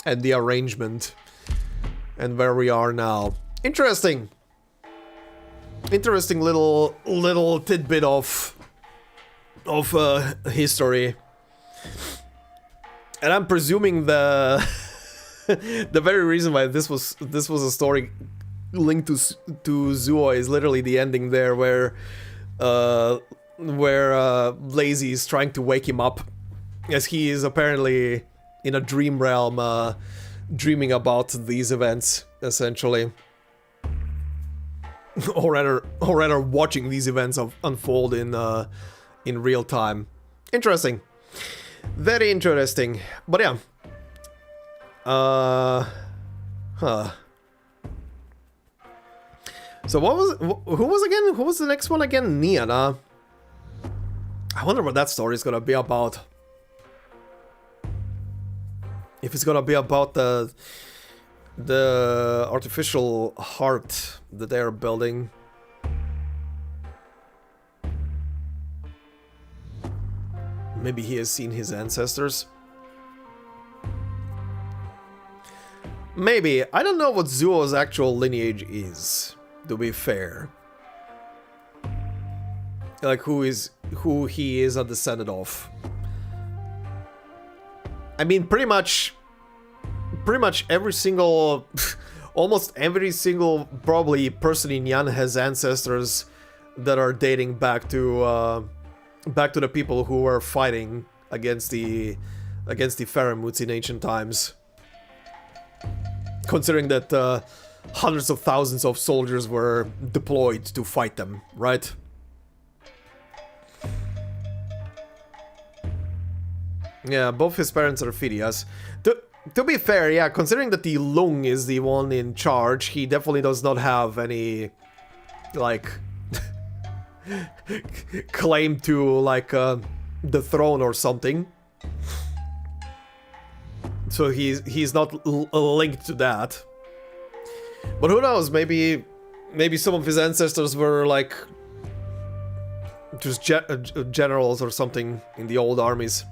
And the arrangement. And where we are now. Interesting. Interesting little tidbit of history. And I'm presuming the the very reason why this was a story linked to ZUO is literally the ending there where Leizi is trying to wake him up, as he is apparently in a dream realm, dreaming about these events, essentially. or rather watching these events unfold in real time. Interesting. Very interesting. But yeah. So who was the next one again? Nian, I wonder what that story is gonna be about. If it's gonna be about the artificial heart that they are building. Maybe he has seen his ancestors. Maybe. I don't know what ZUO's actual lineage is, to be fair. Like who he is a descendant of. I mean, pretty much every single, almost every single probably person in Yan has ancestors that are dating back to the people who were fighting against the Pharaohs in ancient times. Considering that hundreds of thousands of soldiers were deployed to fight them, right? Yeah, both his parents are Phidias. To be fair, yeah, considering that the Lung is the one in charge, he definitely does not have any, like, claim to, like, the throne or something. So he's not linked to that. But who knows, maybe some of his ancestors were, like, just generals or something in the old armies.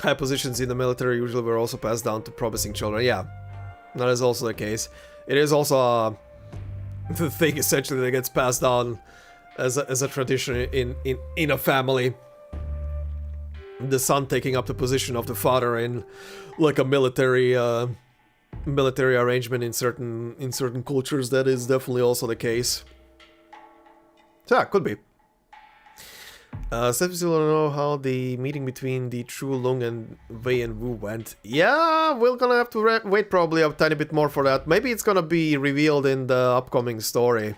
High positions in the military usually were also passed down to promising children. Yeah, that is also the case. It is also the thing essentially that gets passed down as a tradition in a family. The son taking up the position of the father in like a military arrangement in certain cultures. That is definitely also the case. So yeah, could be. Steph still don't know how the meeting between the True Lung and Wei and Wu went. Yeah, we're gonna have to wait probably a tiny bit more for that. Maybe it's gonna be revealed in the upcoming story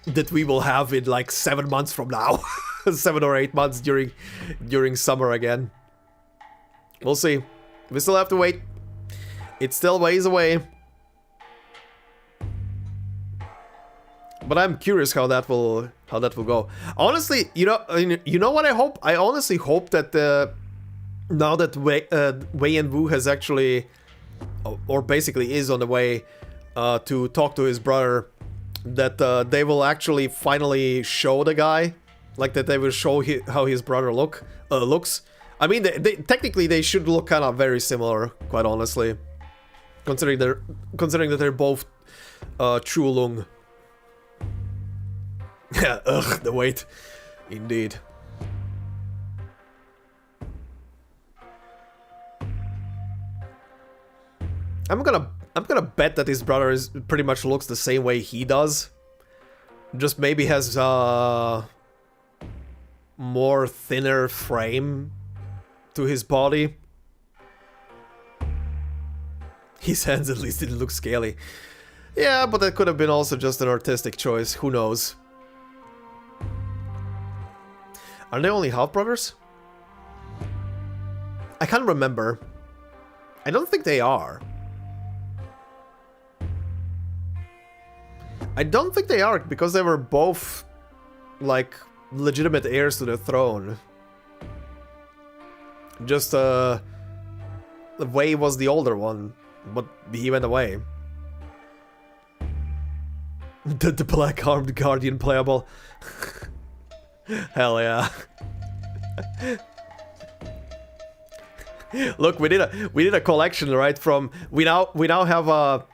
that we will have in like 7 months from now. 7 or 8 months during summer again. We'll see. We still have to wait. It's still ways away. But I'm curious how that will go. Honestly, you know what I hope? I honestly hope that now that Wei and Wu has actually, or basically is on the way to talk to his brother, that they will actually finally show the guy, like that they will show how his brother looks. I mean, they technically they should look kind of very similar, quite honestly, considering that they're both True Lung. Yeah, ugh, the weight. Indeed. I'm gonna bet that his brother pretty much looks the same way he does. Just maybe has more thinner frame to his body. His hands at least didn't look scaly. Yeah, but that could have been also just an artistic choice. Who knows? Are they only half-brothers? I can't remember. I don't think they are. I don't think they are, because they were both, like, legitimate heirs to the throne. Just, Wei was the older one, but he went away. The black-armed guardian playable. Hell yeah. Look, we did a collection, right? From we now have a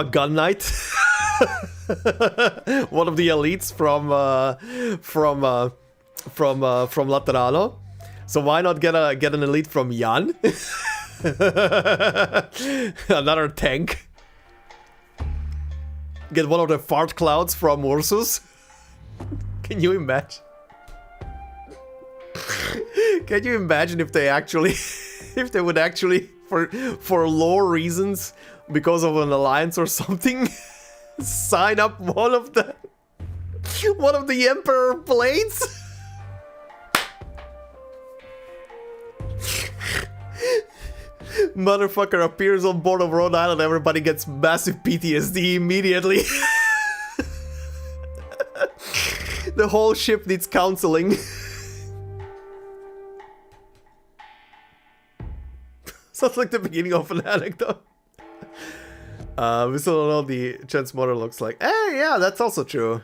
gun knight. One of the elites from Laterano. So why not get an elite from Yan? Another tank. Get one of the fart clouds from Ursus. Can you imagine? Can you imagine if they actually, if they would actually, for lore reasons, because of an alliance or something, sign up one of the Emperor blades? Motherfucker appears on board of Rhode Island, everybody gets massive PTSD immediately. The whole ship needs counseling. Sounds like the beginning of an anecdote. We still don't know what the Chen's mother looks like. Hey, yeah, that's also true.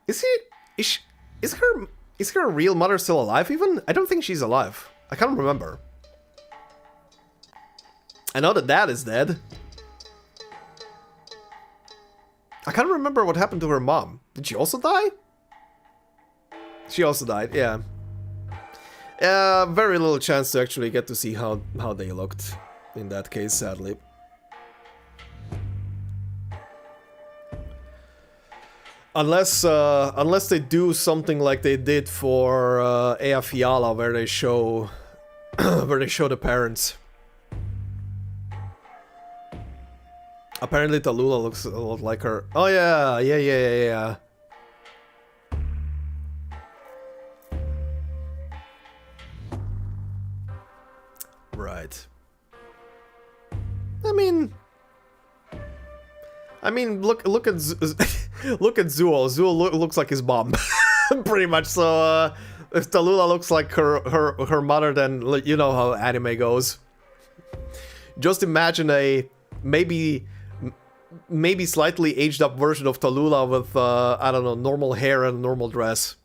Is her real mother still alive even? I don't think she's alive. I can't remember. I know that dad is dead. I can't remember what happened to her mom. Did she also die? She also died, yeah. Very little chance to actually get to see how they looked in that case, sadly. Unless they do something like they did for Ea Fiala, where they show the parents. Apparently Tallulah looks a lot like her. Oh yeah. Right. I mean, look at look at ZUO. ZUO looks like his mom, pretty much. So if Tallulah looks like her mother, then you know how anime goes. Just imagine a maybe slightly aged up version of Tallulah with I don't know, normal hair and normal dress,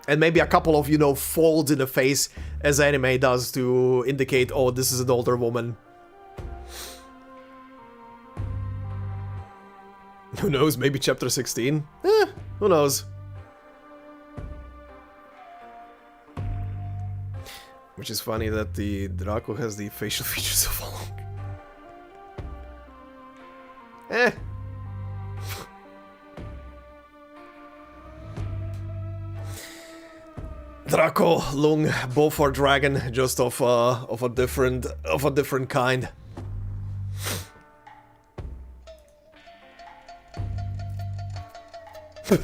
and maybe a couple of, you know, folds in the face as anime does to indicate, oh, this is an older woman. Who knows, maybe chapter 16? Who knows? Which is funny that the Draco has the facial features of Long. Draco, Lung, both are dragon, just of a different kind.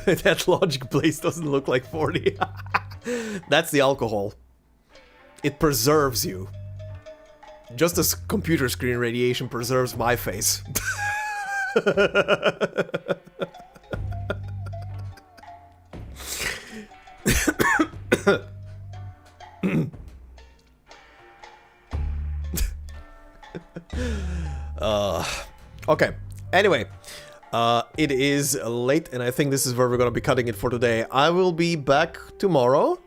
That logic blaze doesn't look like 40. That's the alcohol. It preserves you. Just as computer screen radiation preserves my face. Okay, anyway. It is late, and I think this is where we're gonna be cutting it for today. I will be back tomorrow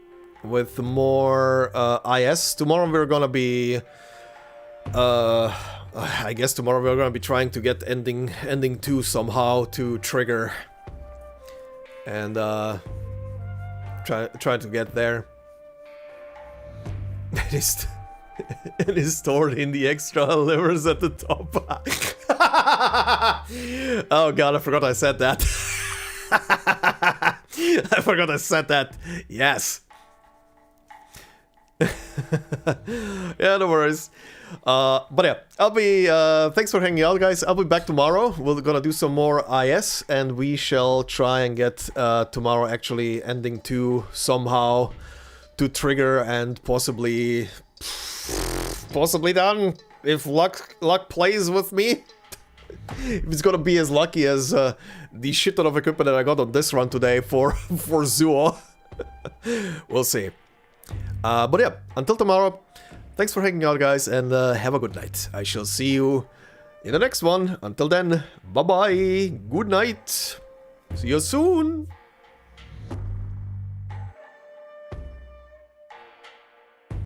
with more IS. Tomorrow we're gonna be... I guess tomorrow we're gonna be trying to get ending 2 somehow to trigger. And try to get there. It is stored in the extra livers at the top. Oh god, I forgot I said that. I forgot I said that. Yes. Yeah, no worries. But yeah, I'll be, thanks for hanging out, guys. I'll be back tomorrow. We're gonna do some more IS, and we shall try and get tomorrow actually ending 2 somehow to trigger and possibly done if luck plays with me. If it's gonna be as lucky as the shit ton of equipment that I got on this run today for ZUO. We'll see. But yeah, until tomorrow, thanks for hanging out, guys, and have a good night. I shall see you in the next one. Until then, bye-bye, good night, see you soon.